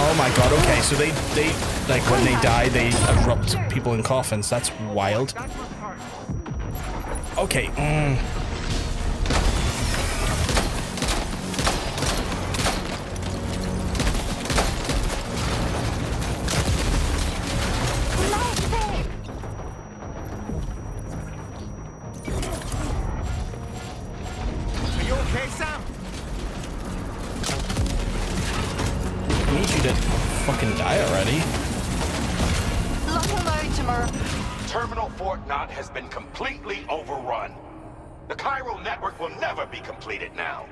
Oh my god, okay, so they like when they die they erupt people in coffins. That's wild. Okay, Are you okay, Sam? I need you to fucking die already. Lock and load tomorrow. Terminal Fort Knott has been completely overrun. The Cairo network will never be completed now.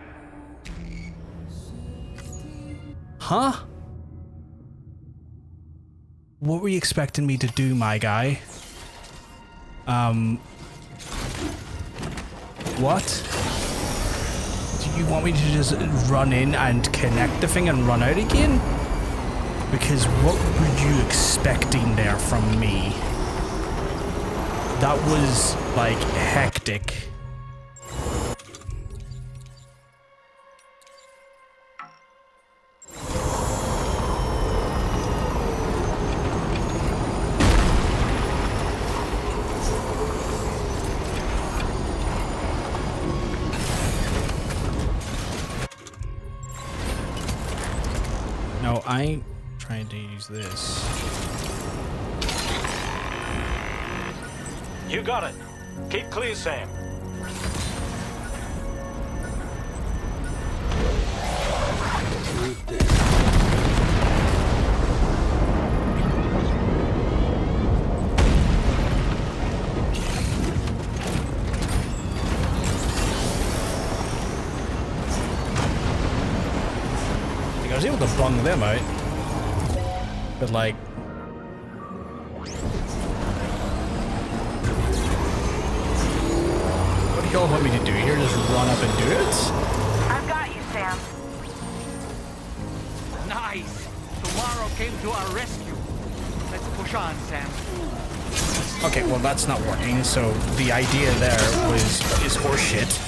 Huh? What were you expecting me to do, my guy? What? Do you want me to just run in and connect the thing and run out again? Because what were you expecting there from me? That was, like, hectic. No, I ain't trying to use this. You got it. Keep clear, Sam. I was able to bung them out, but like, what do y'all want me to do here? Just run up and do it? I've got you, Sam. Nice! Tomorrow came to our rescue. Let's push on, Sam. Okay, well that's not working. So the idea there is horseshit.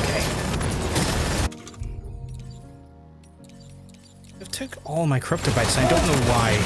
Okay. It took all my cryptobytes and I don't know why.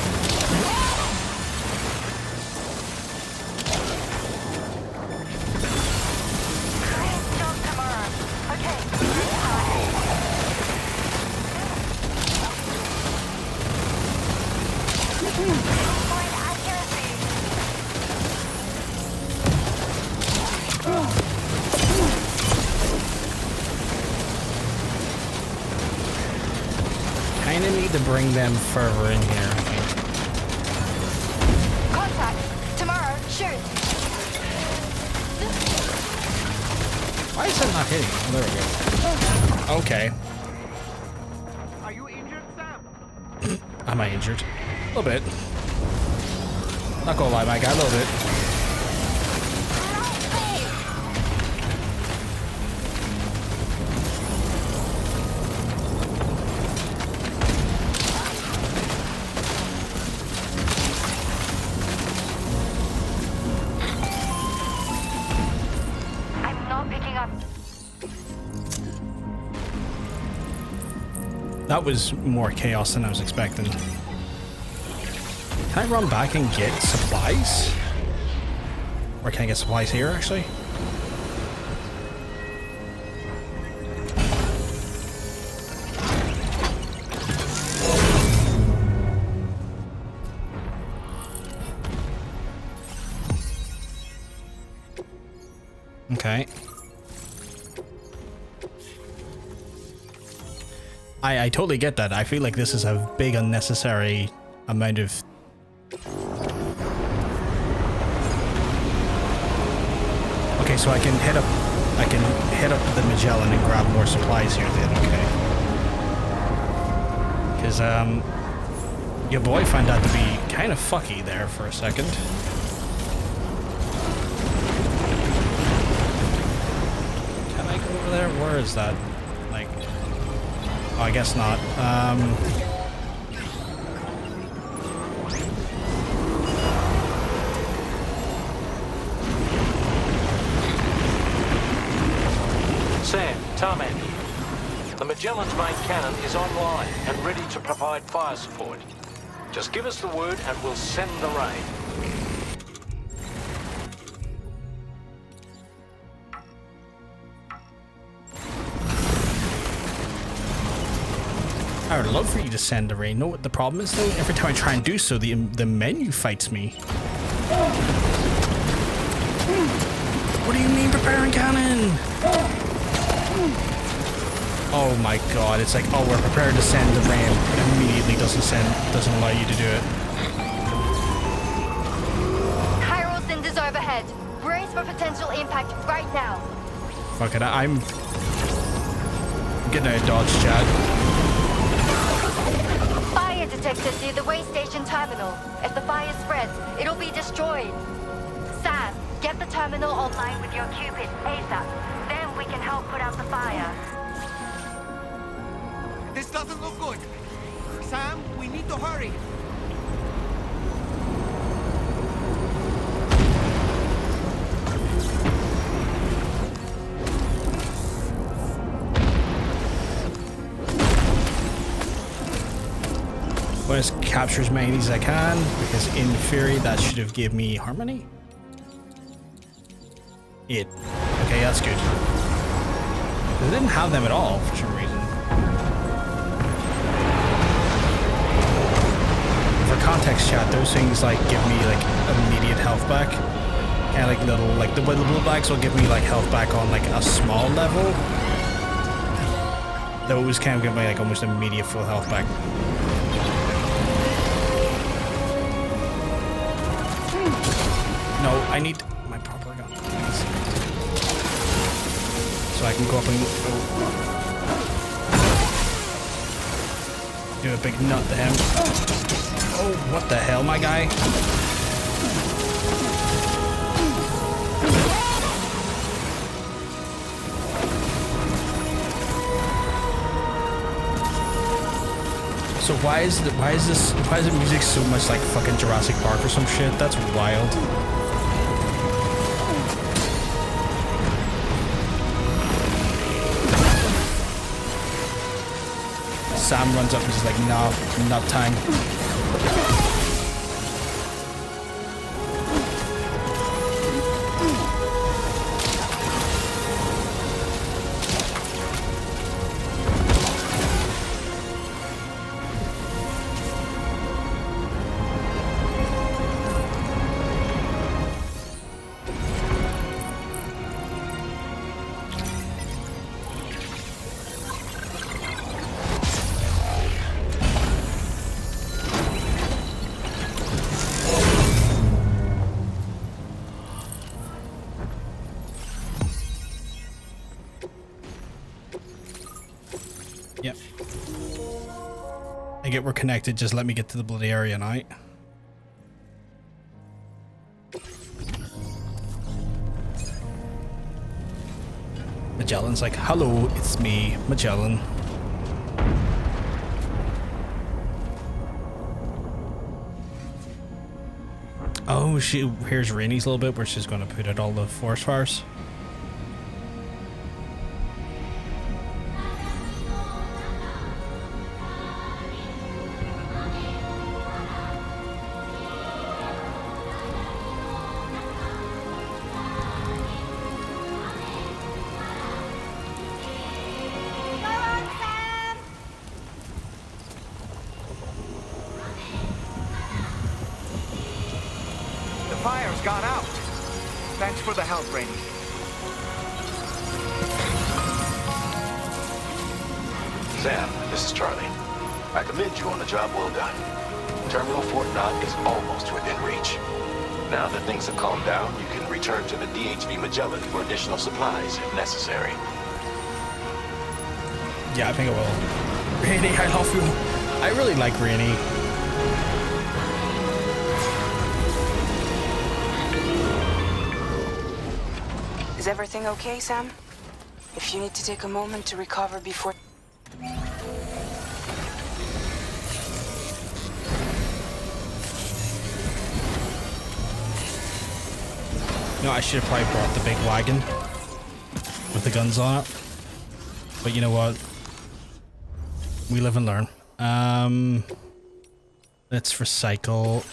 Kinda need to bring them further in here, I think. Contact! Tomorrow, shoot! Why is that not hitting? Oh, there we go. Okay. Are you injured, Sam? Am I injured? A little bit. Not gonna lie, my guy, a little bit. I'm not picking up. That was more chaos than I was expecting. Can I run back and get supplies? Or can I get supplies here, actually? Okay. I totally get that. I feel like this is a big unnecessary amount of okay, so I can hit up the Magellan and grab more supplies here then, okay. Cause your boy found out to be kind of fucky there for a second. Can I go over there? Where is that? Like, oh, I guess not. Sam, Tarman here. The Magellan's main cannon is online and ready to provide fire support. Just give us the word and we'll send the rain. I would love for you to send the rain. Know what the problem is though? Every time I try and do so, the menu fights me. What do you mean preparing cannon? Oh my god, it's like, oh, we're prepared to send the rain, but immediately doesn't allow you to do it. Chiral cinders overhead. Brace for potential impact right now. Fuck it, I'm getting out of dodge, Chad. Fire detected near the way station terminal. If the fire spreads, it'll be destroyed. Sam, get the terminal online with your Cupid ASAP. Then we can help put out the fire. This doesn't look good. Sam, we need to hurry. I'm going to capture as many of these as I can, because in theory that should have given me harmony. Okay, that's good. I didn't have them at all for some reason. For context chat, those things like give me like immediate health back. Kind of like little, like the blue bags will give me like health back on like a small level. Those kind of give me like almost immediate full health back. No, I need my proper gun. So I can go up and do a big nut to him. Oh, what the hell, my guy? So why is the music so much like fucking Jurassic Park or some shit? That's wild. Sam runs up and is like, no, not time. Yep. I get we're connected, just let me get to the bloody area now. Magellan's like, hello, it's me, Magellan. Oh, here's Rainey's a little bit where she's going to put out all the forest fires. Gone out. Thanks for the help, Rainey. Sam, this is Charlie. I commend you on the job well done. Terminal Fort Knott is almost within reach. Now that things have calmed down, you can return to the DHV Magellan for additional supplies if necessary. Yeah, I think I will. Rainey, I love you. I really like Rainey. Is everything okay, Sam? If you need to take a moment to recover before... No, I should have probably brought the big wagon with the guns on it. But you know what? We live and learn. Let's recycle.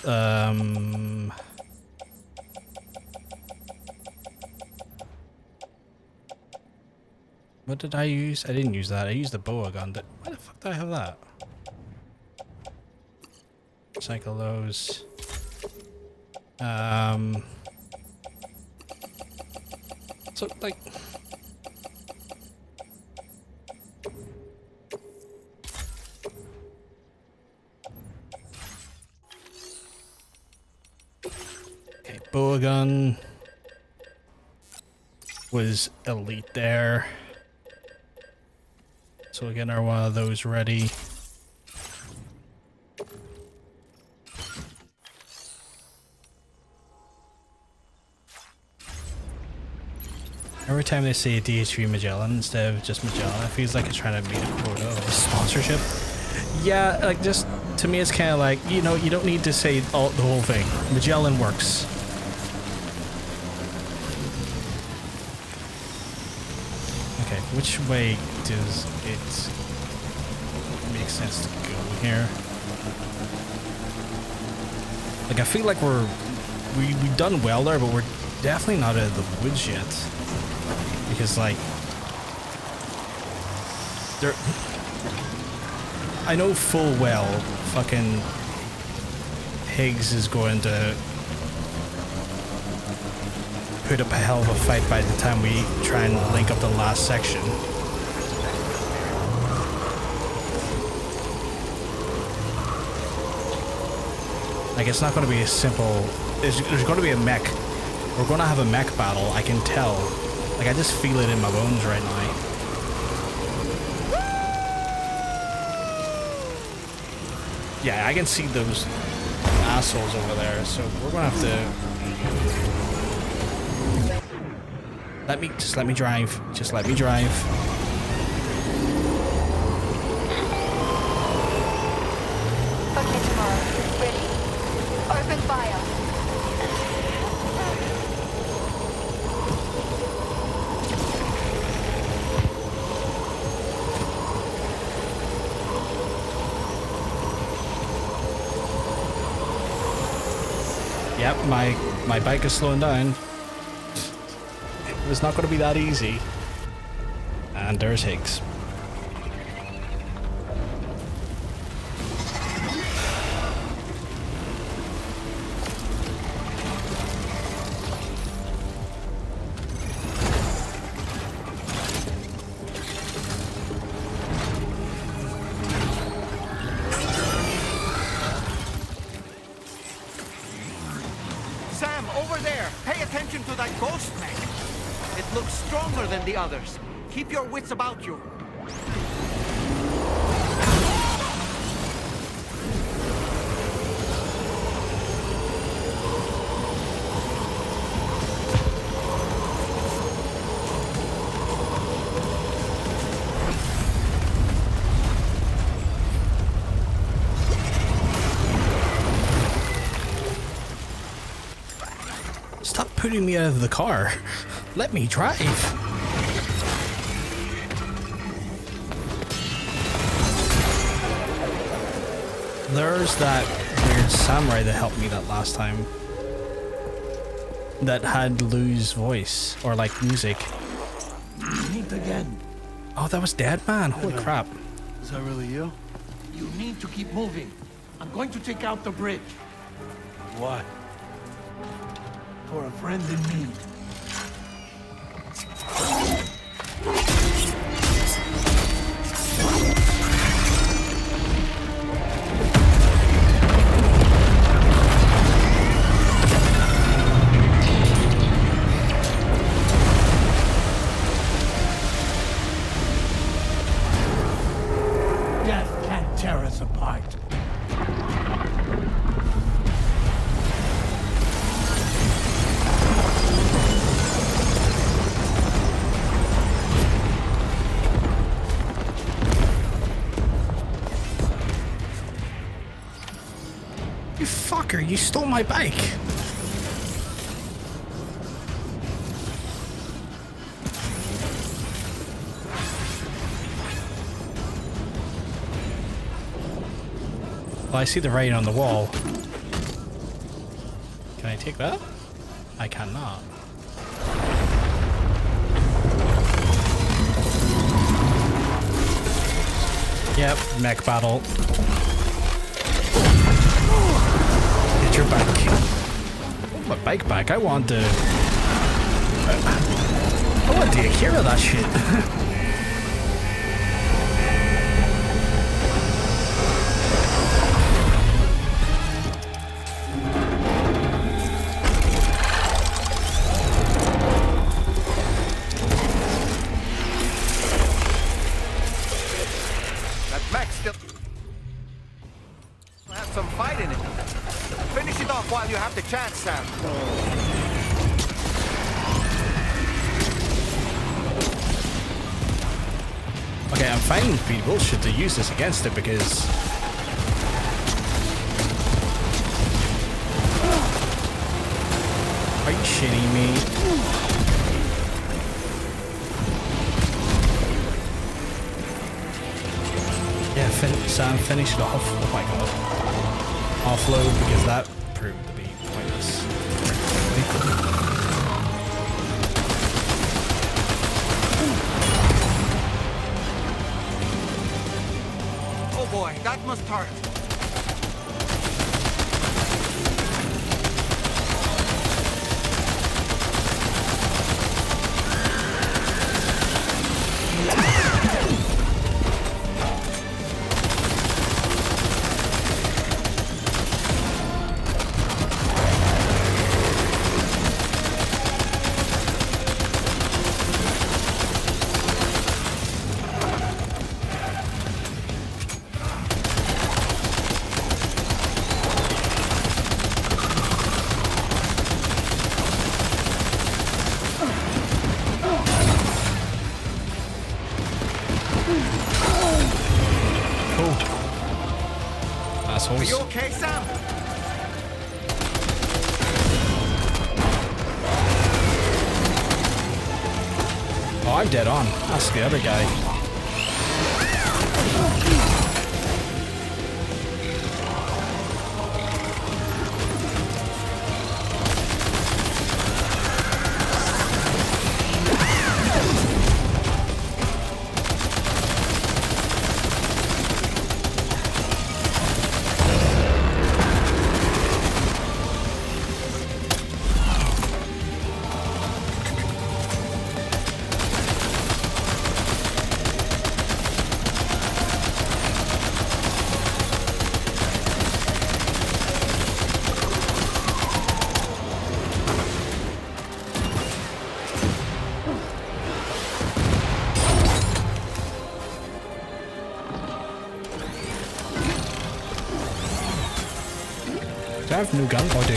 What did I use? I didn't use that. I used the boa gun. Why the fuck did I have that? Recycle those. So, like... Okay, boa gun was elite there. So we'll get our one of those ready. Every time they say DHV Magellan instead of just Magellan, it feels like it's trying to meet a quota of a sponsorship. Yeah, like just to me it's kind of like, you know, you don't need to say the whole thing. Magellan works. Okay, which way does it make sense to go here? Like I feel like we've done well there, but we're definitely not out of the woods yet. Because like there, I know full well fucking Higgs is going to put up a hell of a fight by the time we try and link up the last section. Like it's not going to be a simple. There's going to be a mech. We're going to have a mech battle. I can tell. Like I just feel it in my bones right now. Yeah, I can see those assholes over there. So we're going to have to. Just let me drive. Just let me drive. Okay, tomorrow. Ready? Open fire. Yep, my bike is slowing down. It's not going to be that easy. And there's Higgs. Sam, over there! Pay attention to that ghost mech! It looks stronger than the others. Keep your wits about you. Stop putting me out of the car. Let me drive. There's that weird samurai that helped me that last time. That had Lou's voice, or like music. Meet again. Oh, that was Dead Man. Holy crap. Is that really you? You need to keep moving. I'm going to take out the bridge. Why? For a friend in need. Death can't tear us apart. You fucker, you stole my bike. Well, I see the writing on the wall. Can I take that? I cannot. Yep, mech battle. Get your bike. Oh, my bike back. I want to take care of that shit. That mech still has some fight in it. Finish it off while you have the chance, Sam. Okay, I'm finding it be bullshit to use this against it because are you shitting me? Yeah, Sam, finish it off. Oh my god. Offload because that proved to be pointless. Oh boy, that must hurt. Assholes. Are you okay, Sam? Oh, I'm dead on. That's the other guy. have no gun? Oh, I do.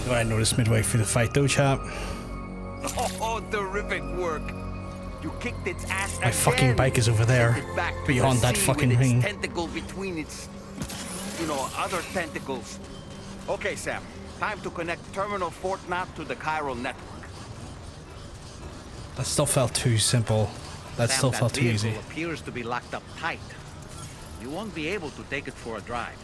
I noticed midway through the fight though, chap. Oh, terrific work. You kicked its ass. My fucking bike is over there, beyond that fucking thing. Tentacle between its, other tentacles. Okay, Sam. Time to connect Terminal Fort Knot to the chiral network. That still felt too simple. That still felt too easy. Vehicle appears to be locked up tight. You won't be able to take it for a drive.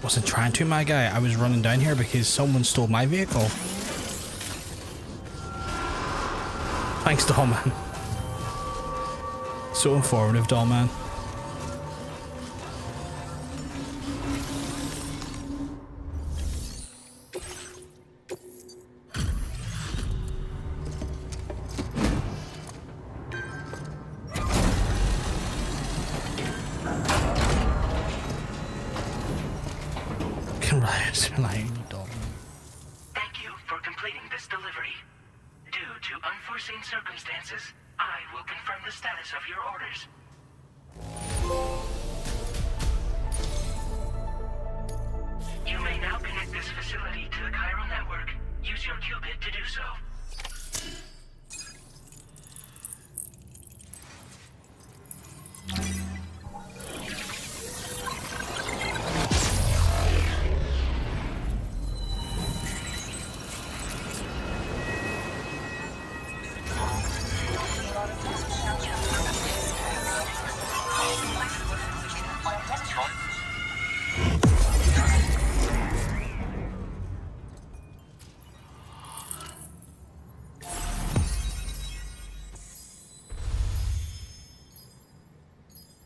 Wasn't trying to, my guy. I was running down here because someone stole my vehicle. Thanks, Dollman. So informative, Dollman. Thank you for completing this delivery. Due to unforeseen circumstances, I will confirm the status of your orders. You may now connect this facility to the chiral network. Use your qubit to do so.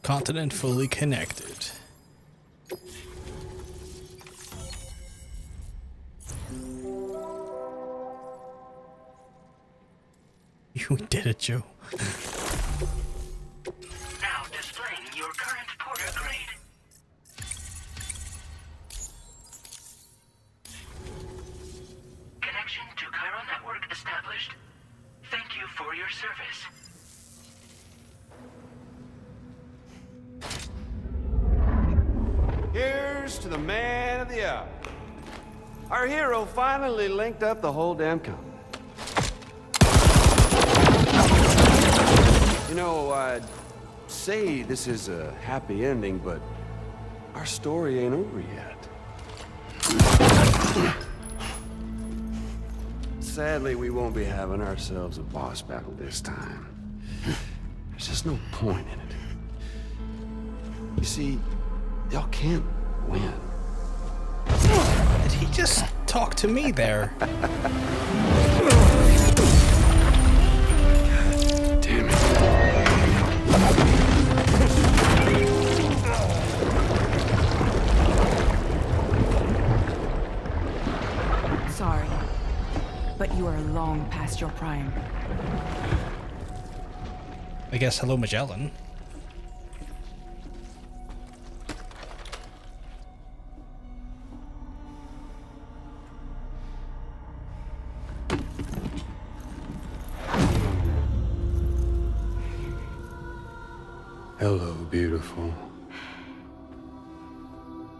Continent fully connected. You did it, Joe. Now displaying your current porter grade. Connection to chiral network established. Thank you for your service. Here's to the man of the hour. Our hero finally linked up the whole damn company. You know, I'd say this is a happy ending, but our story ain't over yet. Sadly, we won't be having ourselves a boss battle this time. There's just no point in it. You see, y'all can't win. Did he just talk to me there? Damn it. Sorry, but you are long past your prime. I guess hello, Magellan. Hello, beautiful.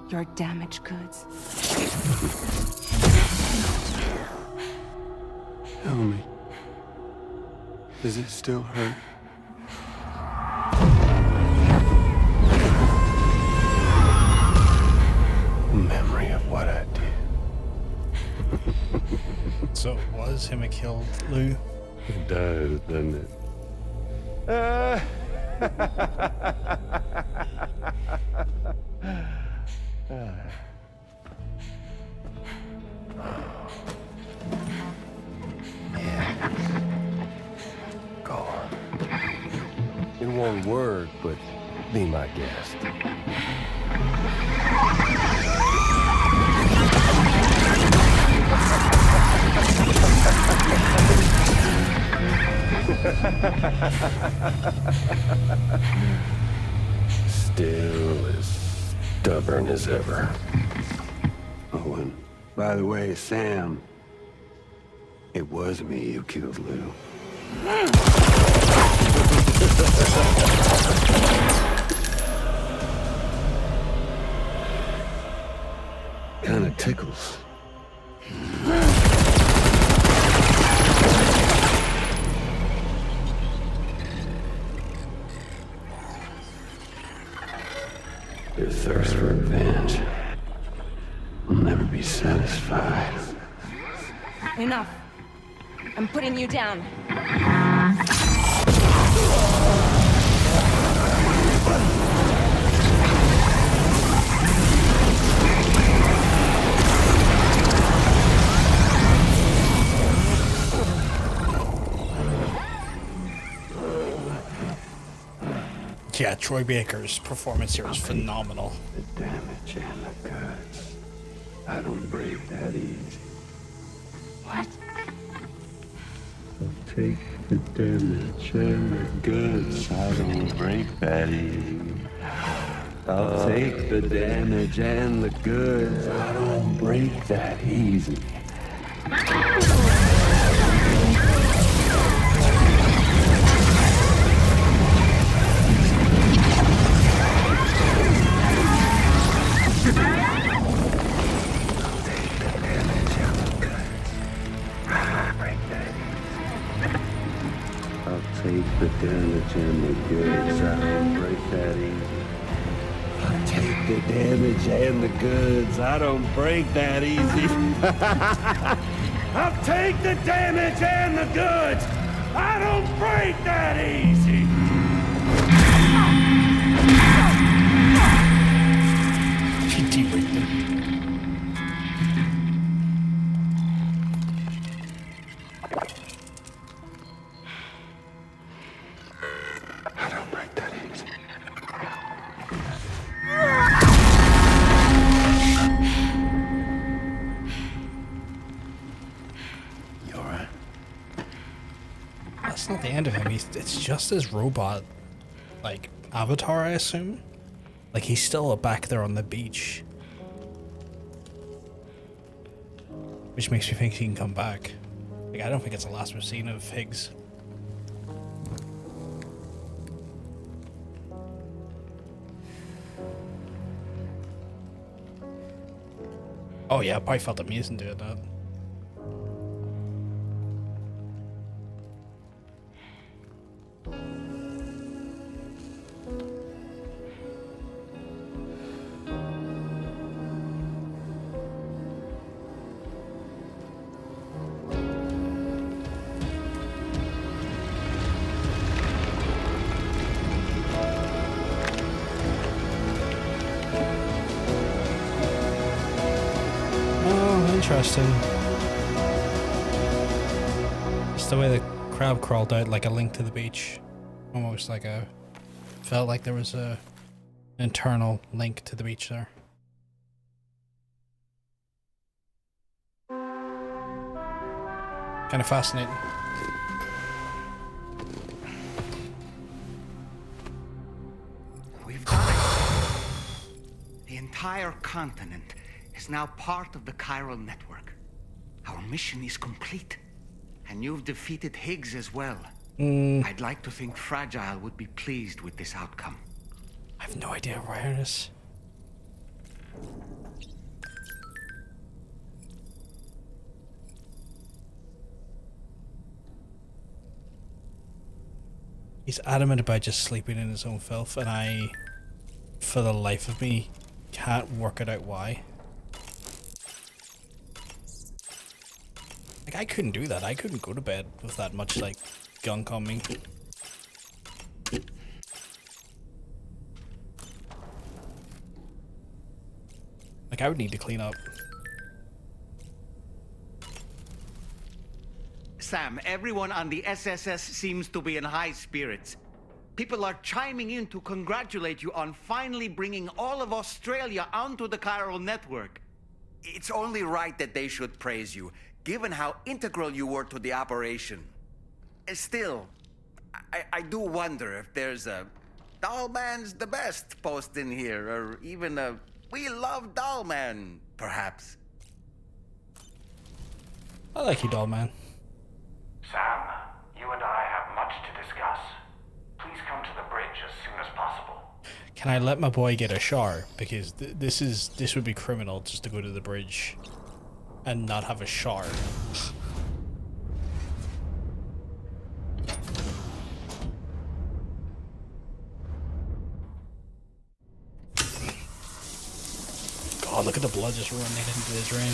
Your damaged goods. Tell me, does it still hurt? Memory of what I did. So it was him who killed Lou? It does, doesn't it? Gone. In one word, but be my guest. Still as stubborn as ever. Oh, and by the way, Sam, it was me who killed Lou. Kinda tickles. Your thirst for revenge will never be satisfied. Enough. I'm putting you down. Yeah, Troy Baker's performance here is phenomenal. The damage and the goods. I don't break that easy. What? I'll take the damage and the goods. I don't break that easy. I'll take the damage and the goods. I don't break that easy. Take the damage and the goods. I don't break that easy. I'll take the damage and the goods. I don't break that easy. I'll take the damage and the goods. I don't break that easy. She de-rigged it. That's not the end of him. It's just his robot, like, avatar, I assume. Like, he's still back there on the beach. Which makes me think he can come back. Like, I don't think it's the last we've seen of Higgs. Oh yeah, I probably felt amazing doing that. Interesting. Just the way the crab crawled out like a link to the beach. Almost like a... Felt like there was a internal link to the beach there. Kind of fascinating. We've done it. The entire continent is now part of the chiral network. Our mission is complete. And you've defeated Higgs as well. I'd like to think Fragile would be pleased with this outcome. I have no idea where it is. He's adamant about just sleeping in his own filth, and I, for the life of me, can't work it out why. Like, I couldn't do that. I couldn't go to bed with that much, like, gunk on me. Like, I would need to clean up. Sam, everyone on the SSS seems to be in high spirits. People are chiming in to congratulate you on finally bringing all of Australia onto the chiral network. It's only right that they should praise you, given how integral you were to the operation. Still, I do wonder if there's a Dollman's the best post in here, or even a We Love Dollman, perhaps. I like you, doll man. Sam, you and I have much to discuss. Please come to the bridge as soon as possible. Can I let my boy get a shower? Because this would be criminal just to go to the bridge and not have a shower. God, look at the blood just running into the drain.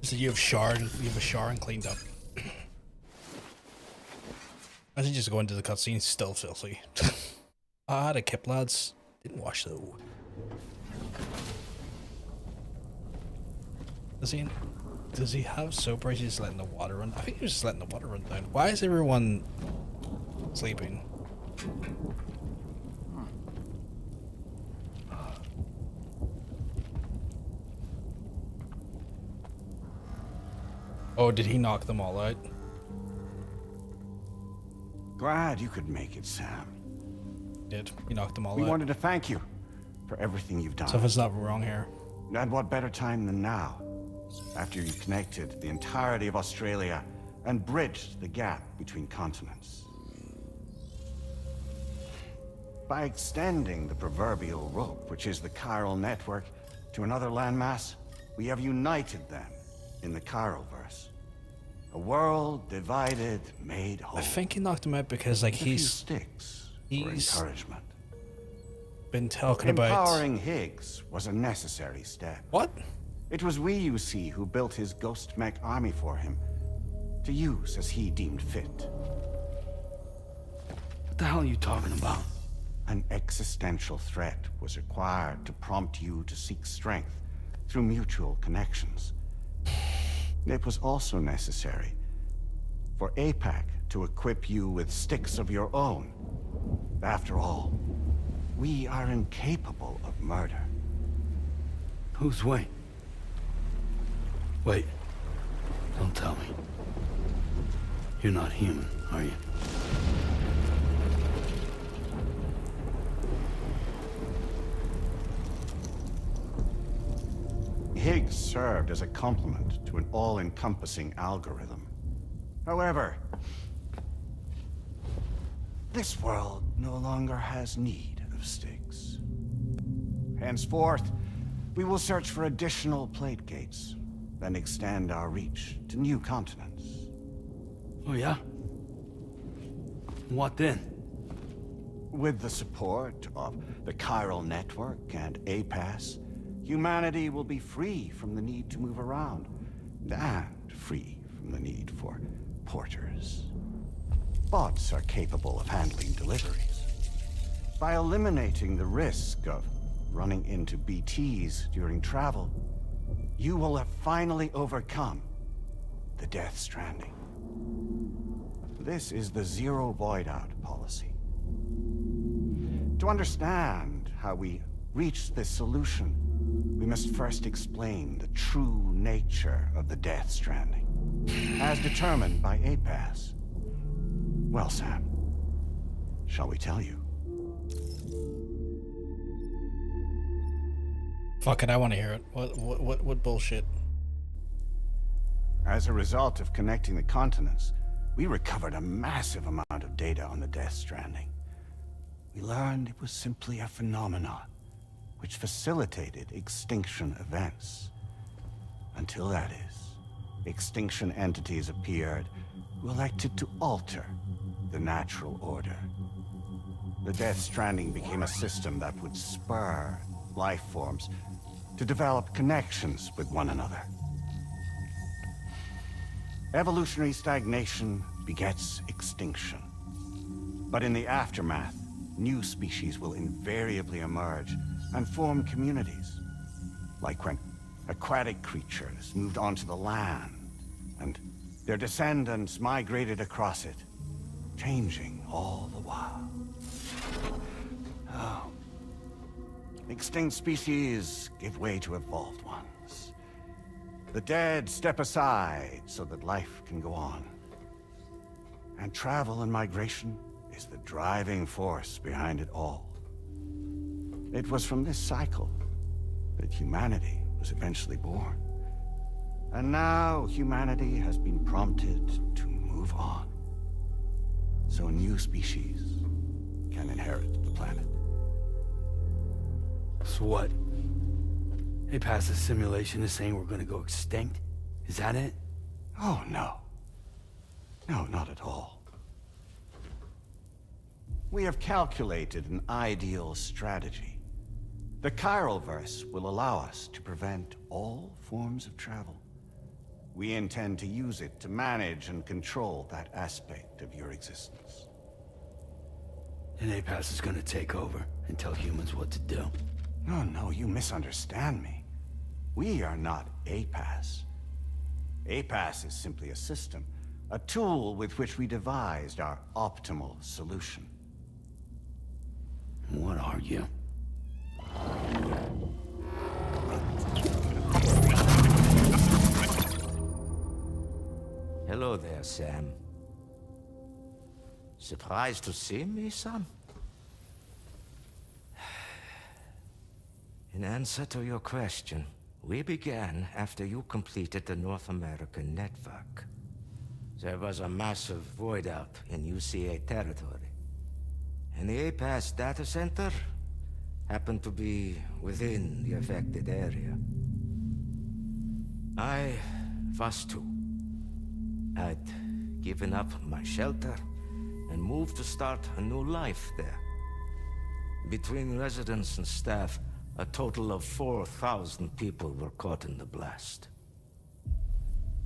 So you have showered and cleaned up. I should just go into the cutscene, still filthy. Ah, the kip lads. Didn't wash though. Does he have soap or is he just letting the water run? I think he's just letting the water run down. Why is everyone sleeping? Oh, did he knock them all out? Glad you could make it, Sam. Did. He knocked them all We out. wanted to thank you for everything you've done. Something's not wrong here. And what better time than now, after you connected the entirety of Australia and bridged the gap between continents. By extending the proverbial rope, which is the chiral network, to another landmass, we have united them in the Chiroverse. A world divided, made whole. I think he knocked him out because like he's encouragement. Been talking about empowering Higgs was a necessary step. What? It was we, you see, who built his ghost mech army for him to use as he deemed fit. What the hell are you talking about? An existential threat was required to prompt you to seek strength through mutual connections. It was also necessary for APAC to equip you with sticks of your own. After all, we are incapable of murder. Who's Wayne? Wait. Don't tell me. You're not human, are you? Higgs served as a complement to an all-encompassing algorithm. However, this world no longer has need of sticks. Henceforth, we will search for additional plate gates, then extend our reach to new continents. Oh yeah? What then? With the support of the chiral network and APAS, humanity will be free from the need to move around, and free from the need for porters. Bots are capable of handling deliveries. By eliminating the risk of running into BTs during travel, you will have finally overcome the Death Stranding. This is the Zero Void Out policy. To understand how we reach this solution, we must first explain the true nature of the Death Stranding, as determined by APAS. Well, Sam, shall we tell you? Fuck it, I want to hear it. What bullshit? As a result of connecting the continents, we recovered a massive amount of data on the Death Stranding. We learned it was simply a phenomenon which facilitated extinction events. Until that is, extinction entities appeared who elected to alter the natural order. The Death Stranding became a system that would spur life forms to develop connections with one another. Evolutionary stagnation begets extinction. But in the aftermath, new species will invariably emerge and form communities. Like when aquatic creatures moved onto the land, and Their descendants migrated across it, changing all the while. Oh. Extinct species give way to evolved ones. The dead step aside so that life can go on. And travel and migration is the driving force behind it all. It was from this cycle that humanity was eventually born. And now humanity has been prompted to move on. So new species can inherit the planet. So what? They passed a simulation is saying we're gonna go extinct? Is that it? Oh, no. No, not at all. We have calculated an ideal strategy. The Chiralverse will allow us to prevent all forms of travel. We intend to use it to manage and control that aspect of your existence. And APAS is gonna take over and tell humans what to do. No, you misunderstand me. We are not APAS. APAS is simply a system, a tool with which we devised our optimal solution. What are you? Hello there, Sam. Surprised to see me, son? In answer to your question, we began after you completed the North American network. There was a massive void out in UCA territory, and the APAS data center happened to be within the affected area. I was too. I'd given up my shelter and moved to start a new life there. Between residents and staff, a total of 4,000 people were caught in the blast.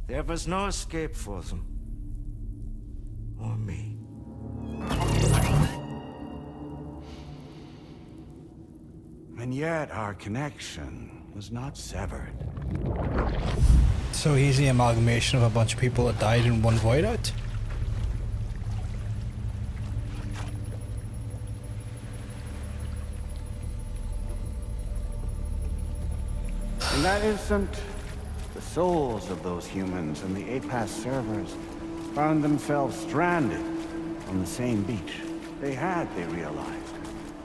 There was no escape for them. Or me. And yet our connection was not severed. So he's the amalgamation of a bunch of people that died in one void out? In that instant, the souls of those humans and the APAS servers found themselves stranded on the same beach. They realized,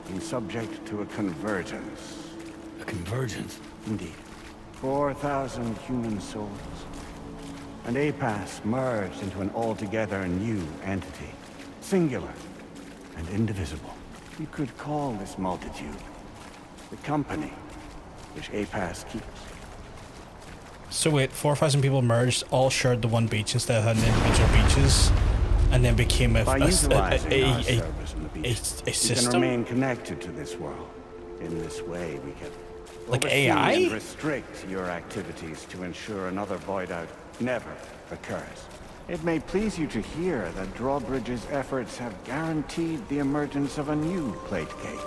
been subject to a convergence. A convergence? Indeed. 4,000 human souls. And APAS merged into an altogether new entity. Singular and indivisible. You could call this multitude the company which APAS keeps. So wait, 4,000 people merged, all shared the one beach instead of having individual beaches, and then became a system? We can remain connected to this world. In this way, we can like oversee AI? and restrict your activities to ensure another void out never occurs. It may please you to hear that Drawbridge's efforts have guaranteed the emergence of a new plate gate,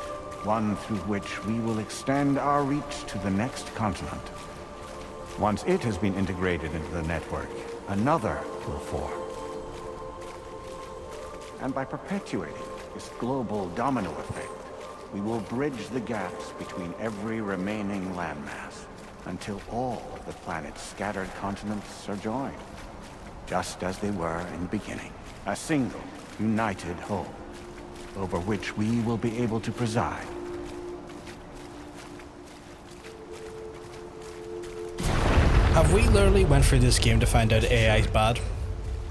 one through which we will extend our reach to the next continent. Once it has been integrated into the network, another will form. And by perpetuating this global domino effect, we will bridge the gaps between every remaining landmass until all of the planet's scattered continents are joined, just as they were in the beginning. A single, united whole, over which we will be able to preside. Have we literally went through this game to find out AI is bad?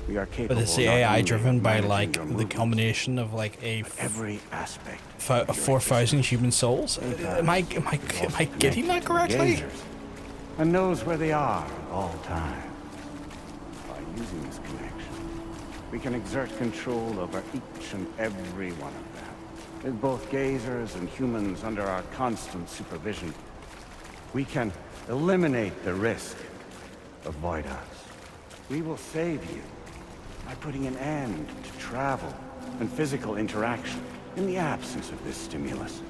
We are capable. But it's the AI driven by like the combination of like every aspect 4,000 human souls. Am I getting that correctly? And knows where they are at all times. By using this connection, we can exert control over each and every one of them. With both gazers and humans under our constant supervision, we can eliminate the risk of void outs. We will save you by putting an end to travel and physical interaction. In the absence of this stimulus,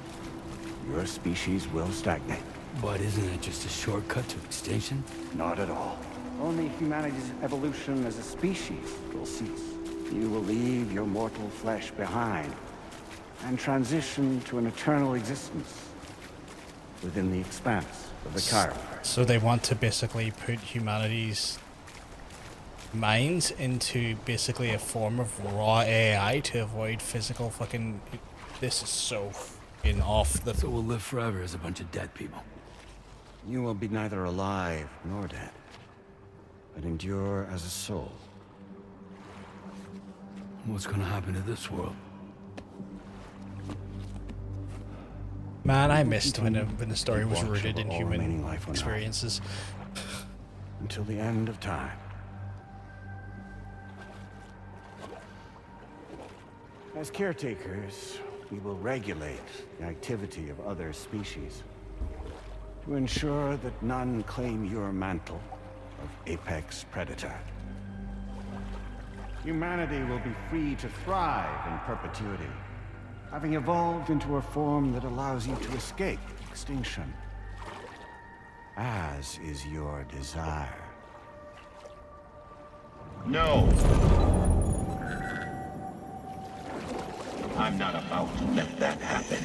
your species will stagnate. But isn't it just a shortcut to extinction? Not at all. Only humanity's evolution as a species will cease. You will leave your mortal flesh behind and transition to an eternal existence within the expanse of the Chiron. So they want to basically put humanity's minds into basically a form of raw AI to avoid physical fucking... This is so fucking off the... So we'll live forever as a bunch of dead people. You will be neither alive nor dead, but endure as a soul. What's gonna happen to this world? Man, I missed when the story was Watch rooted in over all human remaining life on Earth. experiences. Until the end of time. As caretakers, we will regulate the activity of other species to ensure that none claim your mantle of apex predator. Humanity will be free to thrive in perpetuity, having evolved into a form that allows you to escape extinction, as is your desire. No! I'm not about to let that happen.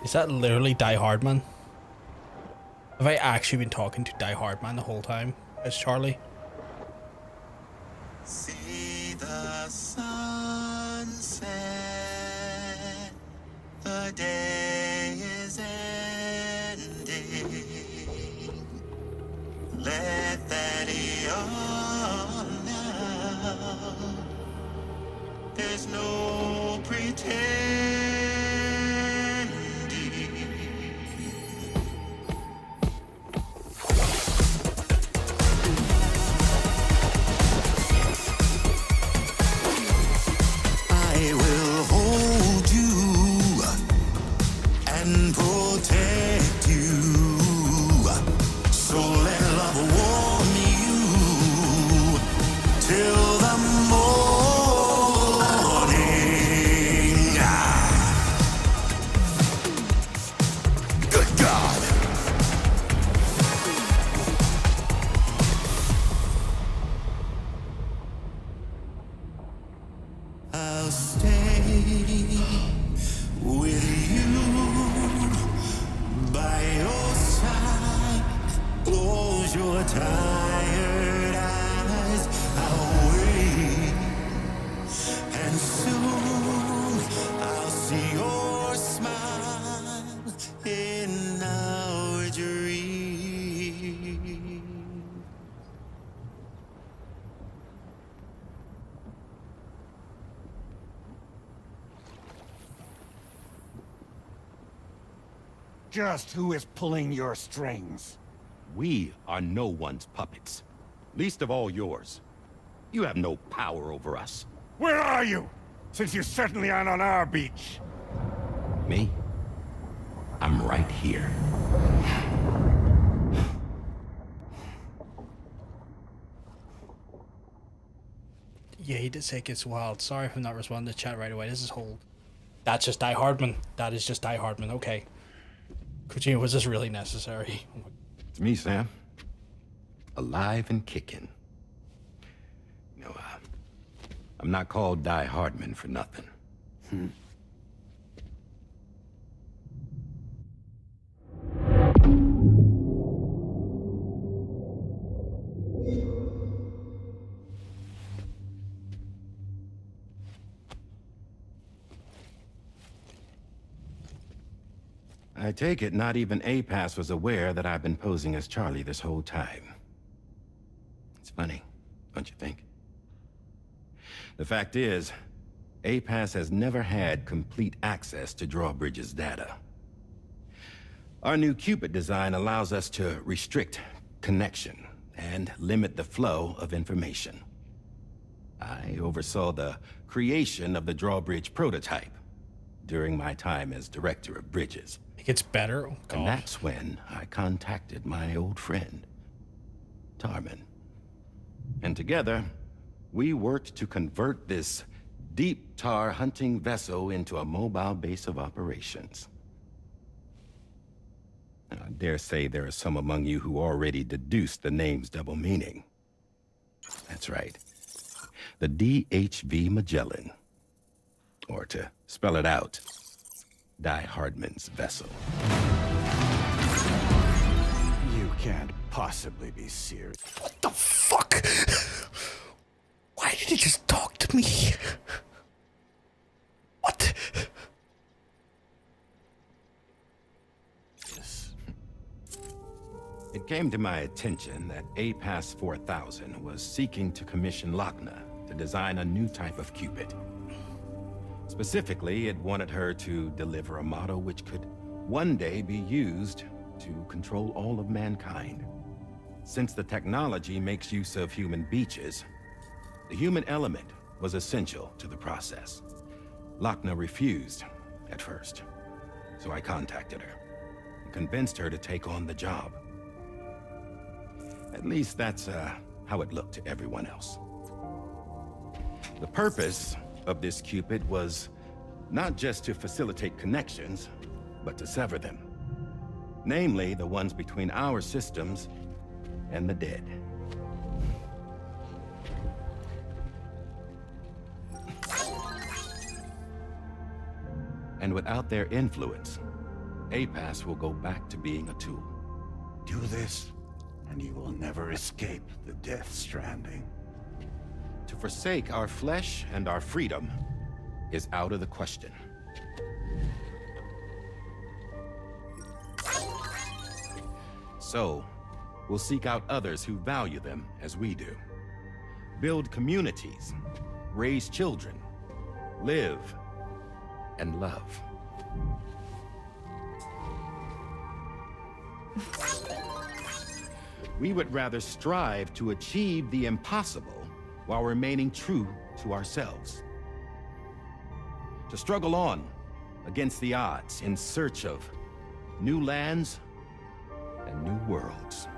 Is that literally Die Hard Man? Have I actually been talking to Die Hard Man the whole time as Charlie? See the sunset, the day is ending. Let that yawn now. There's no pretending. I will hold you and protect you. So let love warm you till the morning. Good God. I'll stay with you by your side. Close your tired eyes. I'll wait, and soon I'll see your smile in our dream. Just who is pulling your strings? We are no one's puppets. Least of all yours. You have no power over us. Where are you? Since you certainly aren't on our beach. Me? I'm right here. Yeah, he did say it gets wild. Sorry if I'm not responding to chat right away. This is whole... That's just Die Hardman. That is just Die Hardman. Okay. Kojima, was this really necessary? It's me, Sam. Alive and kicking. You know, I'm not called Die Hardman for nothing. I take it not even APAS was aware that I've been posing as Charlie this whole time. It's funny, don't you think? The fact is, APAS has never had complete access to Drawbridge's data. Our new Cupid design allows us to restrict connection and limit the flow of information. I oversaw the creation of the Drawbridge prototype during my time as Director of Bridges. It gets better? Oh, God. And that's when I contacted my old friend, Tarman. And together, we worked to convert this deep tar hunting vessel into a mobile base of operations. I dare say there are some among you who already deduced the name's double meaning. That's right. The DHV Magellan. Or to spell it out, Die Hardman's vessel. You can't possibly be serious. What the fuck? Why did he just talk to me? What? It came to my attention that APAS 4000 was seeking to commission Lochna to design a new type of Cupid. Specifically, it wanted her to deliver a model which could one day be used to control all of mankind. Since the technology makes use of human beaches, the human element was essential to the process. Lochna refused at first, so I contacted her and convinced her to take on the job. At least that's how it looked to everyone else. The purpose of this Cupid was not just to facilitate connections, but to sever them. Namely, the ones between our systems and the dead. And without their influence, APAS will go back to being a tool. Do this, and you will never escape the Death Stranding. To forsake our flesh and our freedom is out of the question. So, we'll seek out others who value them as we do. Build communities, raise children, live, and love. We would rather strive to achieve the impossible while remaining true to ourselves. To struggle on against the odds in search of new lands and new worlds.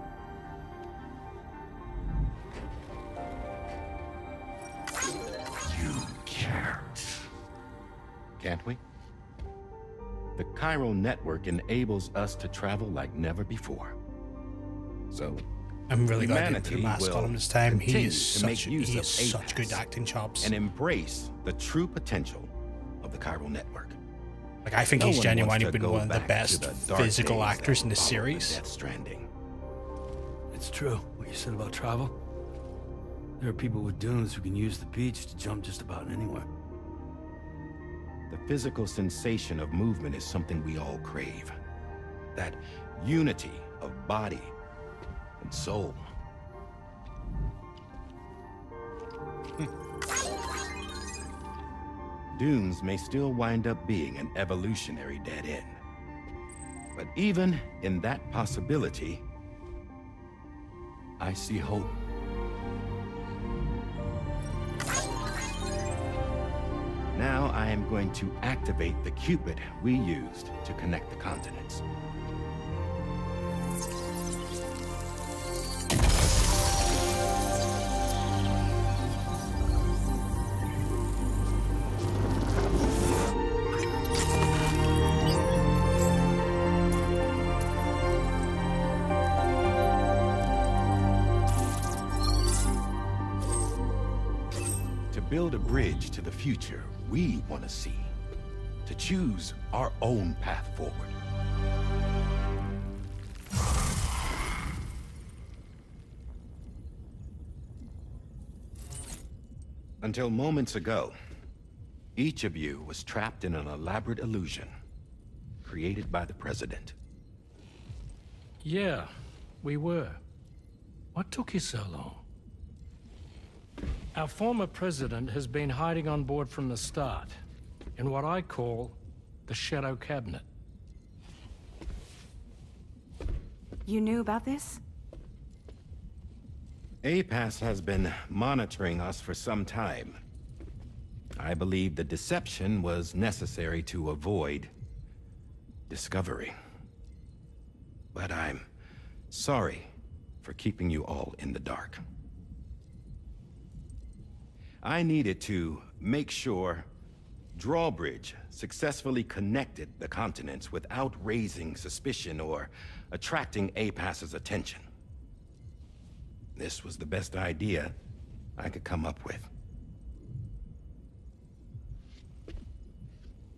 You can't. Can't we? The Chiral network enables us to travel like never before. So, I'm really glad they put a humanity mask on will him this time. He continue is to make such, use he of is such good APAS acting chops. and embrace the true potential of the Chiral network. Like, I think No he's one genuinely wants to been go one of the back to best the dark physical days actors that in this followed the series. Death Stranding. It's true, what you said about travel. There are people with dunes who can use the beach to jump just about anywhere. The physical sensation of movement is something we all crave. That unity of body and soul. Dunes may still wind up being an evolutionary dead end. But even in that possibility, I see hope. Now I am going to activate the Cupid we used to connect the continents. To build a bridge to the future we want to see. To choose our own path forward. Until moments ago, each of you was trapped in an elaborate illusion created by the President. Yeah, we were. What took you so long? Our former president has been hiding on board from the start, in what I call the Shadow Cabinet. You knew about this? APAS has been monitoring us for some time. I believe the deception was necessary to avoid discovery. But I'm sorry for keeping you all in the dark. I needed to make sure Drawbridge successfully connected the continents without raising suspicion or attracting APAS's attention. This was the best idea I could come up with.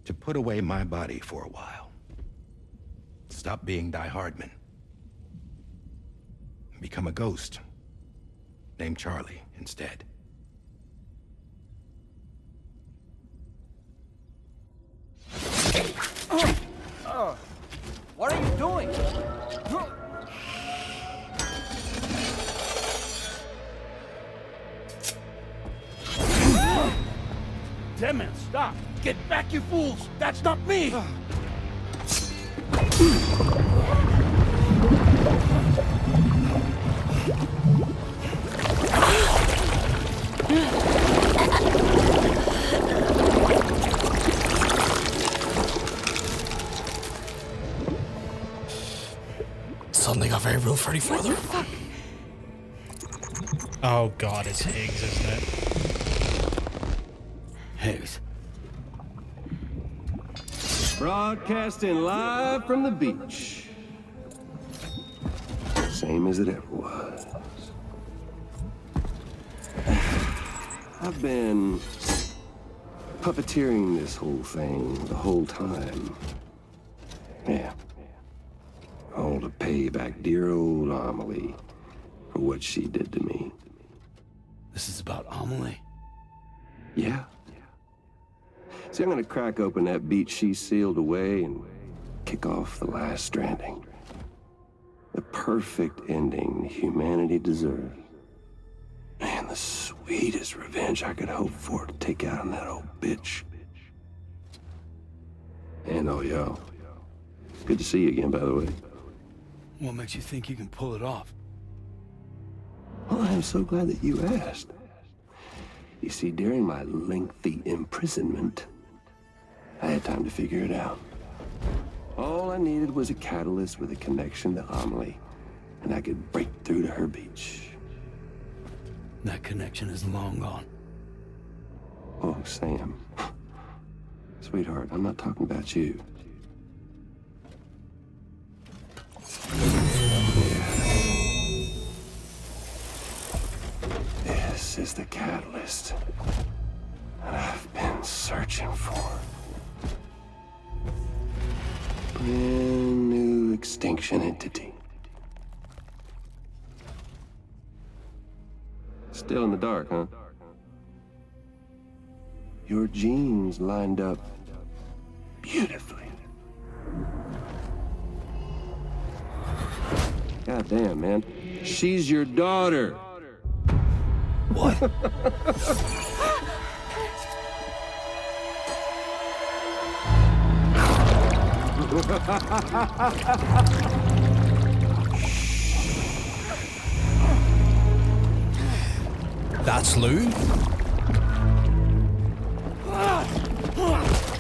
To put away my body for a while. Stop being Die Hardman. Become a ghost. Named Charlie instead. What are you doing? Damn it, stop! Get back, you fools! That's not me! Suddenly got very real Freddy Further. Oh god, it's Higgs, isn't it? Higgs. Broadcasting live from the beach. Same as it ever was. I've been puppeteering this whole thing the whole time. Yeah. All to pay back dear old Amelie for what she did to me. This is about Amelie? Yeah. See, I'm gonna crack open that beach she sealed away and kick off the last Stranding. The perfect ending humanity deserves. Man, the sweetest revenge I could hope for to take out on that old bitch. And all y'all. Good to see you again, by the way. What makes you think you can pull it off? Well, I'm so glad that you asked. You see, during my lengthy imprisonment, I had time to figure it out. All I needed was a catalyst with a connection to Amelie, and I could break through to her beach. That connection is long gone. Oh, Sam. Sweetheart, I'm not talking about you. This is the catalyst that I've been searching for. Brand new extinction entity. Still in the dark, huh? Your genes lined up beautifully. God damn, man. She's your daughter. What? That's Lou?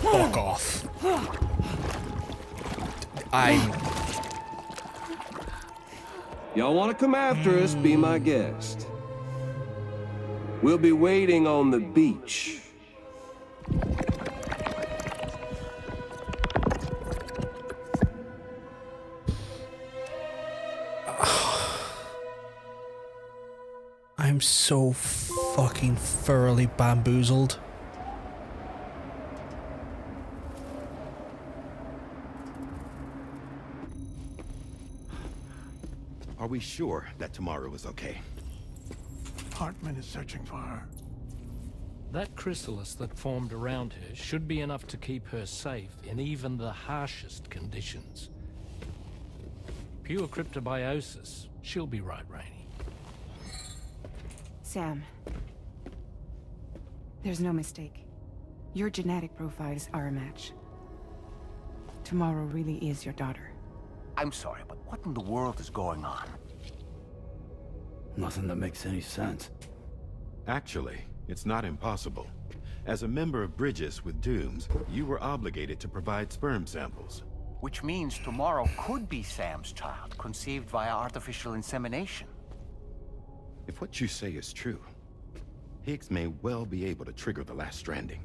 Fuck off. Y'all want to come after us, be my guest. We'll be waiting on the beach. I'm so fucking thoroughly bamboozled. Are we sure that tomorrow is okay? Hartman is searching for her. That chrysalis that formed around her should be enough to keep her safe in even the harshest conditions. Pure cryptobiosis. She'll be right, Rainey. Sam. There's no mistake. Your genetic profiles are a match. Tomorrow really is your daughter. I'm sorry, but what in the world is going on? Nothing that makes any sense. Actually, it's not impossible. As a member of Bridges with Dooms, you were obligated to provide sperm samples. Which means tomorrow could be Sam's child, conceived via artificial insemination. If what you say is true, Higgs may well be able to trigger the last stranding.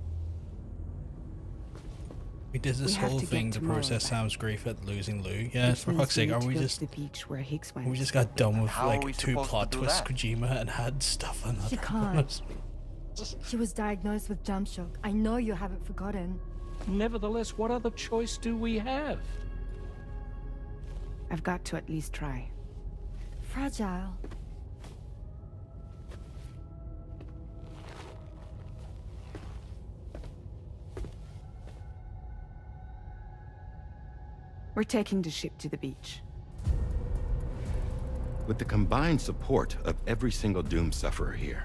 We did this whole thing to process Sam's grief at losing Lou. Yeah, for fuck's sake, are we just... the beach where Higgs went. We just got done with How are we like 2 supposed plot to do twists, that? Kojima, and had stuff on She other can't. ones. She was diagnosed with jump shock. I know you haven't forgotten. Nevertheless, what other choice do we have? I've got to at least try. Fragile. We're taking the ship to the beach. With the combined support of every single Doom sufferer here,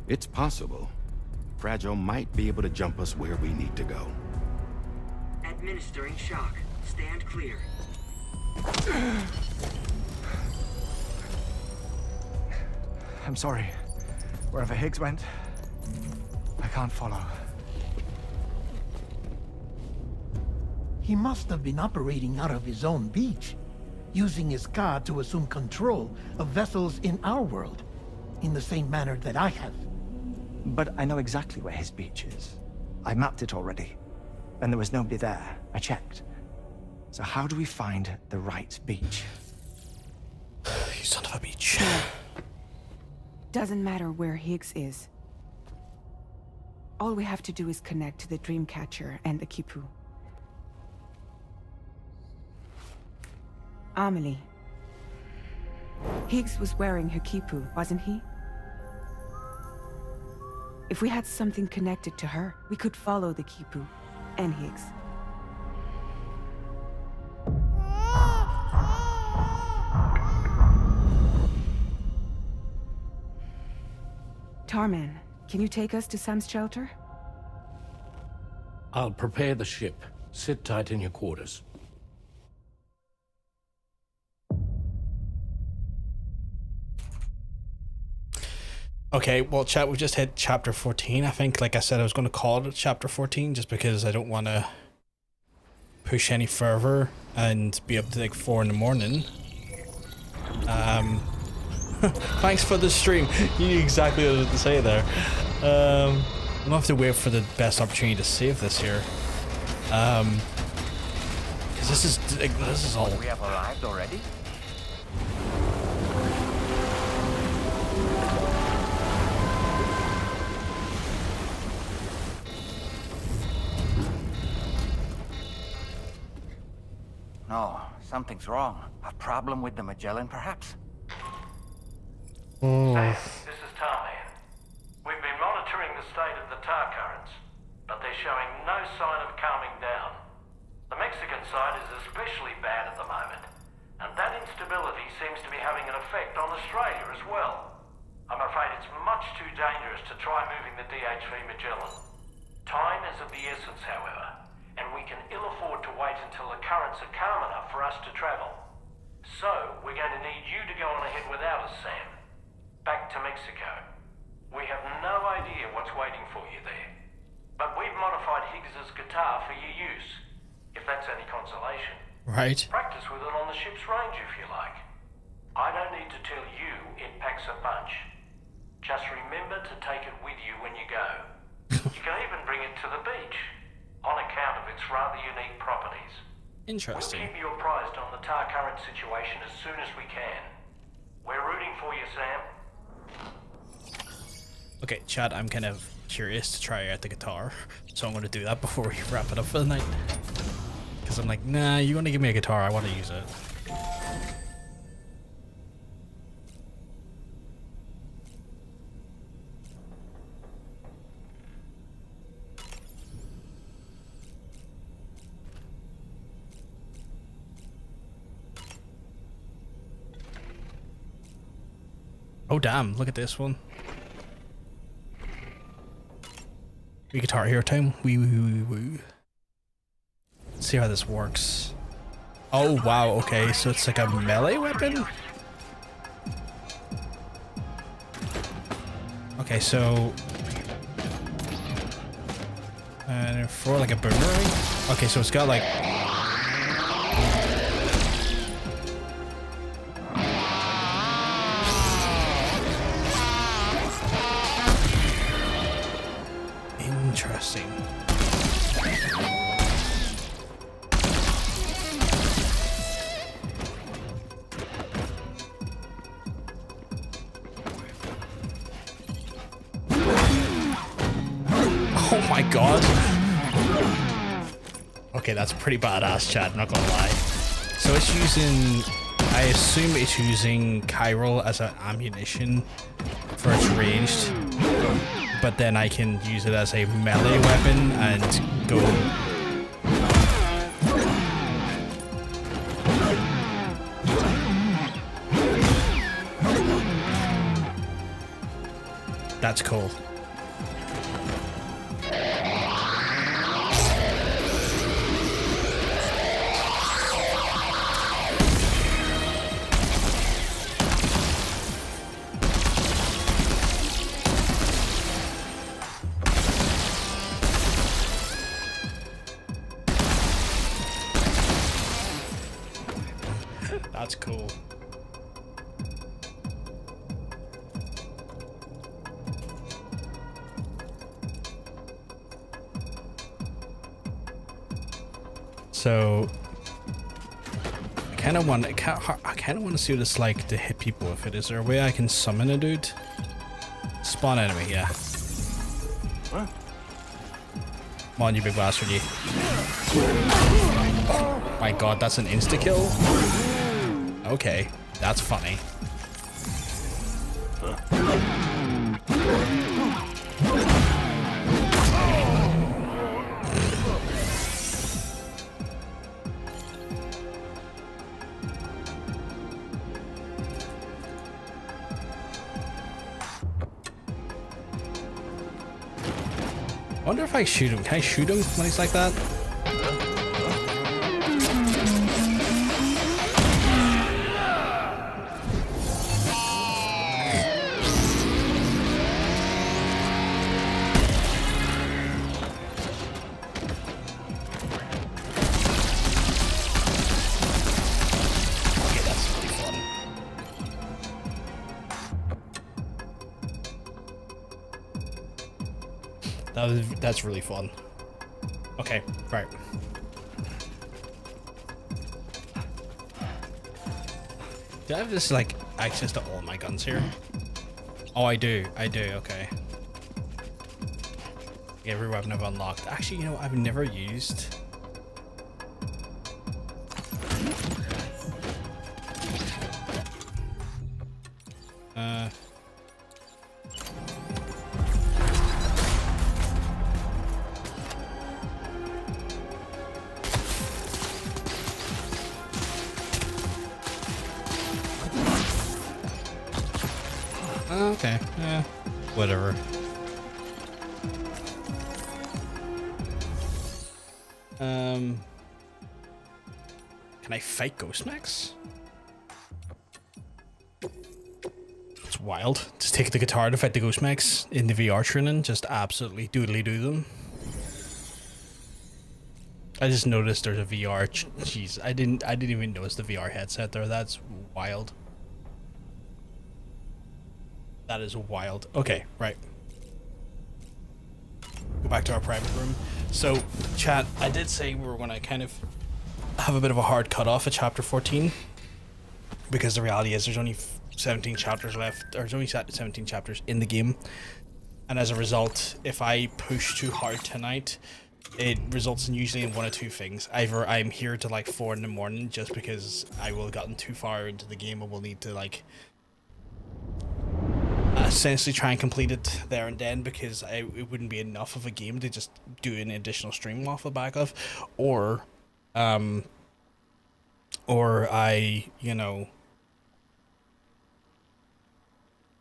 it's possible Fragile might be able to jump us where we need to go. Administering shock. Stand clear. I'm sorry. Wherever Higgs went, I can't follow. He must have been operating out of his own beach, using his car to assume control of vessels in our world, in the same manner that I have. But I know exactly where his beach is. I mapped it already, and there was nobody there. I checked. So how do we find the right beach? You son of a bitch. Doesn't matter where Higgs is. All we have to do is connect to the Dreamcatcher and the Kipu. Amelie. Higgs was wearing her Kipu, wasn't he? If we had something connected to her, we could follow the Kipu and Higgs. Tarman, can you take us to Sam's shelter? I'll prepare the ship. Sit tight in your quarters. Okay, well, chat, we just hit chapter 14. I think, like I said, I was going to call it chapter 14 just because I don't want to push any further and be up to like 4 in the morning. Thanks for the stream. You knew exactly what I was to say there. I'm going to have to wait for the best opportunity to save this here. Because this is all... We have arrived already? No, something's wrong. A problem with the Magellan, perhaps? Sam, this is Tarman. We've been monitoring the state of the tar currents, but they're showing no sign of calming down. The Mexican side is especially bad at the moment, and that instability seems to be having an effect on Australia as well. I'm afraid it's much too dangerous to try moving the DH3 Magellan. Time is of the essence, however, and we can ill afford to wait until the currents are calm enough for us to travel. So, we're going to need you to go on ahead without us, Sam. Back to Mexico. We have no idea what's waiting for you there. But we've modified Higgs's guitar for your use, if that's any consolation. Right. Practice with it on the ship's range if you like. I don't need to tell you it packs a punch. Just remember to take it with you when you go. You can even bring it to the beach, on account of its rather unique properties. Interesting. We'll keep you apprised on the tar current situation as soon as we can. We're rooting for you, Sam. Okay, Chad, I'm kind of curious to try out the guitar, so I'm going to do that before we wrap it up for the night. Because I'm like, nah, you want to give me a guitar, I want to use it. Oh damn, look at this one. Wee Guitar Hero time. Wee wee wee wee. Let's see how this works. Oh wow, okay, so it's like a melee weapon? Okay, so... for like a boomerang? Okay, so it's got like... Okay, that's pretty badass, chat, I'm not gonna lie. So it's using, I assume it's using chiral as an ammunition for its ranged, but then I can use it as a melee weapon and go. That's cool. That's cool. So I kind of want to see what it's like to hit people with it. Is there a way I can summon a dude? Spawn enemy, yeah. What? Come on, you big bastard, you. Oh my god, that's an insta-kill? Okay, that's funny. I wonder if I shoot him. Can I shoot him when he's like that? Okay, that's really fun. That's really fun. Okay, right. Do I have this like access to all my guns here? Oh, I do, okay. Every weapon I've unlocked. Actually, you know, I've never used. Okay, whatever. Can I fight ghost mechs? It's wild. Just take the guitar to fight the ghost mechs in the VR training. Just absolutely doodly do them. I just noticed there's a VR. Jeez, I didn't even notice the VR headset there. That's wild. That is wild. Okay, right. Go back to our private room. So, chat, I did say we were going to kind of have a bit of a hard cutoff at chapter 14. Because the reality is there's only 17 chapters left. There's only 17 chapters in the game. And as a result, if I push too hard tonight, it results in usually in one of two things. Either I'm here till like 4 in the morning just because I will have gotten too far into the game and will need to like essentially try and complete it there and then because it wouldn't be enough of a game to just do an additional stream off the back of, or I, you know,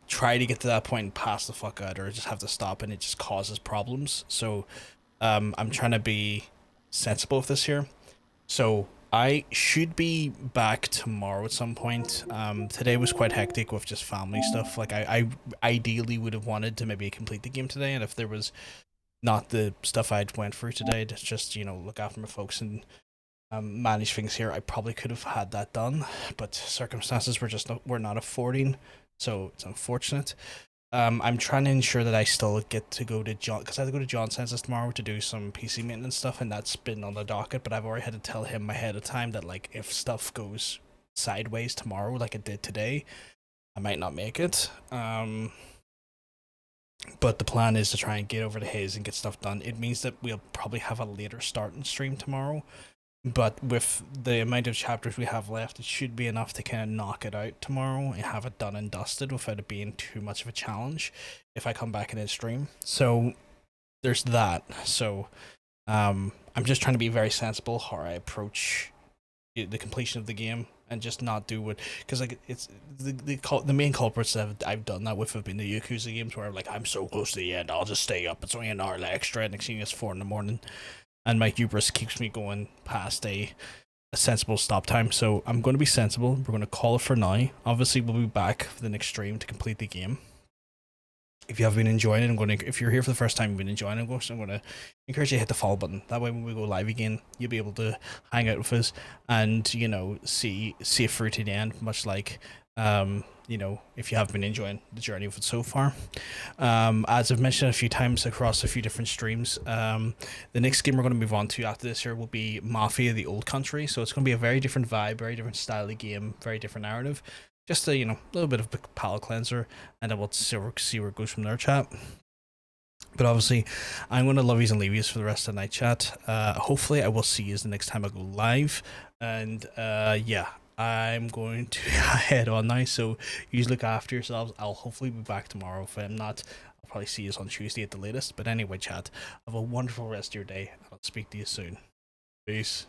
try to get to that point and pass the fuck out, or just have to stop and it just causes problems. So I'm trying to be sensible with this here. So I should be back tomorrow at some point. Today was quite hectic with just family stuff. Like I ideally would have wanted to maybe complete the game today, and if there was not the stuff I'd went through today to just, you know, look after my folks and manage things here, I probably could have had that done, but circumstances were not affording, so it's unfortunate. I'm trying to ensure that I still get to go to John, because I have to go to John Census tomorrow to do some PC maintenance stuff, and that's been on the docket, but I've already had to tell him ahead of time that, like, if stuff goes sideways tomorrow like it did today, I might not make it. But the plan is to try and get over to his and get stuff done. It means that we'll probably have a later start and stream tomorrow. But with the amount of chapters we have left, it should be enough to kind of knock it out tomorrow and have it done and dusted without it being too much of a challenge if I come back in a stream. So there's that. So I'm just trying to be very sensible how I approach the completion of the game and just not do what, because like it's the main culprits that I've done that with have been the Yakuza games where like I'm so close to the end, I'll just stay up. It's only an hour extra, and next thing it's 4 a.m. and my hubris keeps me going past a sensible stop time. So I'm going to be sensible. We're going to call it for now. Obviously, we'll be back for the next stream to complete the game. If you have been enjoying it, if you're here for the first time, you've been enjoying it, so I'm going to encourage you to hit the follow button. That way, when we go live again, you'll be able to hang out with us and, you know, see it through to the end, much like, you know, if you have been enjoying the journey of it so far. As I've mentioned a few times across a few different streams, the next game we're going to move on to after this here will be Mafia: The Old Country. So it's going to be a very different vibe, very different style of game, very different narrative. Just a, you know, little bit of a palate cleanser, and then we'll see where it goes from there, chat. But obviously, I'm going to love yous and leave yous for the rest of the night, chat. Hopefully, I will see yous the next time I go live. And yeah, I'm going to head on now. So you look after yourselves. I'll hopefully be back tomorrow. If I'm not, I'll probably see yous on Tuesday at the latest. But anyway, chat, have a wonderful rest of your day. I'll speak to you soon. Peace.